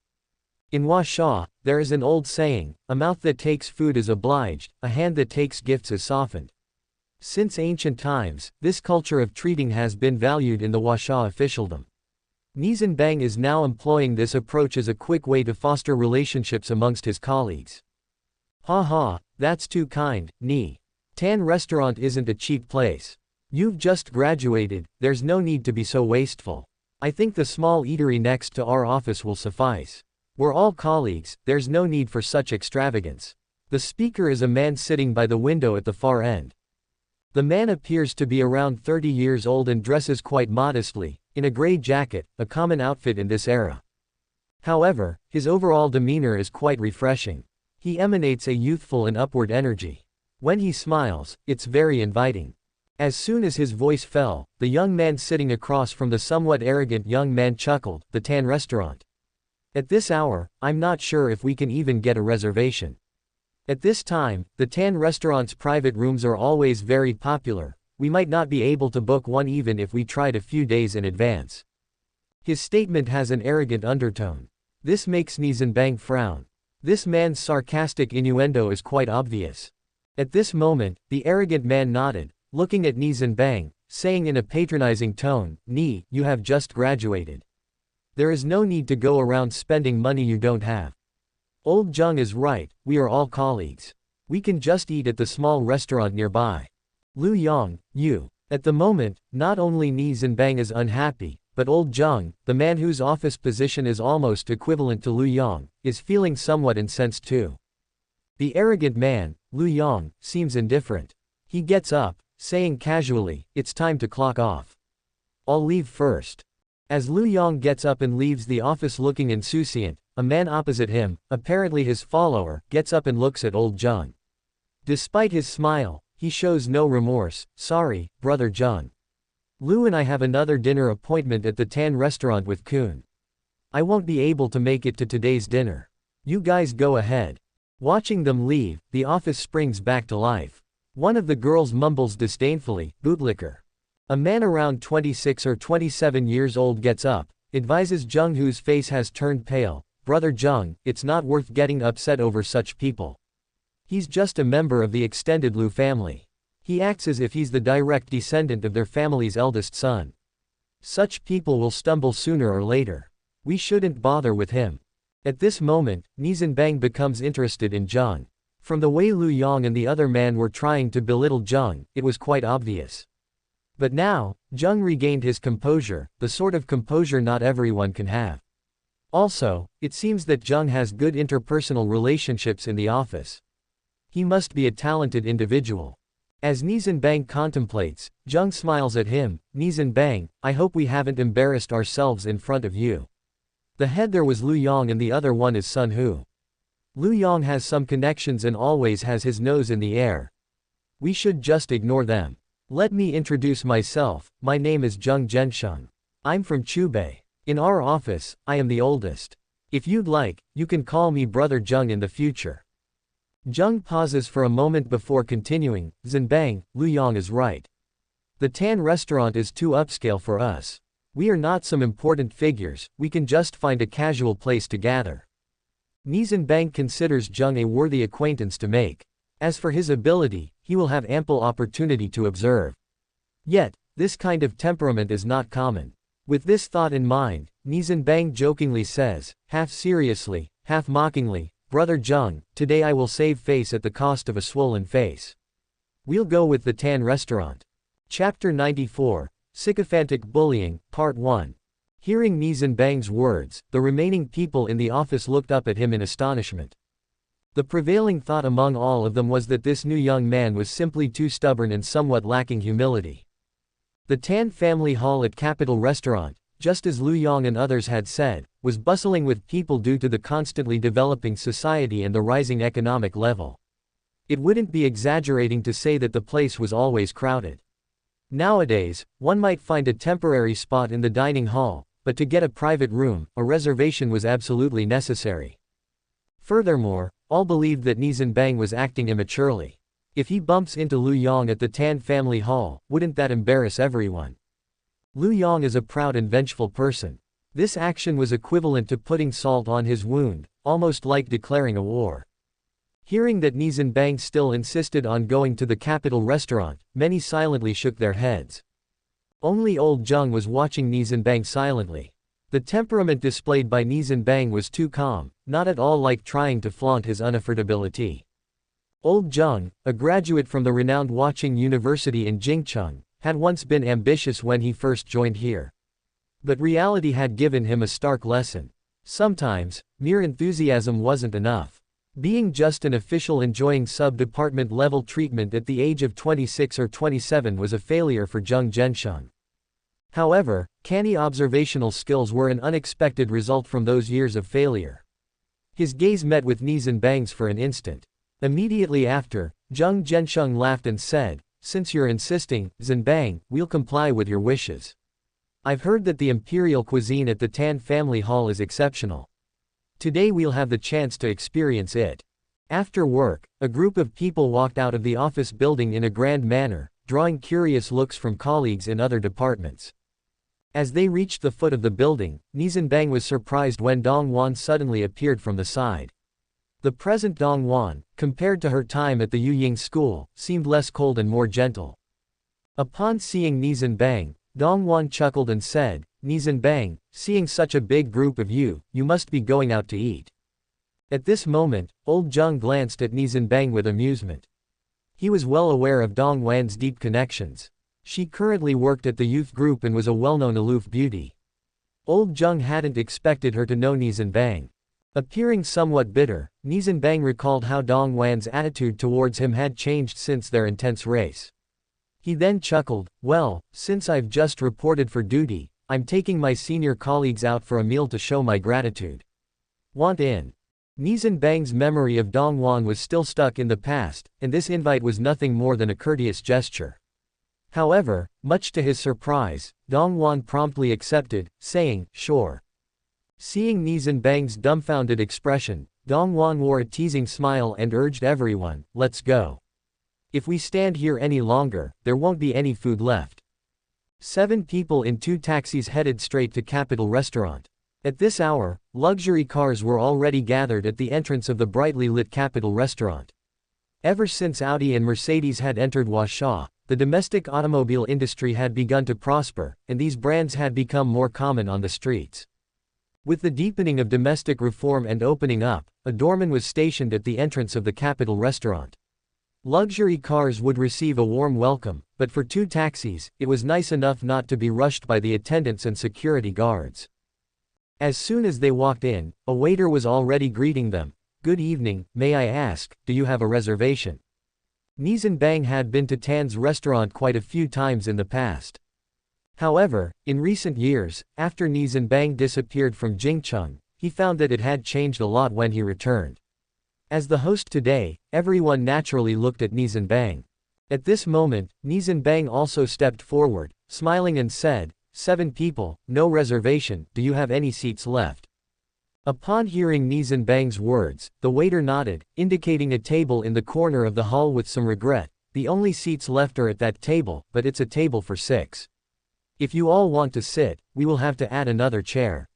In Huasha, there is an old saying, a mouth that takes food is obliged, a hand that takes gifts is softened. Since ancient times, this culture of treating has been valued in the Huasha officialdom. Nie Zhenbang is now employing this approach as a quick way to foster relationships amongst his colleagues. Ha, that's too kind, Nie. Tan restaurant isn't a cheap place. You've just graduated, there's no need to be so wasteful. I think the small eatery next to our office will suffice. We're all colleagues, there's no need for such extravagance. The speaker is a man sitting by the window at the far end. The man appears to be around 30 years old and dresses quite modestly, in a gray jacket, a common outfit in this era. However, his overall demeanor is quite refreshing. He emanates a youthful and upward energy. When he smiles, it's very inviting. As soon as his voice fell, the young man sitting across from the somewhat arrogant young man chuckled, the Tan restaurant. At this hour, I'm not sure if we can even get a reservation. At this time, the Tan restaurant's private rooms are always very popular. We might not be able to book one even if we tried a few days in advance. His statement has an arrogant undertone. This makes Nie Zhenbang frown. This man's sarcastic innuendo is quite obvious. At this moment, the arrogant man nodded, looking at Nie Zhenbang, saying in a patronizing tone, Nie, you have just graduated. There is no need to go around spending money you don't have. Old Zheng is right, we are all colleagues. We can just eat at the small restaurant nearby. Lu Yang, you. At the moment, not only Nie Zhenbang is unhappy, but old Zheng, the man whose office position is almost equivalent to Lu Yang, is feeling somewhat incensed too. The arrogant man, Lu Yang, seems indifferent. He gets up, saying casually, it's time to clock off. I'll leave first. As Lu Yang gets up and leaves the office looking insouciant, a man opposite him, apparently his follower, gets up and looks at old Zheng. Despite his smile, he shows no remorse. Sorry, brother Zheng. Lu and I have another dinner appointment at the Tan restaurant with Kun. I won't be able to make it to today's dinner. You guys go ahead. Watching them leave, the office springs back to life. One of the girls mumbles disdainfully, bootlicker. A man around 26 or 27 years old gets up, advises Zheng, whose face has turned pale, brother Zheng, it's not worth getting upset over such people. He's just a member of the extended Lu family. He acts as if he's the direct descendant of their family's eldest son. Such people will stumble sooner or later. We shouldn't bother with him. At this moment, Nie Zhenbang becomes interested in Zheng. From the way Lu Yang and the other man were trying to belittle Zheng, it was quite obvious. But now, Zheng regained his composure, the sort of composure not everyone can have. Also, it seems that Zheng has good interpersonal relationships in the office. He must be a talented individual. As Nie Zhenbang contemplates, Zheng smiles at him. Nie Zhenbang, I hope we haven't embarrassed ourselves in front of you. The head there was Lu Yang and the other one is Sun Hu. Lu Yang has some connections and always has his nose in the air. We should just ignore them. Let me introduce myself, my name is Zheng Zhensheng. I'm from Chubei. In our office, I am the oldest. If you'd like, you can call me brother Zheng in the future. Zheng pauses for a moment before continuing, Zhenbang, Lu Yang is right. The Tan restaurant is too upscale for us. We are not some important figures, we can just find a casual place to gather. Nie Zhenbang considers Zheng a worthy acquaintance to make. As for his ability, he will have ample opportunity to observe. Yet, this kind of temperament is not common. With this thought in mind, Nie Zhenbang jokingly says, half seriously, half mockingly, "Brother Zheng, today I will save face at the cost of a swollen face. We'll go with the Tan restaurant." Chapter 94, Sycophantic Bullying, Part 1. Hearing Nie Zhenbang's words, the remaining people in the office looked up at him in astonishment. The prevailing thought among all of them was that this new young man was simply too stubborn and somewhat lacking humility. The Tan family hall at Capital Restaurant, just as Lu Yong and others had said, was bustling with people due to the constantly developing society and the rising economic level. It wouldn't be exaggerating to say that the place was always crowded. Nowadays, one might find a temporary spot in the dining hall, but to get a private room, a reservation was absolutely necessary. Furthermore, all believed that Nie Zhenbang was acting immaturely. If he bumps into Lu Yong at the Tan family hall, wouldn't that embarrass everyone? Lu Yong is a proud and vengeful person. This action was equivalent to putting salt on his wound, almost like declaring a war. Hearing that Nie Zhenbang still insisted on going to the Capital Restaurant, many silently shook their heads. Only old Zheng was watching Nie Zhenbang silently. The temperament displayed by Nie Zhenbang was too calm, not at all like trying to flaunt his unaffordability. Old Zheng, a graduate from the renowned Huaqing University in Jingcheng, had once been ambitious when he first joined here. But reality had given him a stark lesson. Sometimes, mere enthusiasm wasn't enough. Being just an official enjoying sub-department level treatment at the age of 26 or 27 was a failure for Zheng Zhensheng. However, canny observational skills were an unexpected result from those years of failure. His gaze met with Nie Zhenbang's for an instant. Immediately after, Zheng Zhensheng laughed and said, "Since you're insisting, Zhenbang, we'll comply with your wishes. I've heard that the imperial cuisine at the Tan family hall is exceptional. Today we'll have the chance to experience it." After work, a group of people walked out of the office building in a grand manner, drawing curious looks from colleagues in other departments. As they reached the foot of the building, Nie Zhenbang was surprised when Dong Wan suddenly appeared from the side. The present Dong Wan, compared to her time at the Yuying school, seemed less cold and more gentle. Upon seeing Nie Zhenbang, Dong Wan chuckled and said, "Nie Zhenbang, seeing such a big group of you, you must be going out to eat." At this moment, old Zheng glanced at Nie Zhenbang with amusement. He was well aware of Dong Wan's deep connections. She currently worked at the youth group and was a well-known aloof beauty. Old Zheng hadn't expected her to know Nie Zhenbang. Appearing somewhat bitter, Nie Zhenbang recalled how Dong Wan's attitude towards him had changed since their intense race. He then chuckled, "Well, since I've just reported for duty, I'm taking my senior colleagues out for a meal to show my gratitude. Want in?" Nie Zhenbang's memory of Dong Wan was still stuck in the past, and this invite was nothing more than a courteous gesture. However, much to his surprise, Dong Wan promptly accepted, saying, "Sure." Seeing Nie Zhenbang's dumbfounded expression, Dong Wan wore a teasing smile and urged everyone, "Let's go. If we stand here any longer, there won't be any food left." 7 people in 2 taxis headed straight to Capital Restaurant. At this hour, luxury cars were already gathered at the entrance of the brightly lit Capital Restaurant. Ever since Audi and Mercedes had entered Huasha, the domestic automobile industry had begun to prosper, and these brands had become more common on the streets. With the deepening of domestic reform and opening up, a doorman was stationed at the entrance of the Capital Restaurant. Luxury cars would receive a warm welcome, but for 2 taxis, it was nice enough not to be rushed by the attendants and security guards. As soon as they walked in, a waiter was already greeting them. "Good evening, may I ask, do you have a reservation?" Nie Zhenbang had been to Tan's restaurant quite a few times in the past. However, in recent years, after Nie Zhenbang disappeared from Jingcheng, he found that it had changed a lot when he returned. As the host today, everyone naturally looked at Nie Zhenbang. At this moment, Nie Zhenbang also stepped forward, smiling and said, 7 people, no reservation, do you have any seats left?" Upon hearing Nie Zhenbang's words, the waiter nodded, indicating a table in the corner of the hall with some regret. "The only seats left are at that table, but it's a table for 6. If you all want to sit, we will have to add another chair.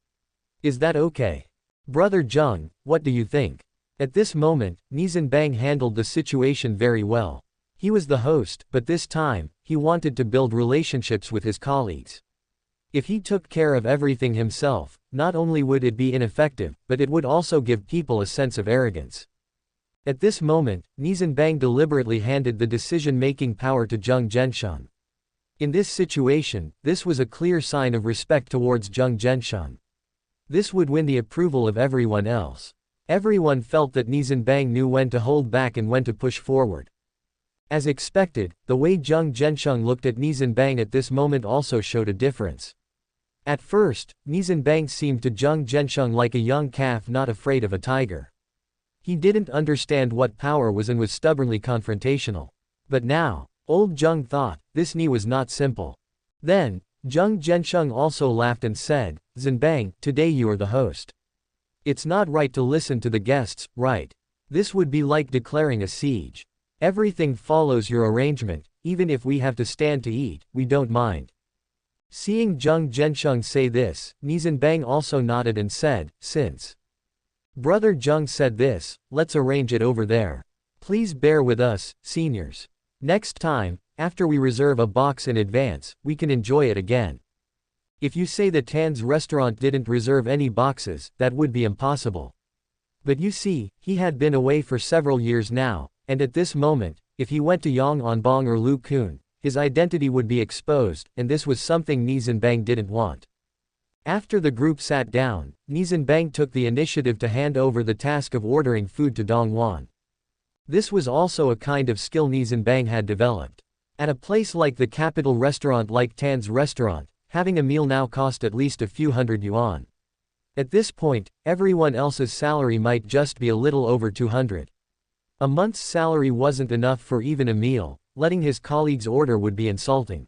Is that okay? Brother Zheng, what do you think?" At this moment, Nie Zhenbang handled the situation very well. He was the host, but this time, he wanted to build relationships with his colleagues. If he took care of everything himself, not only would it be ineffective, but it would also give people a sense of arrogance. At this moment, Nie Zhenbang deliberately handed the decision-making power to Zheng Zhensheng. In this situation, this was a clear sign of respect towards Zheng Zhensheng. This would win the approval of everyone else. Everyone felt that Nie Zhenbang knew when to hold back and when to push forward. As expected, the way Zheng Zhensheng looked at Nie Zhenbang at this moment also showed a difference. At first, Nie Zhenbang seemed to Zheng Zhensheng like a young calf not afraid of a tiger. He didn't understand what power was and was stubbornly confrontational. But now, old Zheng thought, this Nie was not simple. Then, Zheng Zhensheng also laughed and said, "Zhenbang, today you are the host. It's not right to listen to the guests, right? This would be like declaring a siege. Everything follows your arrangement, even if we have to stand to eat, we don't mind." Seeing Zheng Zhensheng say this, Nie Zhenbang also nodded and said, "Since Brother Zheng said this, let's arrange it over there. Please bear with us, seniors. Next time, after we reserve a box in advance, we can enjoy it again. If you say that Tan's restaurant didn't reserve any boxes, that would be impossible. But you see, he had been away for several years now, and at this moment, if he went to Yang Anbang or Lu Kun, his identity would be exposed, and this was something Nie Zhenbang didn't want." After the group sat down, Nie Zhenbang took the initiative to hand over the task of ordering food to Dong Wan. This was also a kind of skill Nie Zhenbang had developed. At a place like the capital restaurant like Tan's restaurant, having a meal now cost at least a few hundred yuan. At this point, everyone else's salary might just be a little over 200. A month's salary wasn't enough for even a meal. Letting his colleagues order would be insulting.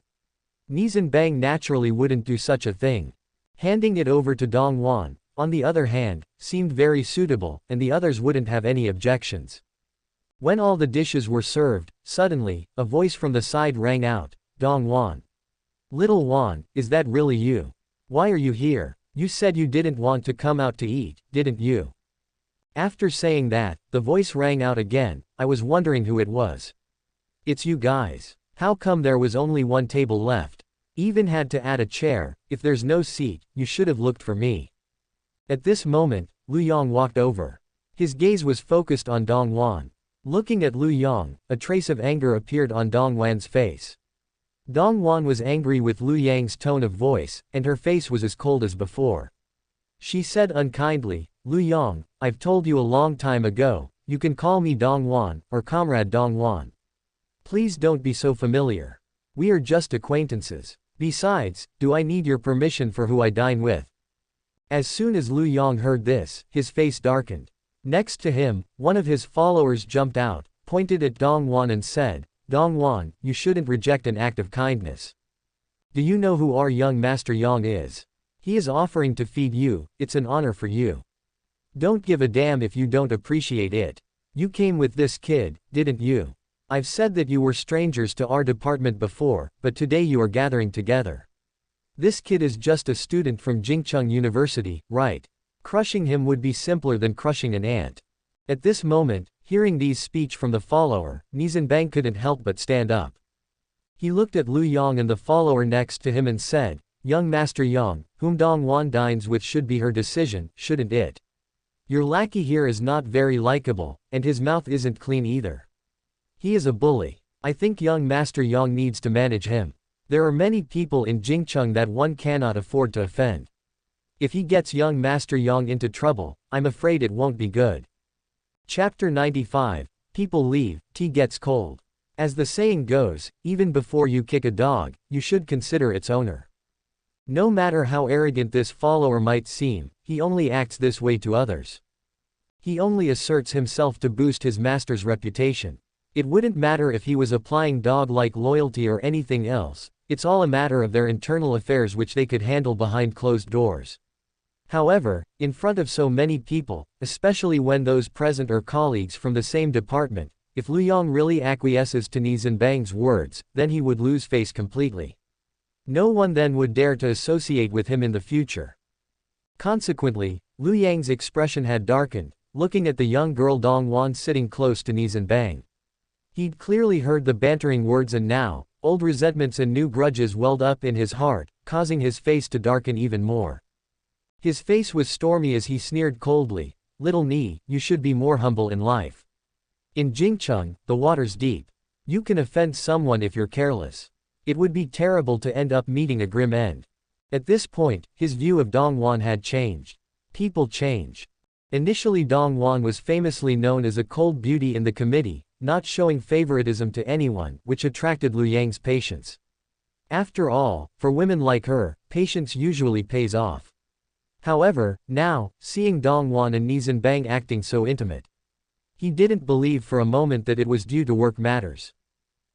Nie Zhenbang naturally wouldn't do such a thing. Handing it over to Dong Wan, on the other hand, seemed very suitable, and the others wouldn't have any objections. When all the dishes were served, suddenly, a voice from the side rang out, "Dong Wan. Little Wan, is that really you? Why are you here? You said you didn't want to come out to eat, didn't you?" After saying that, the voice rang out again, "I was wondering who it was. It's you guys. How come there was only one table left? Even had to add a chair. If there's no seat, you should have looked for me." At this moment, Lu Yang walked over. His gaze was focused on Dong Wan. Looking at Lu Yang, a trace of anger appeared on Dong Wan's face. Dong Wan was angry with Lu Yang's tone of voice, and her face was as cold as before. She said unkindly, "Lu Yang, I've told you a long time ago, you can call me Dong Wan, or Comrade Dong Wan. Please don't be so familiar. We are just acquaintances. Besides, do I need your permission for who I dine with?" As soon as Lu Yang heard this, his face darkened. Next to him, one of his followers jumped out, pointed at Dong Wan and said, "Dong Wan, you shouldn't reject an act of kindness. Do you know who our young Master Yang is? He is offering to feed you, it's an honor for you. Don't give a damn if you don't appreciate it. You came with this kid, didn't you? I've said that you were strangers to our department before, but today you are gathering together. This kid is just a student from Jingcheng University, right? Crushing him would be simpler than crushing an ant." At this moment, hearing these speech from the follower, Nie Zhenbang couldn't help but stand up. He looked at Lu Yang and the follower next to him and said, "Young Master Yang, whom Dong Wan dines with should be her decision, shouldn't it? Your lackey here is not very likable, and his mouth isn't clean either. He is a bully. I think young Master Yang needs to manage him. There are many people in Jingcheng that one cannot afford to offend. If he gets young Master Yang into trouble, I'm afraid it won't be good." Chapter 95, People Leave, Tea Gets Cold. As the saying goes, even before you kick a dog, you should consider its owner. No matter how arrogant this follower might seem, he only acts this way to others. He only asserts himself to boost his master's reputation. It wouldn't matter if he was applying dog-like loyalty or anything else, it's all a matter of their internal affairs which they could handle behind closed doors. However, in front of so many people, especially when those present are colleagues from the same department, if Lu Yang really acquiesces to Nie Zhenbang's words, then he would lose face completely. No one then would dare to associate with him in the future. Consequently, Lu Yang's expression had darkened, looking at the young girl Dongwon sitting close to Nie Zhenbang. He'd clearly heard the bantering words, and now, old resentments and new grudges welled up in his heart, causing his face to darken even more. His face was stormy as he sneered coldly, "Little Nie, you should be more humble in life. In Jingcheng, the water's deep. You can offend someone if you're careless. It would be terrible to end up meeting a grim end." At this point, his view of Dongwon had changed. People change. Initially, Dongwon was famously known as a cold beauty in the committee, not showing favoritism to anyone, which attracted Liu Yang's patience. After all, for women like her, patience usually pays off. However, now, seeing Dongwon and Nie Zhenbang acting so intimate, he didn't believe for a moment that it was due to work matters.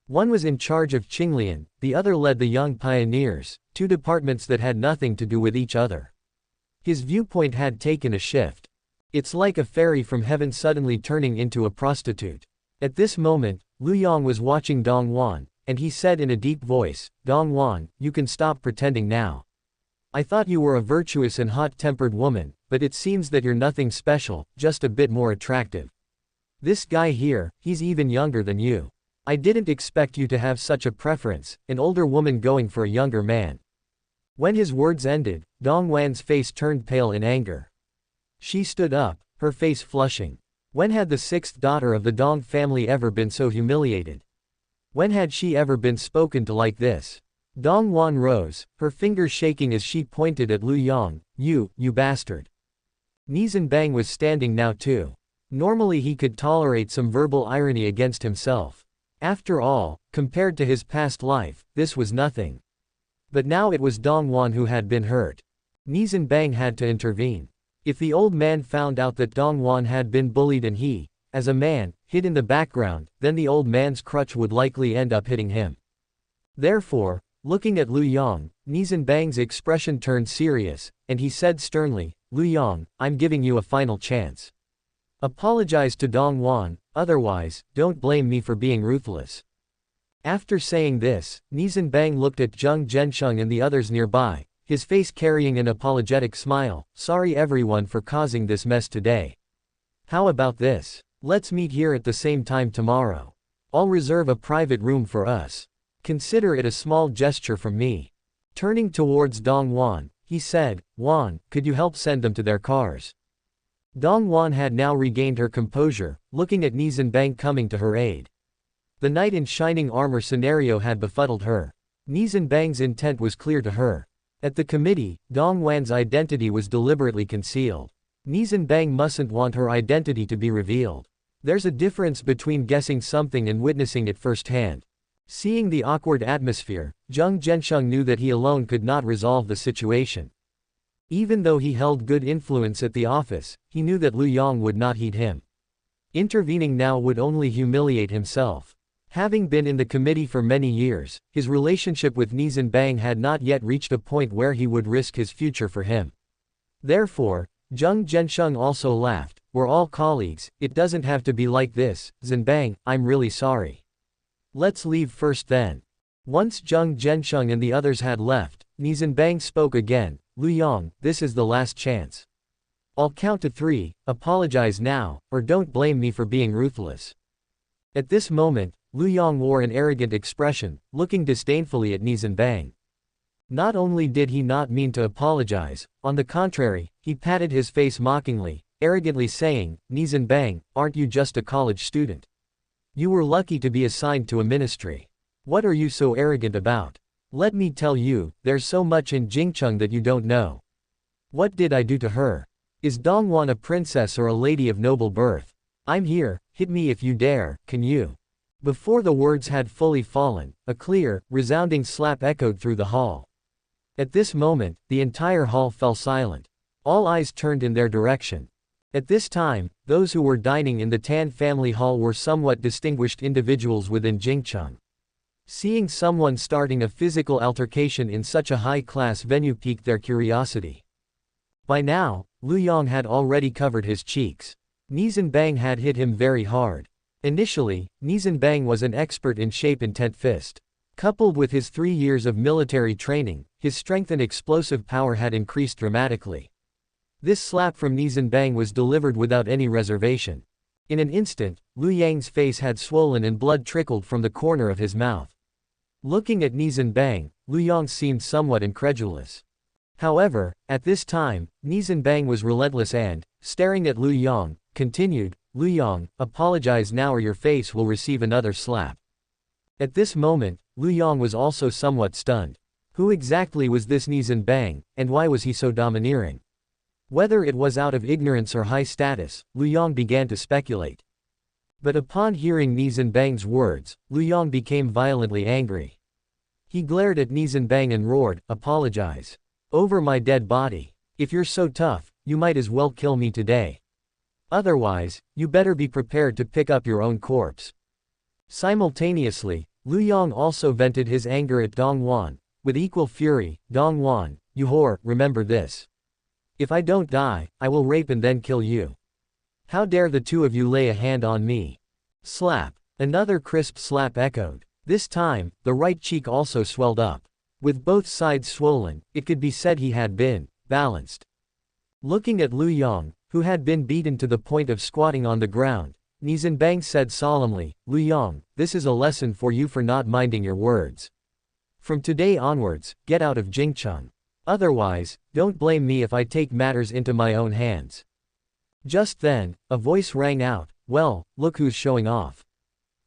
One was in charge of Qinglian, the other led the Young Pioneers, two departments that had nothing to do with each other. His viewpoint had taken a shift. It's like a fairy from heaven suddenly turning into a prostitute. At this moment, Liu Yang was watching Dongwon, and he said in a deep voice, "Dongwon, you can stop pretending now. I thought you were a virtuous and hot-tempered woman, but it seems that you're nothing special, just a bit more attractive. This guy here, he's even younger than you. I didn't expect you to have such a preference, an older woman going for a younger man." When his words ended, Dongwan's face turned pale in anger. She stood up, her face flushing. When had the sixth daughter of the Dong family ever been so humiliated? When had she ever been spoken to like this? Dongwan rose, her fingers shaking as she pointed at Liu Yang. You bastard." Nie Zhenbang was standing now too. Normally he could tolerate some verbal irony against himself. After all, compared to his past life, this was nothing. But now it was Dongwon who had been hurt. Nie Zhenbang had to intervene. If the old man found out that Dongwon had been bullied and he, as a man, hid in the background, then the old man's crutch would likely end up hitting him. Therefore, looking at Liu Yang, Nie Zhenbang's expression turned serious, and he said sternly, "Liu Yang, I'm giving you a final chance. Apologize to Dongwon, otherwise, don't blame me for being ruthless." After saying this, Nie Zhenbang looked at Zheng Zhensheng and the others nearby, his face carrying an apologetic smile. "Sorry everyone for causing this mess today. How about this? Let's meet here at the same time tomorrow. I'll reserve a private room for us. Consider it a small gesture from me." Turning towards Dongwon, he said, "Wan, could you help send them to their cars?" Dongwon had now regained her composure, looking at Nie Zhenbang coming to her aid. The knight in shining armor scenario had befuddled her. Nie Zhenbang's intent was clear to her. At the committee, Dongwan's identity was deliberately concealed. Nie Zhenbang mustn't want her identity to be revealed. There's a difference between guessing something and witnessing it firsthand. Seeing the awkward atmosphere, Zheng Zhensheng knew that he alone could not resolve the situation. Even though he held good influence at the office, he knew that Liu Yang would not heed him. Intervening now would only humiliate himself. Having been in the committee for many years, his relationship with Nie Zhenbang had not yet reached a point where he would risk his future for him. Therefore, Zheng Zhensheng also laughed. "We're all colleagues, it doesn't have to be like this. Zhenbang, I'm really sorry. Let's leave first then." Once Zheng Zhensheng and the others had left, Nie Zhenbang spoke again. "Liu Yang, this is the last chance. I'll count to 3, apologize now, or don't blame me for being ruthless." At this moment, Liu Yang wore an arrogant expression, looking disdainfully at Nie Zhenbang. Not only did he not mean to apologize, on the contrary, he patted his face mockingly, arrogantly saying, "Nie Zhenbang, aren't you just a college student? You were lucky to be assigned to a ministry. What are you so arrogant about? Let me tell you, there's so much in Jingcheng that you don't know. What did I do to her? Is Dongwon a princess or a lady of noble birth? I'm here, hit me if you dare, can you?" Before the words had fully fallen, a clear, resounding slap echoed through the hall. At this moment, the entire hall fell silent. All eyes turned in their direction. At this time, those who were dining in the Tan family hall were somewhat distinguished individuals within Jingcheng. Seeing someone starting a physical altercation in such a high-class venue piqued their curiosity. By now, Liu Yang had already covered his cheeks. Nie Zhenbang had hit him very hard. Initially, Nie Zhenbang was an expert in shape and tent fist. Coupled with his 3 years of military training, his strength and explosive power had increased dramatically. This slap from Nie Zhenbang was delivered without any reservation. In an instant, Liu Yang's face had swollen and blood trickled from the corner of his mouth. Looking at Nie Zhenbang, Liu Yang seemed somewhat incredulous. However, at this time, Nie Zhenbang was relentless and, staring at Liu Yang, continued, "Liu Yang, apologize now or your face will receive another slap." At this moment, Liu Yang was also somewhat stunned. Who exactly was this Nie Zhenbang, and why was he so domineering? Whether it was out of ignorance or high status, Liu Yang began to speculate. But upon hearing Nie Zhenbang's words, Liu Yang became violently angry. He glared at Nie Zhenbang and roared, "Apologize. Over my dead body. If you're so tough, you might as well kill me today. Otherwise, you better be prepared to pick up your own corpse." Simultaneously, Liu Yang also vented his anger at Dong Wan. With equal fury, "Dong Wan, you whore, remember this. If I don't die, I will rape and then kill you. How dare the two of you lay a hand on me?" Slap. Another crisp slap echoed. This time, the right cheek also swelled up. With both sides swollen, it could be said he had been balanced. Looking at Liu Yang, who had been beaten to the point of squatting on the ground, Nie Zhenbang said solemnly, "Liu Yang, this is a lesson for you for not minding your words. From today onwards, get out of Jingcheng. Otherwise, don't blame me if I take matters into my own hands." Just then, a voice rang out, "Well, look who's showing off.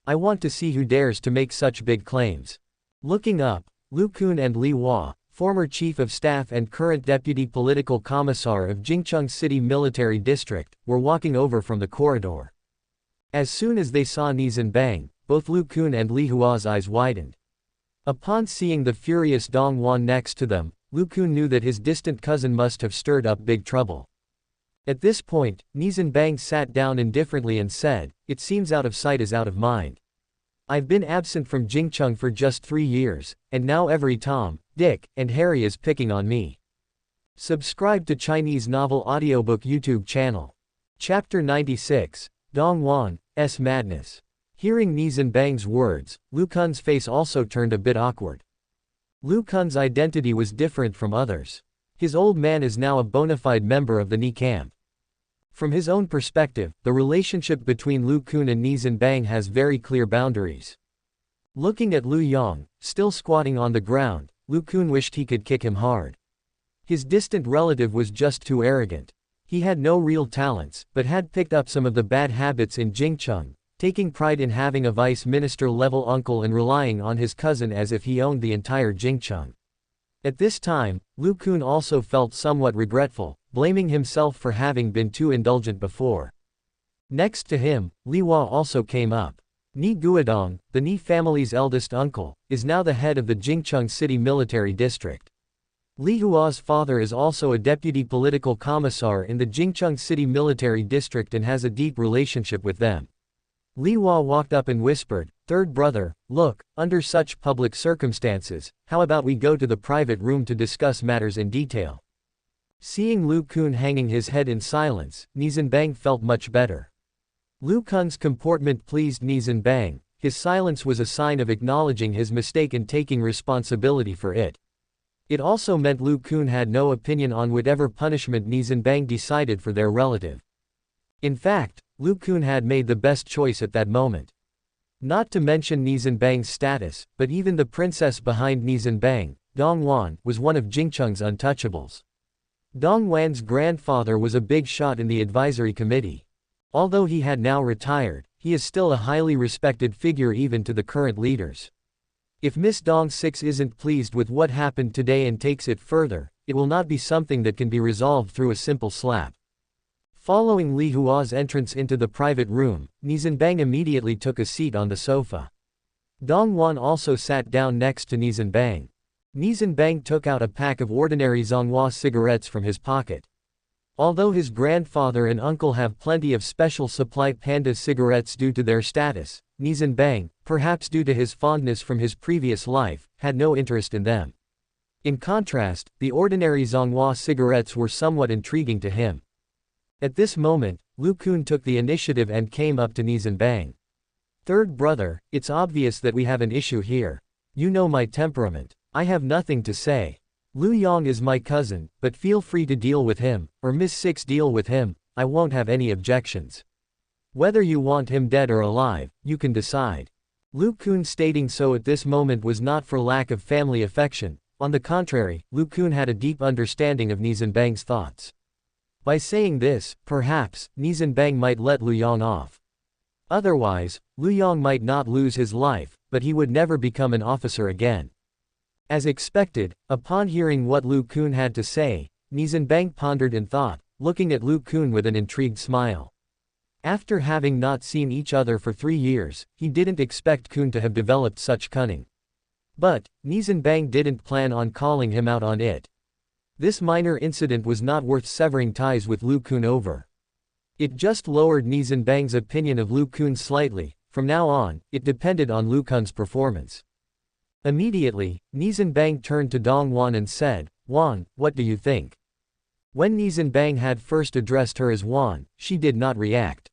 I want to see who dares to make such big claims." Looking up, Lu Kun and Li Hua, former Chief of Staff and current Deputy Political Commissar of Jingcheng City Military District, were walking over from the corridor. As soon as they saw Nie Zhenbang, both Lu Kun and Li Hua's eyes widened. Upon seeing the furious Dong Wan next to them, Lu Kun knew that his distant cousin must have stirred up big trouble. At this point, Nie Zhenbang sat down indifferently and said, "It seems out of sight is out of mind. I've been absent from Jingcheng for just 3 years, and now every Tom, Dick, and Harry is picking on me." Subscribe to Chinese Novel Audiobook YouTube channel. Chapter 96, Dong Wan's Madness. Hearing Nie Zhenbang's words, Lu Kun's face also turned a bit awkward. Lu Kun's identity was different from others. His old man is now a bona fide member of the Nie camp. From his own perspective, the relationship between Lu Kun and Nie Zhenbang has very clear boundaries. Looking at Liu Yang, still squatting on the ground, Lu Kun wished he could kick him hard. His distant relative was just too arrogant. He had no real talents, but had picked up some of the bad habits in Jingcheng, taking pride in having a vice minister-level uncle and relying on his cousin as if he owned the entire Jingcheng. At this time, Lu Kun also felt somewhat regretful, blaming himself for having been too indulgent before. Next to him, Li Hua also came up. Nie Guodong, the Nie family's eldest uncle, is now the head of the Jingcheng City Military District. Li Hua's father is also a deputy political commissar in the Jingcheng City Military District and has a deep relationship with them. Li Hua walked up and whispered, "Third brother, look, under such public circumstances, how about we go to the private room to discuss matters in detail?" Seeing Lu Kun hanging his head in silence, Nie Zhenbang felt much better. Lu Kun's comportment pleased Nie Zhenbang. His silence was a sign of acknowledging his mistake and taking responsibility for it. It also meant Lu Kun had no opinion on whatever punishment Nie Zhenbang decided for their relative. In fact, Lu Kun had made the best choice at that moment. Not to mention Nie Zhenbang's status, but even the princess behind Nie Zhenbang, Dong Wan, was one of Jingcheng's untouchables. Dong Wan's grandfather was a big shot in the advisory committee. Although he had now retired, he is still a highly respected figure even to the current leaders. If Miss Dong Six isn't pleased with what happened today and takes it further, it will not be something that can be resolved through a simple slap. Following Li Hua's entrance into the private room, Nie Zhenbang immediately took a seat on the sofa. Dong Wan also sat down next to Nie Zhenbang. Nie Zhenbang took out a pack of ordinary Zonghua cigarettes from his pocket. Although his grandfather and uncle have plenty of special supply Panda cigarettes due to their status, Nie Zhenbang, perhaps due to his fondness from his previous life, had no interest in them. In contrast, the ordinary Zonghua cigarettes were somewhat intriguing to him. At this moment, Lu Kun took the initiative and came up to Nie Zhenbang. "Third brother, it's obvious that we have an issue here. You know my temperament. I have nothing to say. Lu Yang is my cousin, but feel free to deal with him, or Miss Six deal with him, I won't have any objections. Whether you want him dead or alive, you can decide. Lu Kun stating so at this moment was not for lack of family affection, on the contrary, Lu Kun had a deep understanding of Nie Zhenbang's thoughts. By saying this, perhaps, Nie Zhenbang might let Lu Yang off. Otherwise, Lu Yang might not lose his life, but he would never become an officer again. As expected, upon hearing what Lu Kun had to say, Nie Zhenbang pondered in thought, looking at Lu Kun with an intrigued smile. After having not seen each other for 3 years, he didn't expect Kun to have developed such cunning. But, Nie Zhenbang didn't plan on calling him out on it. This minor incident was not worth severing ties with Lu Kun over. It just lowered Nie Zhenbang's opinion of Lu Kun slightly. From now on, it depended on Lu Kun's performance. Immediately, Nie Zhenbang turned to Dong Wan and said, "Wan, what do you think?" When Nie Zhenbang had first addressed her as Wan, she did not react.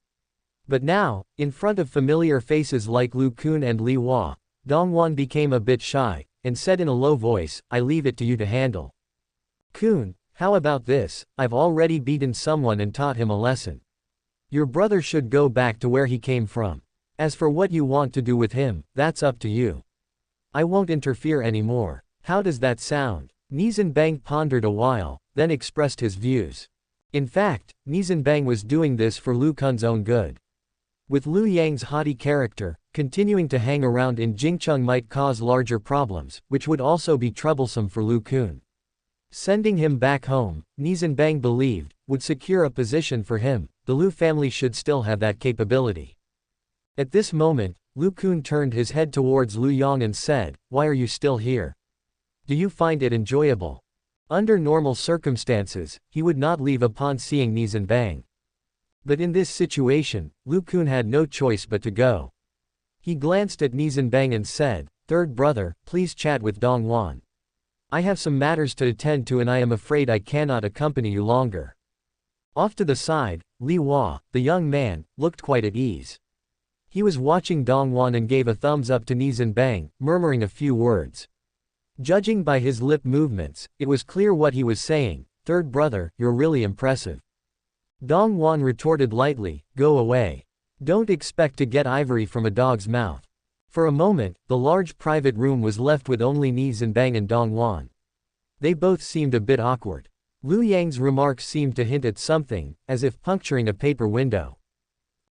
But now, in front of familiar faces like Lu Kun and Li Hua, Dong Wan became a bit shy, and said in a low voice, "I leave it to you to handle. Kun, how about this? I've already beaten someone and taught him a lesson. Your brother should go back to where he came from. As for what you want to do with him, that's up to you. I won't interfere anymore. How does that sound?" Nie Zhenbang pondered a while, then expressed his views. In fact, Nie Zhenbang was doing this for Lu Kun's own good. With Lu Yang's haughty character, continuing to hang around in Jingcheng might cause larger problems, which would also be troublesome for Lu Kun. Sending him back home, Nie Zhenbang believed, would secure a position for him. The Lu family should still have that capability. At this moment, Lu Kun turned his head towards Lu Yang and said, "Why are you still here? Do you find it enjoyable?" Under normal circumstances, he would not leave upon seeing Nie Zhenbang. But in this situation, Lu Kun had no choice but to go. He glanced at Nie Zhenbang and said, "Third brother, please chat with Dong Wan. I have some matters to attend to and I am afraid I cannot accompany you longer." Off to the side, Li Hua, the young man, looked quite at ease. He was watching Dong Wan and gave a thumbs up to Nie Zhenbang, murmuring a few words. Judging by his lip movements, it was clear what he was saying. "Third brother, you're really impressive." Dong Wan retorted lightly, "Go away. Don't expect to get ivory from a dog's mouth." For a moment, the large private room was left with only Nie Zhenbang and Dong Wan. They both seemed a bit awkward. Lu Yang's remarks seemed to hint at something, as if puncturing a paper window.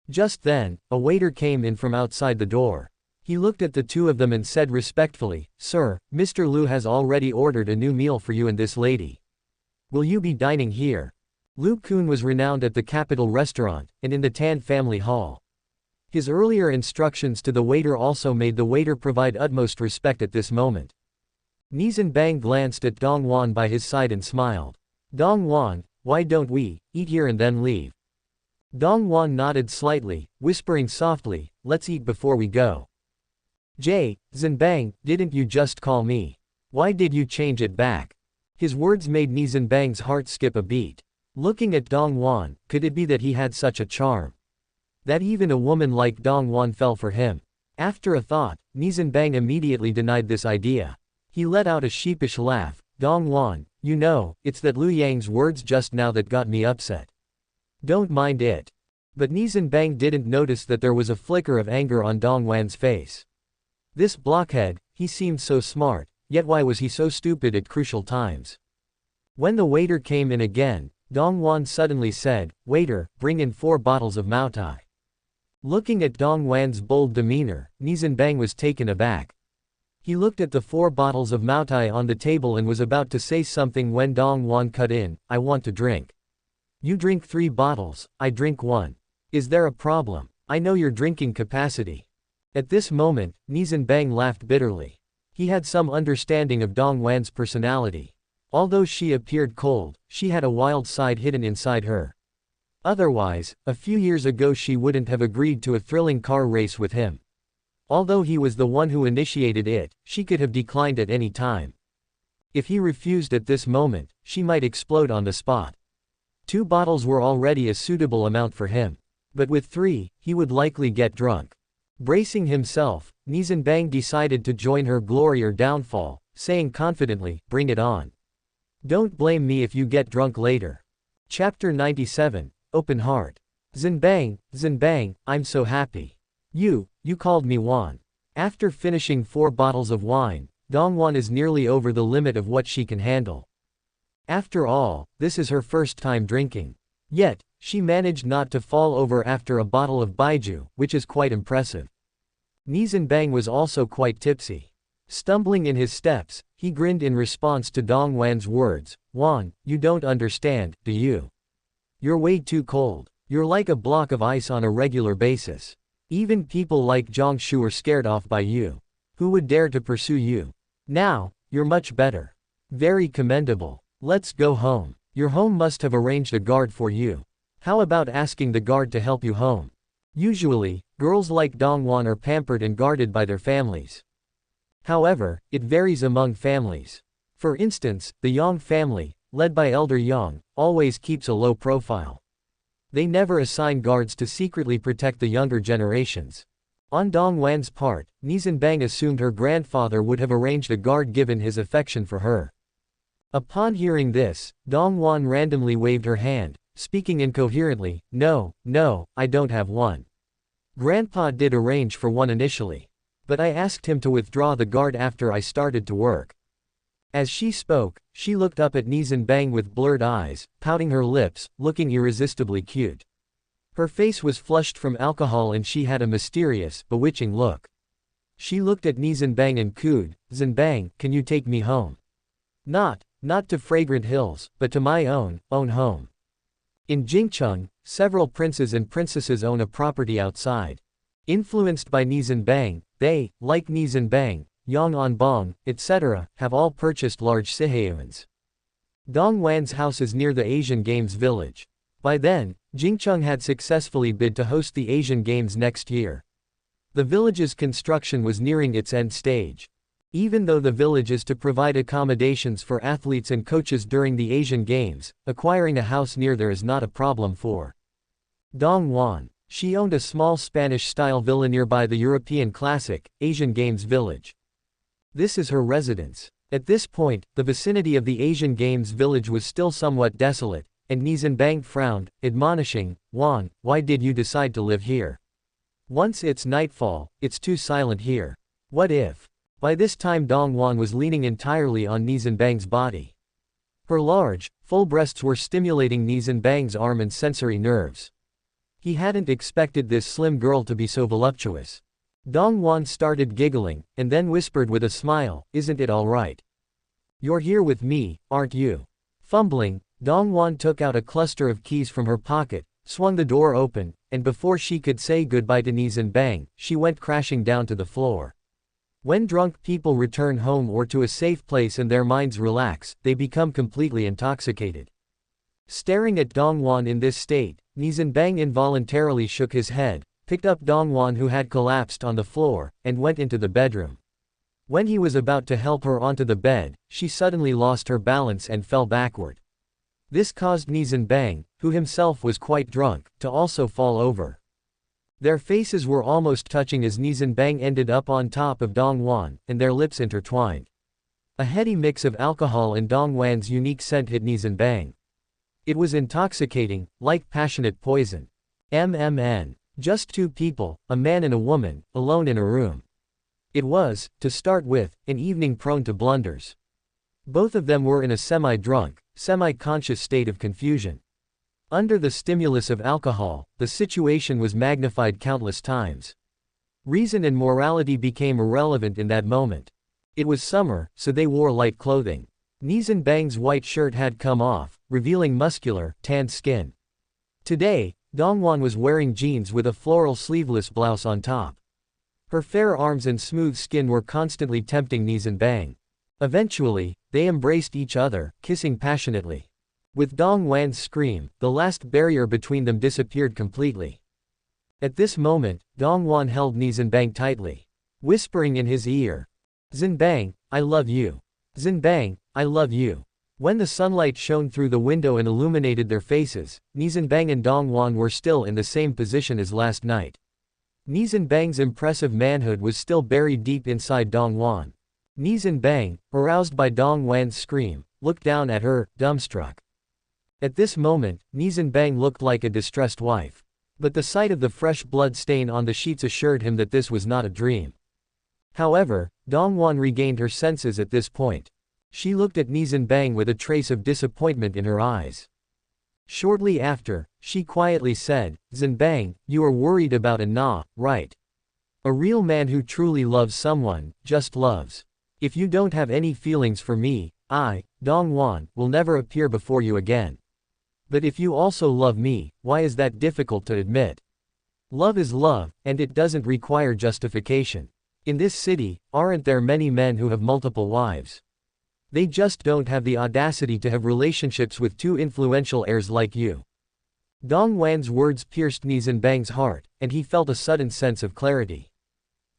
Just then, a waiter came in from outside the door. He looked at the two of them and said respectfully, "Sir, Mr. Lu has already ordered a new meal for you and this lady. Will you be dining here?" Lu Kun was renowned at the capital restaurant, and in the Tan family hall. His earlier instructions to the waiter also made the waiter provide utmost respect at this moment. Nie Zhenbang glanced at Dong Wan by his side and smiled. "Dong Wan, why don't we eat here and then leave?" Dong Wan nodded slightly, whispering softly, "Let's eat before we go." Zhenbang, didn't you just call me? Why did you change it back?" His words made Nie Zhenbang's heart skip a beat. Looking at Dong Wan, could it be that he had such a charm? That even a woman like Dong Wan fell for him? After a thought, Nie Zhenbang immediately denied this idea. He let out a sheepish laugh. "Dong Wan, you know, it's that Lu Yang's words just now that got me upset. Don't mind it." But Nie Zhenbang didn't notice that there was a flicker of anger on Dong Wan's face. This blockhead, he seemed so smart, yet why was he so stupid at crucial times? When the waiter came in again, Dong Wan suddenly said, "Waiter, bring in 4 bottles of Maotai." Looking at Dong Wan's bold demeanor, Nie Zhenbang was taken aback. He looked at the 4 bottles of Maotai on the table and was about to say something when Dong Wan cut in, "I want to drink. You drink 3 bottles, I drink 1. Is there a problem? I know your drinking capacity." At this moment, Nie Zhenbang laughed bitterly. He had some understanding of Dong Wan's personality. Although she appeared cold, she had a wild side hidden inside her. Otherwise, a few years ago she wouldn't have agreed to a thrilling car race with him. Although he was the one who initiated it, she could have declined at any time. If he refused at this moment, she might explode on the spot. 2 bottles were already a suitable amount for him. But with 3, he would likely get drunk. Bracing himself, Nie Zhenbang decided to join her glory or downfall, saying confidently, "Bring it on." Don't blame me if you get drunk later. Chapter 97, Open Heart. Zhenbang, Zhenbang, I'm so happy. You called me Wan. After finishing 4 bottles of wine, Dongwon is nearly over the limit of what she can handle. After all, this is her first time drinking. Yet, she managed not to fall over after a bottle of baijiu, which is quite impressive. Nie Zhenbang was also quite tipsy. Stumbling in his steps, he grinned in response to Dongwan's words. Wan, you don't understand, do you? You're way too cold. You're like a block of ice on a regular basis. Even people like Jiangshu are scared off by you. Who would dare to pursue you? Now, you're much better. Very commendable. Let's go home. Your home must have arranged a guard for you. How about asking the guard to help you home? Usually, girls like Dongwon are pampered and guarded by their families. However, it varies among families. For instance, the Yang family, led by Elder Yang, always keeps a low profile. They never assign guards to secretly protect the younger generations. On Dongwan's part, Nie Zhenbang assumed her grandfather would have arranged a guard given his affection for her. Upon hearing this, Dongwan randomly waved her hand, speaking incoherently. No, I don't have one. Grandpa did arrange for one initially. But I asked him to withdraw the guard after I started to work. As she spoke, she looked up at Nie Zhenbang with blurred eyes, pouting her lips, looking irresistibly cute. Her face was flushed from alcohol and she had a mysterious, bewitching look. She looked at Nie Zhenbang and cooed, Zhenbang, can you take me home? Not to Fragrant Hills, but to my own home. In Jingcheng, several princes and princesses own a property outside. Influenced by Nie Zhenbang, they, like Nie Zhenbang, Yang Anbang, etc., have all purchased large sihayuans. Dongwan's house is near the Asian Games village. By then, Jingcheng had successfully bid to host the Asian Games next year. The village's construction was nearing its end stage. Even though the village is to provide accommodations for athletes and coaches during the Asian Games, acquiring a house near there is not a problem for Dongwan. She owned a small Spanish-style villa nearby the European classic, Asian Games village. This is her residence. At this point, the vicinity of the Asian Games village was still somewhat desolate, and Nie Zhenbang frowned, admonishing, Wan, why did you decide to live here? Once it's nightfall, it's too silent here. What if? By this time Dongwan was leaning entirely on Nie Zhenbang's body. Her large, full breasts were stimulating Nie Zhenbang's arm and sensory nerves. He hadn't expected this slim girl to be so voluptuous. Dongwan started giggling, and then whispered with a smile, isn't it all right? You're here with me, aren't you? Fumbling, Dongwan took out a cluster of keys from her pocket, swung the door open, and before she could say goodbye to Nie Zhenbang, she went crashing down to the floor. When drunk people return home or to a safe place and their minds relax, they become completely intoxicated. Staring at Dongwan in this state, Nie Zhenbang involuntarily shook his head, picked up Dongwan who had collapsed on the floor, and went into the bedroom. When he was about to help her onto the bed, she suddenly lost her balance and fell backward. This caused Nie Zhenbang, who himself was quite drunk, to also fall over. Their faces were almost touching as Nie Zhenbang ended up on top of Dongwan, and their lips intertwined. A heady mix of alcohol and Dongwan's unique scent hit Nie Zhenbang. It was intoxicating, like passionate poison. Just 2 people, a man and a woman, alone in a room. It was, to start with, an evening prone to blunders. Both of them were in a semi-drunk, semi-conscious state of confusion. Under the stimulus of alcohol, the situation was magnified countless times. Reason and morality became irrelevant in that moment. It was summer, so they wore light clothing. Nie Zhenbang's white shirt had come off, revealing muscular, tanned skin. Today, Dongwan was wearing jeans with a floral sleeveless blouse on top. Her fair arms and smooth skin were constantly tempting Nie Zhenbang. Eventually, they embraced each other, kissing passionately. With Dongwan's scream, the last barrier between them disappeared completely. At this moment, Dongwan held Nie Zhenbang tightly, whispering in his ear, Zhenbang, I love you. Zhenbang, I love you. When the sunlight shone through the window and illuminated their faces, Nie Zhenbang and Dongwan were still in the same position as last night. Nie Zhenbang's impressive manhood was still buried deep inside Dongwan. Nie Zhenbang, aroused by Dongwan's scream, looked down at her, dumbstruck. At this moment, Nie Zhenbang looked like a distressed wife. But the sight of the fresh blood stain on the sheets assured him that this was not a dream. However, Dongwon regained her senses at this point. She looked at Nie Zhenbang with a trace of disappointment in her eyes. Shortly after, she quietly said, "Zhenbang, you are worried about Anna, right? A real man who truly loves someone, just loves. If you don't have any feelings for me, I, Dongwon, will never appear before you again. But if you also love me, why is that difficult to admit? Love is love, and it doesn't require justification. In this city, aren't there many men who have multiple wives? They just don't have the audacity to have relationships with two influential heirs like you." Dongwan's words pierced Nie Zhenbang's heart, and he felt a sudden sense of clarity.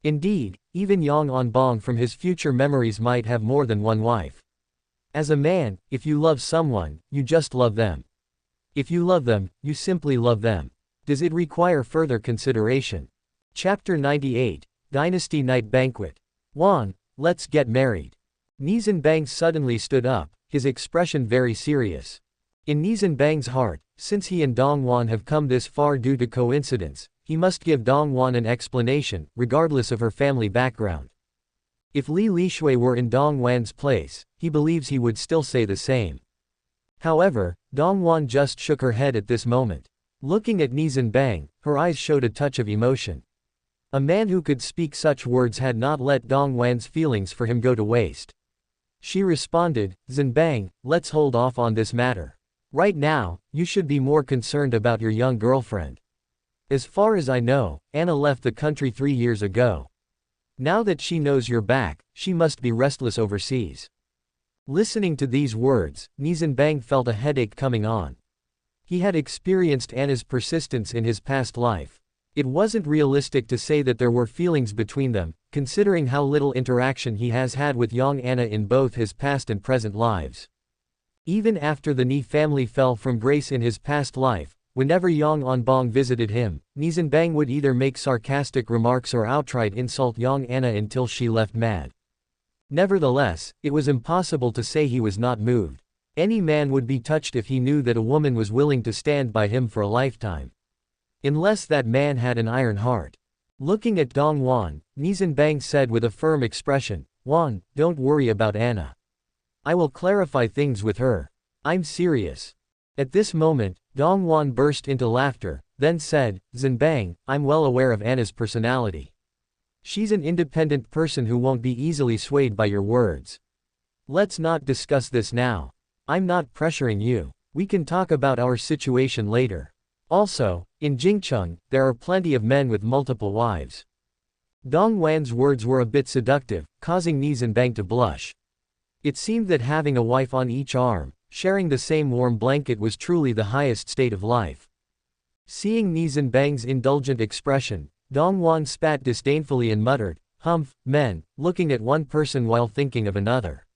Indeed, even Yang Onbong from his future memories might have more than one wife. As a man, if you love someone, you just love them. If you love them, you simply love them. Does it require further consideration? Chapter 98, Dynasty Night Banquet. Wan, let's get married. Nie Zhenbang suddenly stood up, his expression very serious. In Nie Zhenbang's heart, since he and Dongwon have come this far due to coincidence, he must give Dongwon an explanation, regardless of her family background. If Li Lishui were in Dongwan's place, he believes he would still say the same. However, Dongwon just shook her head at this moment. Looking at Nie Zhenbang, her eyes showed a touch of emotion. A man who could speak such words had not let Dongwan's feelings for him go to waste. She responded, "Zhenbang, let's hold off on this matter. Right now, you should be more concerned about your young girlfriend. As far as I know, Anna left the country 3 years ago. Now that she knows you're back, she must be restless overseas." Listening to these words, Nie Zhenbang felt a headache coming on. He had experienced Anna's persistence in his past life. It wasn't realistic to say that there were feelings between them, considering how little interaction he has had with young Anna in both his past and present lives. Even after the Nie family fell from grace in his past life, whenever Yang Onbong visited him, Nie Zhenbang would either make sarcastic remarks or outright insult young Anna until she left mad. Nevertheless, it was impossible to say he was not moved. Any man would be touched if he knew that a woman was willing to stand by him for a lifetime. Unless that man had an iron heart. Looking at Dongwon, Nie Zhenbang said with a firm expression, "Wan, don't worry about Anna. I will clarify things with her. I'm serious." At this moment, Dongwon burst into laughter, then said, "Zhenbang, I'm well aware of Anna's personality. She's an independent person who won't be easily swayed by your words. Let's not discuss this now. I'm not pressuring you. We can talk about our situation later. Also, in Jingcheng, there are plenty of men with multiple wives." Dongwan's words were a bit seductive, causing Nie Zhenbang to blush. It seemed that having a wife on each arm, sharing the same warm blanket was truly the highest state of life. Seeing Nie Zhenbang's indulgent expression, Dongwon spat disdainfully and muttered, "Humph, men, looking at one person while thinking of another.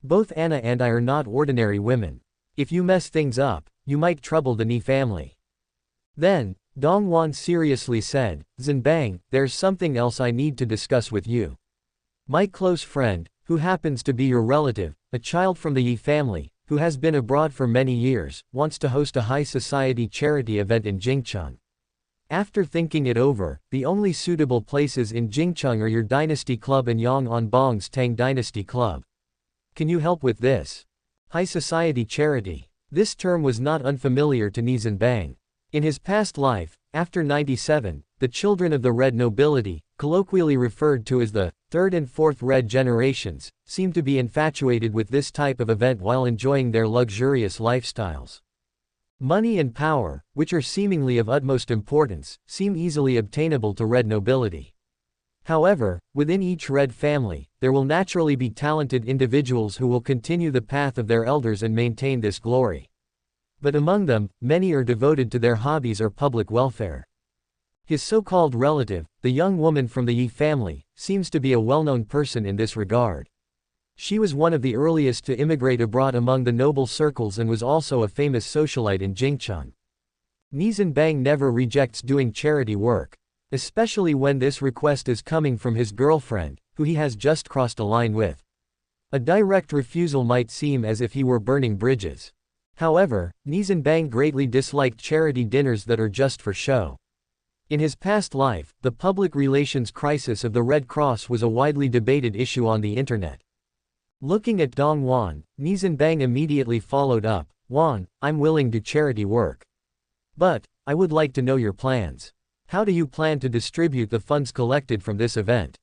Both Anna and I are not ordinary women. If you mess things up, you might trouble the Nie family." Then, Dongwon seriously said, "Zhenbang, there's something else I need to discuss with you. My close friend, who happens to be your relative, a child from the Yi family, who has been abroad for many years, wants to host a high society charity event in Jingcheng. After thinking it over, the only suitable places in Jingcheng are your Dynasty Club and Yang Onbong's Tang Dynasty Club. Can you help with this?" High society charity. This term was not unfamiliar to Nie Zhenbang. In his past life, after 97, the children of the Red nobility, colloquially referred to as the third and fourth Red generations, seemed to be infatuated with this type of event while enjoying their luxurious lifestyles. Money and power, which are seemingly of utmost importance, seem easily obtainable to Red nobility. However, within each Red family, there will naturally be talented individuals who will continue the path of their elders and maintain this glory. But among them, many are devoted to their hobbies or public welfare. His so-called relative, the young woman from the Yi family, seems to be a well-known person in this regard. She was one of the earliest to immigrate abroad among the noble circles and was also a famous socialite in Jingcheng. Nie Zhenbang never rejects doing charity work, especially when this request is coming from his girlfriend, who he has just crossed a line with. A direct refusal might seem as if he were burning bridges. However, Nie Zhenbang greatly disliked charity dinners that are just for show. In his past life, the public relations crisis of the Red Cross was a widely debated issue on the internet. Looking at Dong Wan, Nie Zhenbang immediately followed up, "Wan, I'm willing to charity work. But, I would like to know your plans. How do you plan to distribute the funds collected from this event?"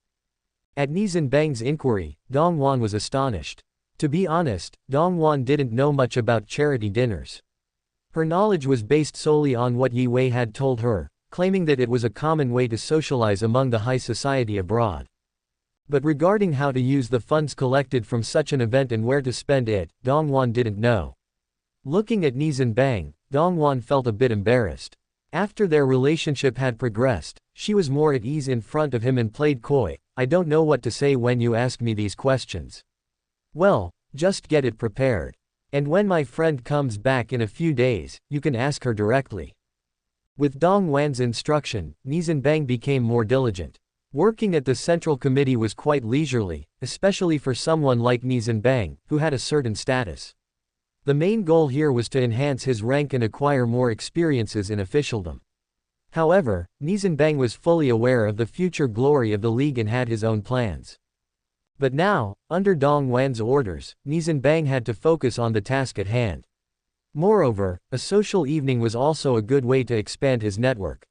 At Nie Zhenbang's inquiry, Dong Wan was astonished. To be honest, Dong Wan didn't know much about charity dinners. Her knowledge was based solely on what Yi Wei had told her, claiming that it was a common way to socialize among the high society abroad. But regarding how to use the funds collected from such an event and where to spend it, Dong Wan didn't know. Looking at Nie Zhenbang, Dong Wan felt a bit embarrassed. After their relationship had progressed, she was more at ease in front of him and played coy. "I don't know what to say when you ask me these questions." "Well, just get it prepared. And when my friend comes back in a few days, you can ask her directly." With Dong Wan's instruction, Nie Zhenbang became more diligent. Working at the Central Committee was quite leisurely, especially for someone like Nie Zhenbang, who had a certain status. The main goal here was to enhance his rank and acquire more experiences in officialdom. However, Nie Zhenbang was fully aware of the future glory of the League and had his own plans. But now, under Dong Wan's orders, Nie Zhenbang had to focus on the task at hand. Moreover, a social evening was also a good way to expand his network.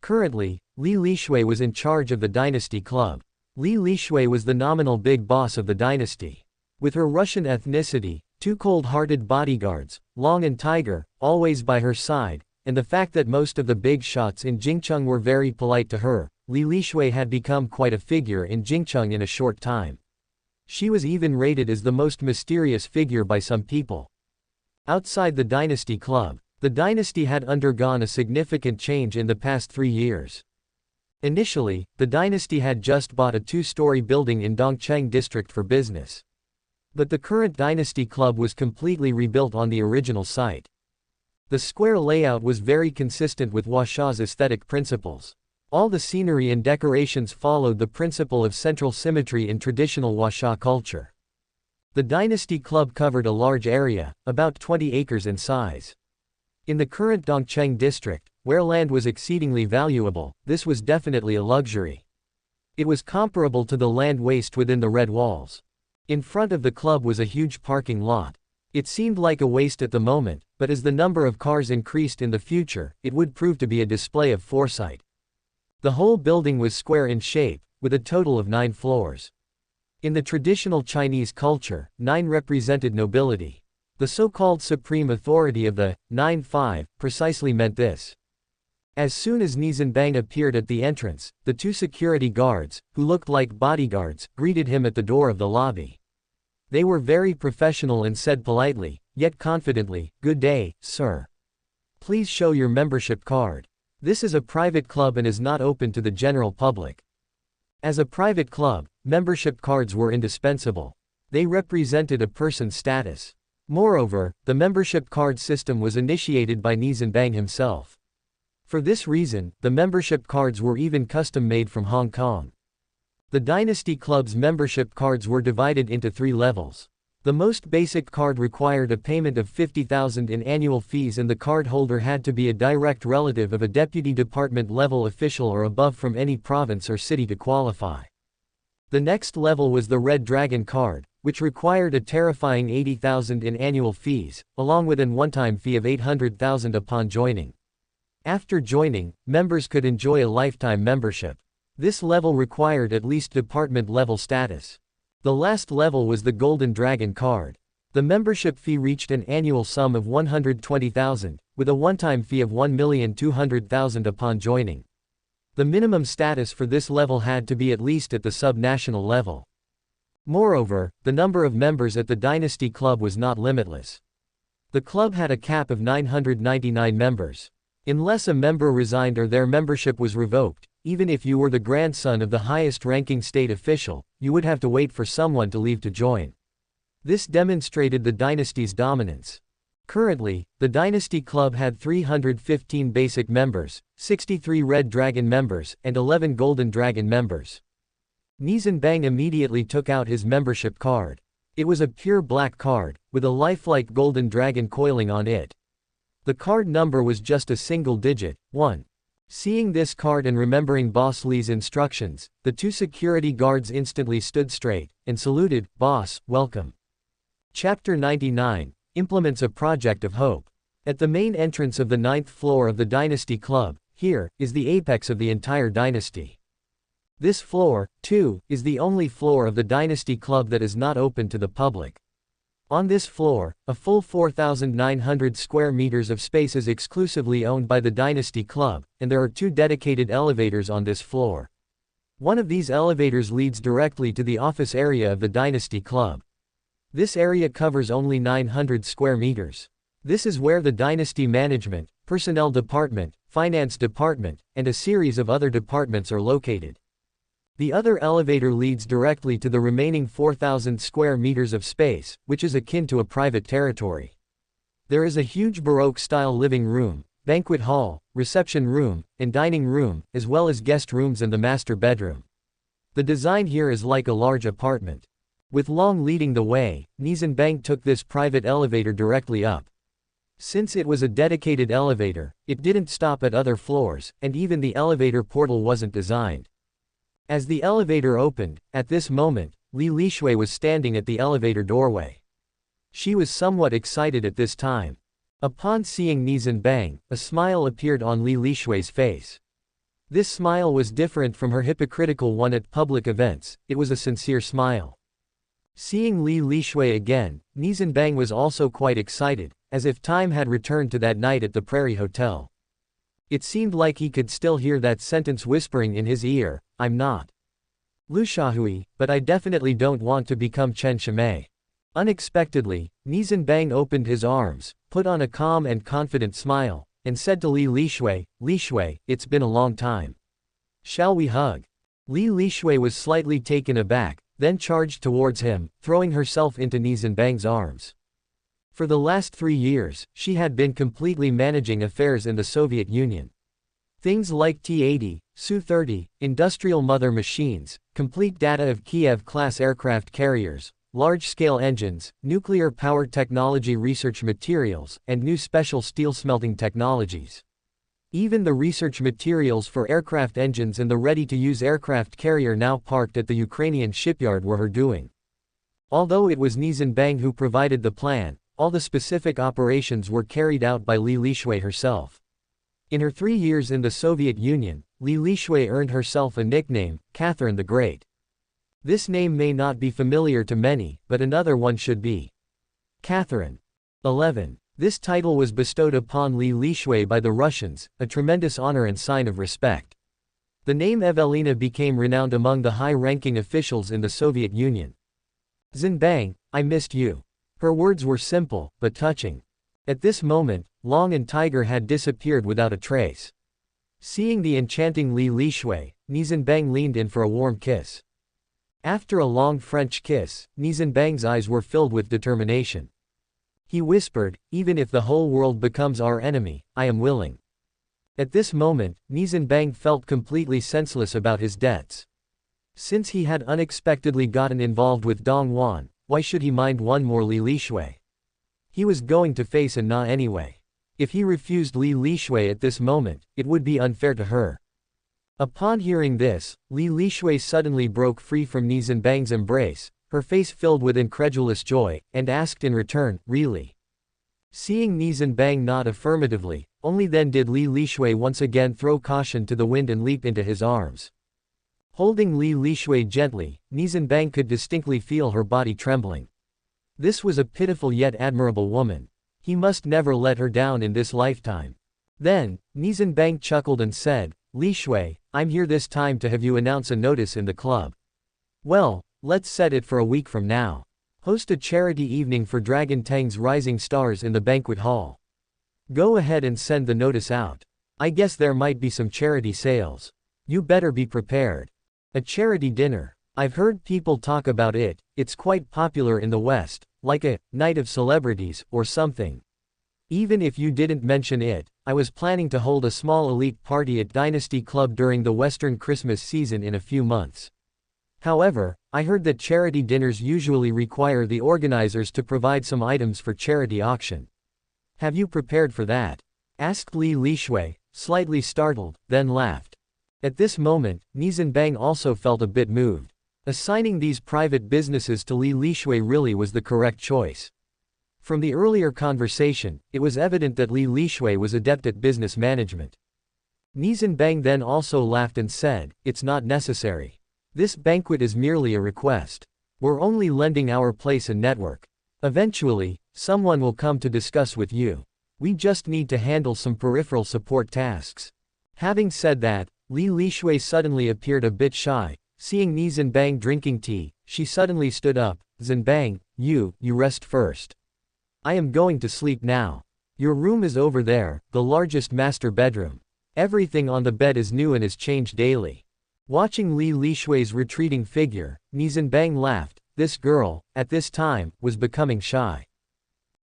Currently, Li Lishui was in charge of the Dynasty Club. Li Lishui was the nominal big boss of the dynasty. With her Russian ethnicity, two cold-hearted bodyguards, Long and Tiger, always by her side, and the fact that most of the big shots in Jingcheng were very polite to her, Li Lishui had become quite a figure in Jingcheng in a short time. She was even rated as the most mysterious figure by some people. Outside the Dynasty Club, the dynasty had undergone a significant change in the past 3 years. Initially, the dynasty had just bought a 2-story building in Dongcheng district for business. But the current Dynasty Club was completely rebuilt on the original site. The square layout was very consistent with Huasha's aesthetic principles. All the scenery and decorations followed the principle of central symmetry in traditional Huasha culture. The Dynasty Club covered a large area, about 20 acres in size. In the current Dongcheng district, where land was exceedingly valuable, this was definitely a luxury. It was comparable to the land waste within the Red Walls. In front of the club was a huge parking lot. It seemed like a waste at the moment, but as the number of cars increased in the future, it would prove to be a display of foresight. The whole building was square in shape, with a total of 9 floors. In the traditional Chinese culture, 9 represented nobility. The so-called supreme authority of the 9-5 precisely meant this. As soon as Nie Zhenbang appeared at the entrance, the 2 security guards, who looked like bodyguards, greeted him at the door of the lobby. They were very professional and said politely, yet confidently, "Good day, sir. Please show your membership card. This is a private club and is not open to the general public." As a private club, membership cards were indispensable. They represented a person's status. Moreover, the membership card system was initiated by Nie Zhenbang himself. For this reason, the membership cards were even custom-made from Hong Kong. The Dynasty Club's membership cards were divided into 3 levels. The most basic card required a payment of 50,000 in annual fees and the card holder had to be a direct relative of a deputy department level official or above from any province or city to qualify. The next level was the Red Dragon card, which required a terrifying 80,000 in annual fees, along with an one-time fee of 800,000 upon joining. After joining, members could enjoy a lifetime membership. This level required at least department-level status. The last level was the Golden Dragon card. The membership fee reached an annual sum of 120,000, with a one-time fee of 1,200,000 upon joining. The minimum status for this level had to be at least at the sub-national level. Moreover, the number of members at the Dynasty Club was not limitless. The club had a cap of 999 members. Unless a member resigned or their membership was revoked, even if you were the grandson of the highest-ranking state official, you would have to wait for someone to leave to join. This demonstrated the dynasty's dominance. Currently, the Dynasty Club had 315 basic members, 63 Red Dragon members, and 11 Golden Dragon members. Nie Zhenbang immediately took out his membership card. It was a pure black card, with a lifelike golden dragon coiling on it. The card number was just a single digit, 1. Seeing this card and remembering Boss Lee's instructions, the two security guards instantly stood straight, and saluted. "Boss, welcome." Chapter 99, implements a project of hope. At the main entrance of the 9th floor of the Dynasty Club, here, is the apex of the entire dynasty. This floor, too, is the only floor of the Dynasty Club that is not open to the public. On this floor, a full 4,900 square meters of space is exclusively owned by the Dynasty Club, and there are 2 dedicated elevators on this floor. One of these elevators leads directly to the office area of the Dynasty Club. This area covers only 900 square meters. This is where the Dynasty Management, Personnel Department, Finance Department, and a series of other departments are located. The other elevator leads directly to the remaining 4,000 square meters of space, which is akin to a private territory. There is a huge Baroque-style living room, banquet hall, reception room, and dining room, as well as guest rooms and the master bedroom. The design here is like a large apartment. With Long leading the way, Nie Zhenbang took this private elevator directly up. Since it was a dedicated elevator, it didn't stop at other floors, and even the elevator portal wasn't designed. As the elevator opened, at this moment, Li Lishui was standing at the elevator doorway. She was somewhat excited at this time. Upon seeing Nie Zhenbang, a smile appeared on Li Lishui's face. This smile was different from her hypocritical one at public events, it was a sincere smile. Seeing Li Lishui again, Nie Zhenbang was also quite excited, as if time had returned to that night at the Prairie Hotel. It seemed like he could still hear that sentence whispering in his ear, "I'm not Lu Shahui, but I definitely don't want to become Chen Shimei." Unexpectedly, Nie Zhenbang opened his arms, put on a calm and confident smile, and said to Li Lishui, "Lishui, it's been a long time. Shall we hug?" Li Lishui was slightly taken aback, then charged towards him, throwing herself into Nie Zhenbang's arms. For the last 3 years, she had been completely managing affairs in the Soviet Union. Things like T-80, Su-30, industrial mother machines, complete data of Kiev-class aircraft carriers, large-scale engines, nuclear power technology research materials, and new special steel smelting technologies. Even the research materials for aircraft engines and the ready-to-use aircraft carrier now parked at the Ukrainian shipyard were her doing. Although it was Nie Zhenbang who provided the plan, all the specific operations were carried out by Li Lishui herself. In her 3 years in the Soviet Union, Li Lishui earned herself a nickname, Catherine the Great. This name may not be familiar to many, but another one should be. Catherine. 11. This title was bestowed upon Li Lishui by the Russians, a tremendous honor and sign of respect. The name Evelina became renowned among the high-ranking officials in the Soviet Union. "Zhenbang, I missed you." Her words were simple, but touching. At this moment, Long and Tiger had disappeared without a trace. Seeing the enchanting Li Lishui, Nie Zhenbang leaned in for a warm kiss. After a long French kiss, Nie Zhenbang's eyes were filled with determination. He whispered, "Even if the whole world becomes our enemy, I am willing." At this moment, Nie Zhenbang felt completely senseless about his debts. Since he had unexpectedly gotten involved with Dong Wan, why should he mind one more Li Lishui? He was going to face a Na anyway. If he refused Li Lishui at this moment, it would be unfair to her. Upon hearing this, Li Lishui suddenly broke free from Nie Zhenbang's embrace, her face filled with incredulous joy, and asked in return, "Really?" Seeing Nie Zhenbang nod affirmatively, only then did Li Lishui once again throw caution to the wind and leap into his arms. Holding Li Lishui gently, Nie Zhenbang could distinctly feel her body trembling. This was a pitiful yet admirable woman. He must never let her down in this lifetime. Then, Nie Zhenbang chuckled and said, "Lishui, I'm here this time to have you announce a notice in the club. Well, let's set it for a week from now. Host a charity evening for Dragon Tang's rising stars in the banquet hall. Go ahead and send the notice out. I guess there might be some charity sales. You better be prepared. A charity dinner. I've heard people talk about it, it's quite popular in the West, like a night of celebrities, or something. Even if you didn't mention it, I was planning to hold a small elite party at Dynasty Club during the Western Christmas season in a few months. However, I heard that charity dinners usually require the organizers to provide some items for charity auction. Have you prepared for that? Asked Li Lishui, slightly startled, then laughed. At this moment, Nie Zhenbang also felt a bit moved. Assigning these private businesses to Li Lishui really was the correct choice. From the earlier conversation, it was evident that Li Lishui was adept at business management. Nie Zhenbang then also laughed and said, "It's not necessary. This banquet is merely a request. We're only lending our place and network. Eventually, someone will come to discuss with you. We just need to handle some peripheral support tasks." Having said that, Li Lishui suddenly appeared a bit shy. Seeing Nie Zhenbang drinking tea, she suddenly stood up. "Zhenbang, you rest first. I am going to sleep now. Your room is over there, the largest master bedroom. Everything on the bed is new and is changed daily." Watching Li Lishui's retreating figure, Nie Zhenbang laughed. This girl, at this time, was becoming shy.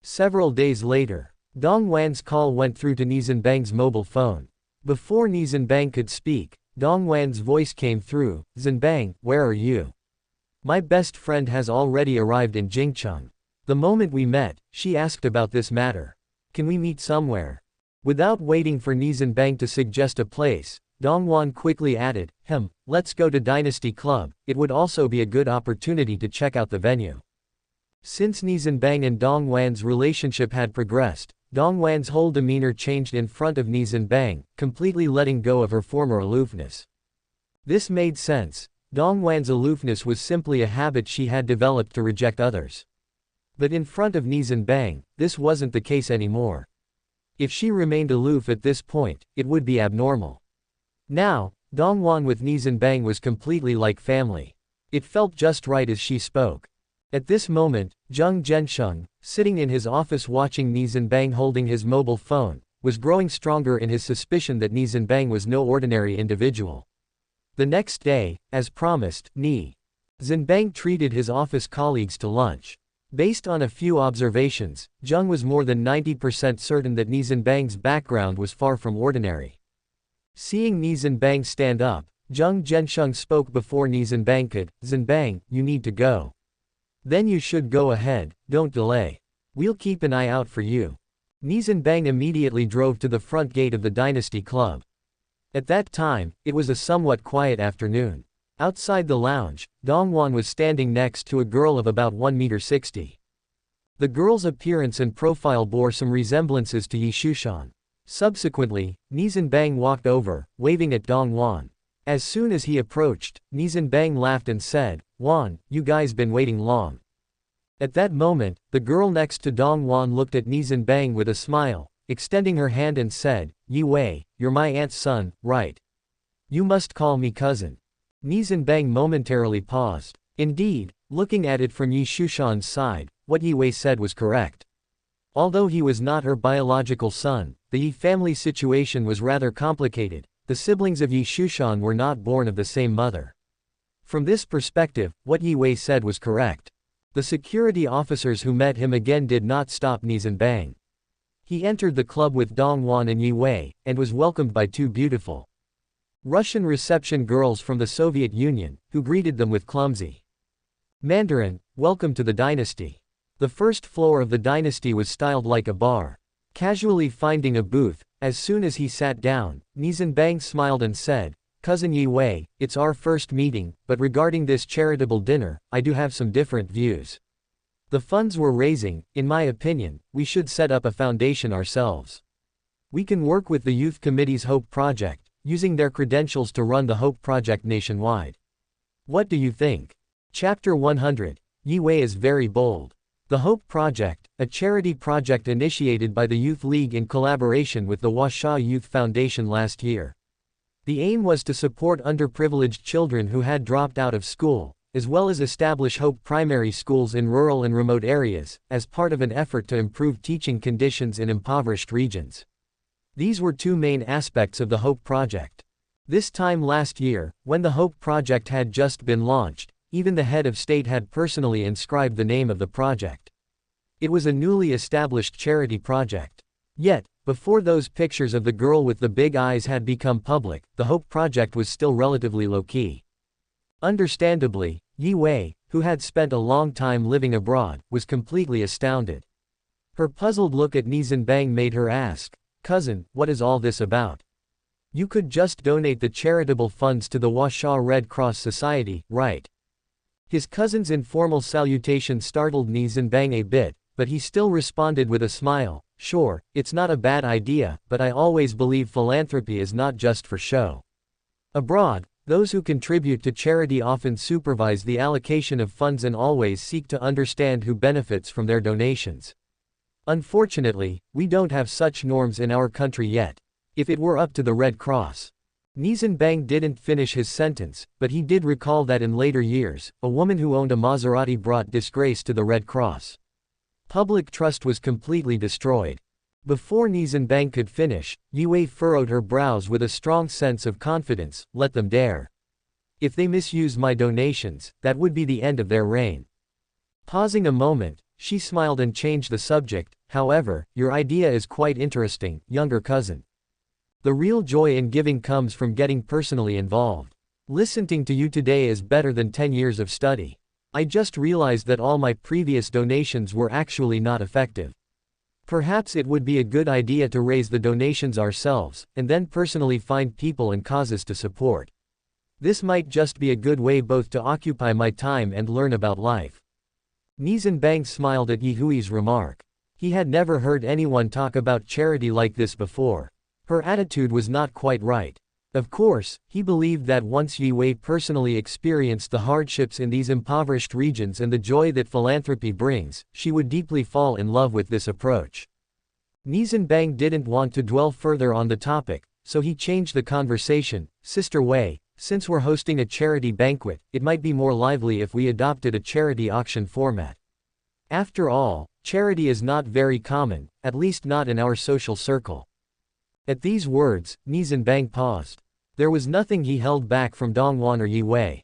Several days later, Dong Wan's call went through to Nie Zhenbang's mobile phone. Before Nie Zhenbang could speak, Dong Wan's voice came through. "Zhenbang, where are you? My best friend has already arrived in Jingcheng. The moment we met, she asked about this matter. Can we meet somewhere?" Without waiting for Nie Zhenbang to suggest a place, Dong Wan quickly added, "Let's go to Dynasty Club. It would also be a good opportunity to check out the venue." Since Nie Zhenbang and Dong Wan's relationship had progressed, Dong Wan's whole demeanor changed in front of Nie Zhenbang, completely letting go of her former aloofness. This made sense. Dong Wan's aloofness was simply a habit she had developed to reject others. But in front of Nie Zhenbang, this wasn't the case anymore. If she remained aloof at this point, it would be abnormal. Now, Dong Wan with Nie Zhenbang was completely like family. It felt just right as she spoke. At this moment, Zheng Zhensheng, sitting in his office watching Nie Zhenbang holding his mobile phone, was growing stronger in his suspicion that Nie Zhenbang was no ordinary individual. The next day, as promised, Nie Zhenbang treated his office colleagues to lunch. Based on a few observations, Zheng was more than 90% certain that Nie Zhenbang's background was far from ordinary. Seeing Nie Zhenbang stand up, Zheng Zhensheng spoke before Nie Zhenbang could. "Zhenbang, you need to go. Then you should go ahead, don't delay. We'll keep an eye out for you." Nie Zhenbang immediately drove to the front gate of the Dynasty Club. At that time, it was a somewhat quiet afternoon. Outside the lounge, Dong Wan was standing next to a girl of about 1.60 meters. The girl's appearance and profile bore some resemblances to Yi Shushan. Subsequently, Nie Zhenbang walked over, waving at Dong Wan. As soon as he approached, Nie Zhenbang laughed and said, "Wan, you guys been waiting long." At that moment, the girl next to Dong Wan looked at Nie Zhenbang with a smile, extending her hand and said, "Yi Wei, you're my aunt's son, right? You must call me cousin." Nie Zhenbang momentarily paused. Indeed, looking at it from Yi Shushan's side, what Yi Wei said was correct. Although he was not her biological son, the Yi family situation was rather complicated. The siblings of Yi Shushan were not born of the same mother. From this perspective, what Yi Wei said was correct. The security officers who met him again did not stop Nie Zhenbang. He entered the club with Dong Wan and Yi Wei, and was welcomed by two beautiful Russian reception girls from the Soviet Union, who greeted them with clumsy Mandarin, "Welcome to the dynasty." The first floor of the dynasty was styled like a bar. Casually finding a booth, as soon as he sat down, Nie Zhenbang smiled and said, "Cousin Yi Wei, it's our first meeting, but regarding this charitable dinner, I do have some different views. The funds we're raising, in my opinion, we should set up a foundation ourselves. We can work with the Youth Committee's Hope Project, using their credentials to run the Hope Project nationwide. What do you think?" Chapter 100. Yi Wei is very bold. The Hope Project, a charity project initiated by the Youth League in collaboration with the Huaxia Youth Foundation last year. The aim was to support underprivileged children who had dropped out of school, as well as establish Hope primary schools in rural and remote areas, as part of an effort to improve teaching conditions in impoverished regions. These were two main aspects of the Hope Project. This time last year, when the Hope Project had just been launched, even the head of state had personally inscribed the name of the project. It was a newly established charity project. Yet, before those pictures of the girl with the big eyes had become public, the Hope Project was still relatively low-key. Understandably, Yi Wei, who had spent a long time living abroad, was completely astounded. Her puzzled look at Nie Zhenbang made her ask, "Cousin, what is all this about? You could just donate the charitable funds to the Huasha Red Cross Society, right?" His cousin's informal salutation startled Nie Zhenbang a bit, but he still responded with a smile, "Sure, it's not a bad idea, but I always believe philanthropy is not just for show. Abroad, those who contribute to charity often supervise the allocation of funds and always seek to understand who benefits from their donations. Unfortunately, we don't have such norms in our country yet. If it were up to the Red Cross." Nie Zhenbang didn't finish his sentence, but he did recall that in later years, a woman who owned a Maserati brought disgrace to the Red Cross. Public trust was completely destroyed. Before Nie Zhenbang could finish, Yi Wei furrowed her brows with a strong sense of confidence. "Let them dare. If they misuse my donations, that would be the end of their reign." Pausing a moment, she smiled and changed the subject. "However, your idea is quite interesting, younger cousin. The real joy in giving comes from getting personally involved. Listening to you today is better than 10 years of study. I just realized that all my previous donations were actually not effective. Perhaps it would be a good idea to raise the donations ourselves, and then personally find people and causes to support. This might just be a good way both to occupy my time and learn about life." Nie Zhenbang smiled at Yi Hui's remark. He had never heard anyone talk about charity like this before. Her attitude was not quite right. Of course, he believed that once Yi Wei personally experienced the hardships in these impoverished regions and the joy that philanthropy brings, she would deeply fall in love with this approach. Nie Zhenbang didn't want to dwell further on the topic, so he changed the conversation. "Sister Wei, since we're hosting a charity banquet, it might be more lively if we adopted a charity auction format. After all, charity is not very common, at least not in our social circle." At these words, Nie Zhenbang paused. There was nothing he held back from Dongwan or Yi Wei.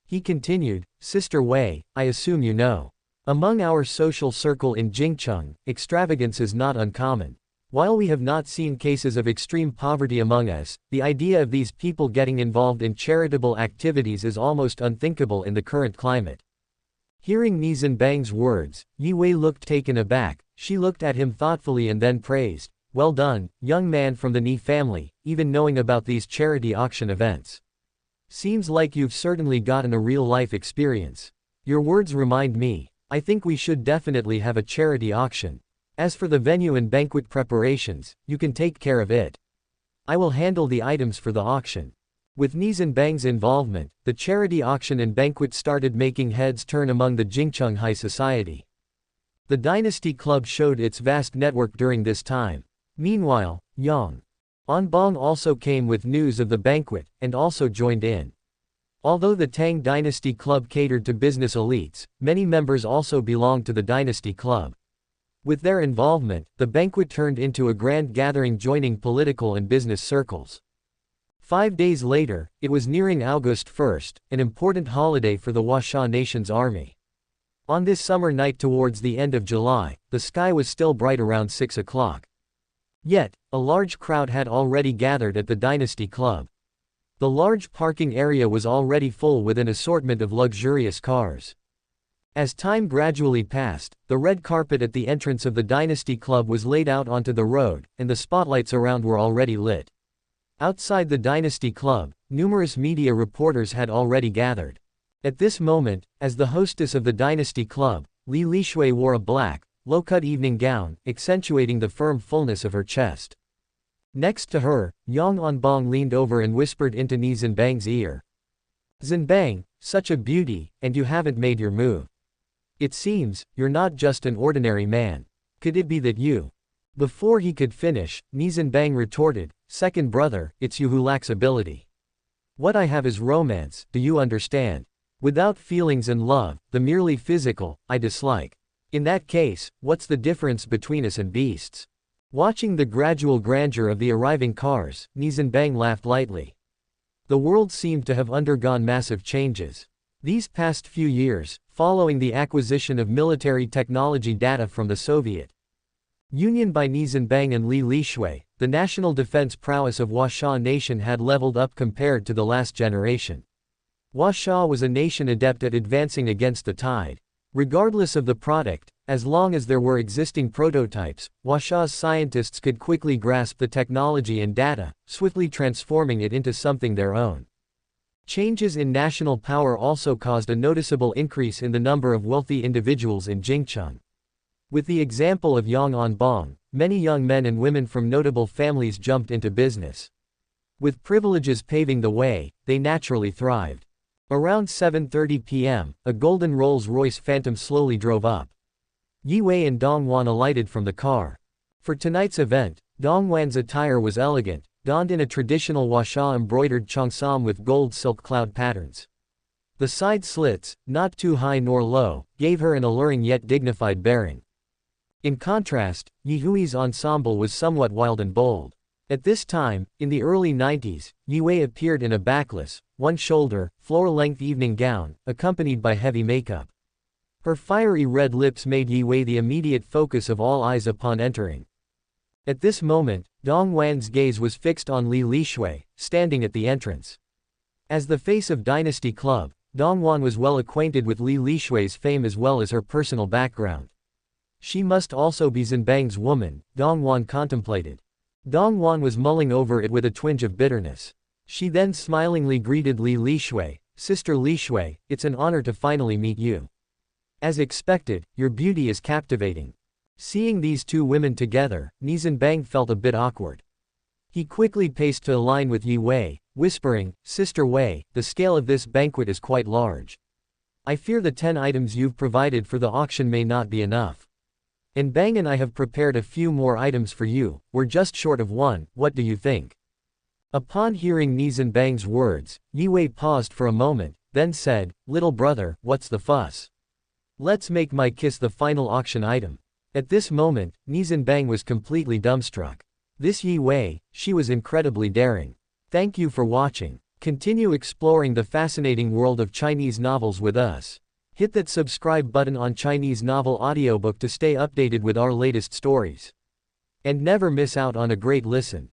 He continued, "Sister Wei, I assume you know. Among our social circle in Jingcheng, extravagance is not uncommon. While we have not seen cases of extreme poverty among us, the idea of these people getting involved in charitable activities is almost unthinkable in the current climate." Hearing Nie Zhenbang's words, Yi Wei looked taken aback. She looked at him thoughtfully and then praised, "Well done, young man from the Nie family, even knowing about these charity auction events. Seems like you've certainly gotten a real-life experience. Your words remind me. I think we should definitely have a charity auction. As for the venue and banquet preparations, you can take care of it. I will handle the items for the auction." With Nie Zhenbang's involvement, the charity auction and banquet started making heads turn among the Jingcheng high society. The Dynasty Club showed its vast network during this time. Meanwhile, Yang Anbang also came with news of the banquet, and also joined in. Although the Tang Dynasty Club catered to business elites, many members also belonged to the Dynasty Club. With their involvement, the banquet turned into a grand gathering joining political and business circles. 5 days later, it was nearing August 1st, an important holiday for the Huasha nation's army. On this summer night towards the end of July, the sky was still bright around 6 o'clock. Yet, a large crowd had already gathered at the Dynasty Club. The large parking area was already full with an assortment of luxurious cars. As time gradually passed, the red carpet at the entrance of the Dynasty Club was laid out onto the road, and the spotlights around were already lit. Outside the Dynasty Club, numerous media reporters had already gathered. At this moment, as the hostess of the Dynasty Club, Li Lishui wore a black, low-cut evening gown, accentuating the firm fullness of her chest. Next to her, Yang Anbang leaned over and whispered into Nie Zhenbang's ear. "Zhenbang, such a beauty, and you haven't made your move. It seems, you're not just an ordinary man. Could it be that you—" Before he could finish, Nie Zhenbang retorted, "Second brother, it's you who lacks ability. What I have is romance, do you understand? Without feelings and love, the merely physical, I dislike. In that case, what's the difference between us and beasts?" Watching the gradual grandeur of the arriving cars, Nie Zhenbang laughed lightly. The world seemed to have undergone massive changes. These past few years, following the acquisition of military technology data from the Soviet Union by Nie Zhenbang and Li Lishui, the national defense prowess of Huasha nation had leveled up compared to the last generation. Huasha was a nation adept at advancing against the tide. Regardless of the product, as long as there were existing prototypes, Huasha's scientists could quickly grasp the technology and data, swiftly transforming it into something their own. Changes in national power also caused a noticeable increase in the number of wealthy individuals in Jingcheng. With the example of Yang Anbang, many young men and women from notable families jumped into business. With privileges paving the way, they naturally thrived. Around 7:30 p.m., a golden Rolls-Royce Phantom slowly drove up. Yi Wei and Dong Wan alighted from the car. For tonight's event, Dong Wan's attire was elegant, donned in a traditional Huasha embroidered cheongsam with gold silk cloud patterns. The side slits, not too high nor low, gave her an alluring yet dignified bearing. In contrast, Yi Hui's ensemble was somewhat wild and bold. At this time, in the early 90s, Yi Wei appeared in a backless, one-shoulder, floor-length evening gown, accompanied by heavy makeup. Her fiery red lips made Yi Wei the immediate focus of all eyes upon entering. At this moment, Dong Wan's gaze was fixed on Li Lishui, standing at the entrance. As the face of Dynasty Club, Dong Wan was well acquainted with Li Lishui's fame as well as her personal background. She must also be Zhenbang's woman, Dong Wan contemplated. Dong Wan was mulling over it with a twinge of bitterness. She then smilingly greeted Li Lishui, "Sister Lishui, it's an honor to finally meet you. As expected, your beauty is captivating." Seeing these two women together, Nie Zhenbang felt a bit awkward. He quickly paced to align with Yi Wei, whispering, "Sister Wei, the scale of this banquet is quite large. I fear the 10 items you've provided for the auction may not be enough. And Bang and I have prepared a few more items for you, we're just short of one, what do you think?" Upon hearing Nie Zhenbang's words, Yi Wei paused for a moment, then said, "Little brother, what's the fuss? Let's make my kiss the final auction item." At this moment, Nie Zhenbang was completely dumbstruck. This Yi Wei, she was incredibly daring. Thank you for watching. Continue exploring the fascinating world of Chinese novels with us. Hit that subscribe button on Chinese Novel Audiobook to stay updated with our latest stories. And never miss out on a great listen.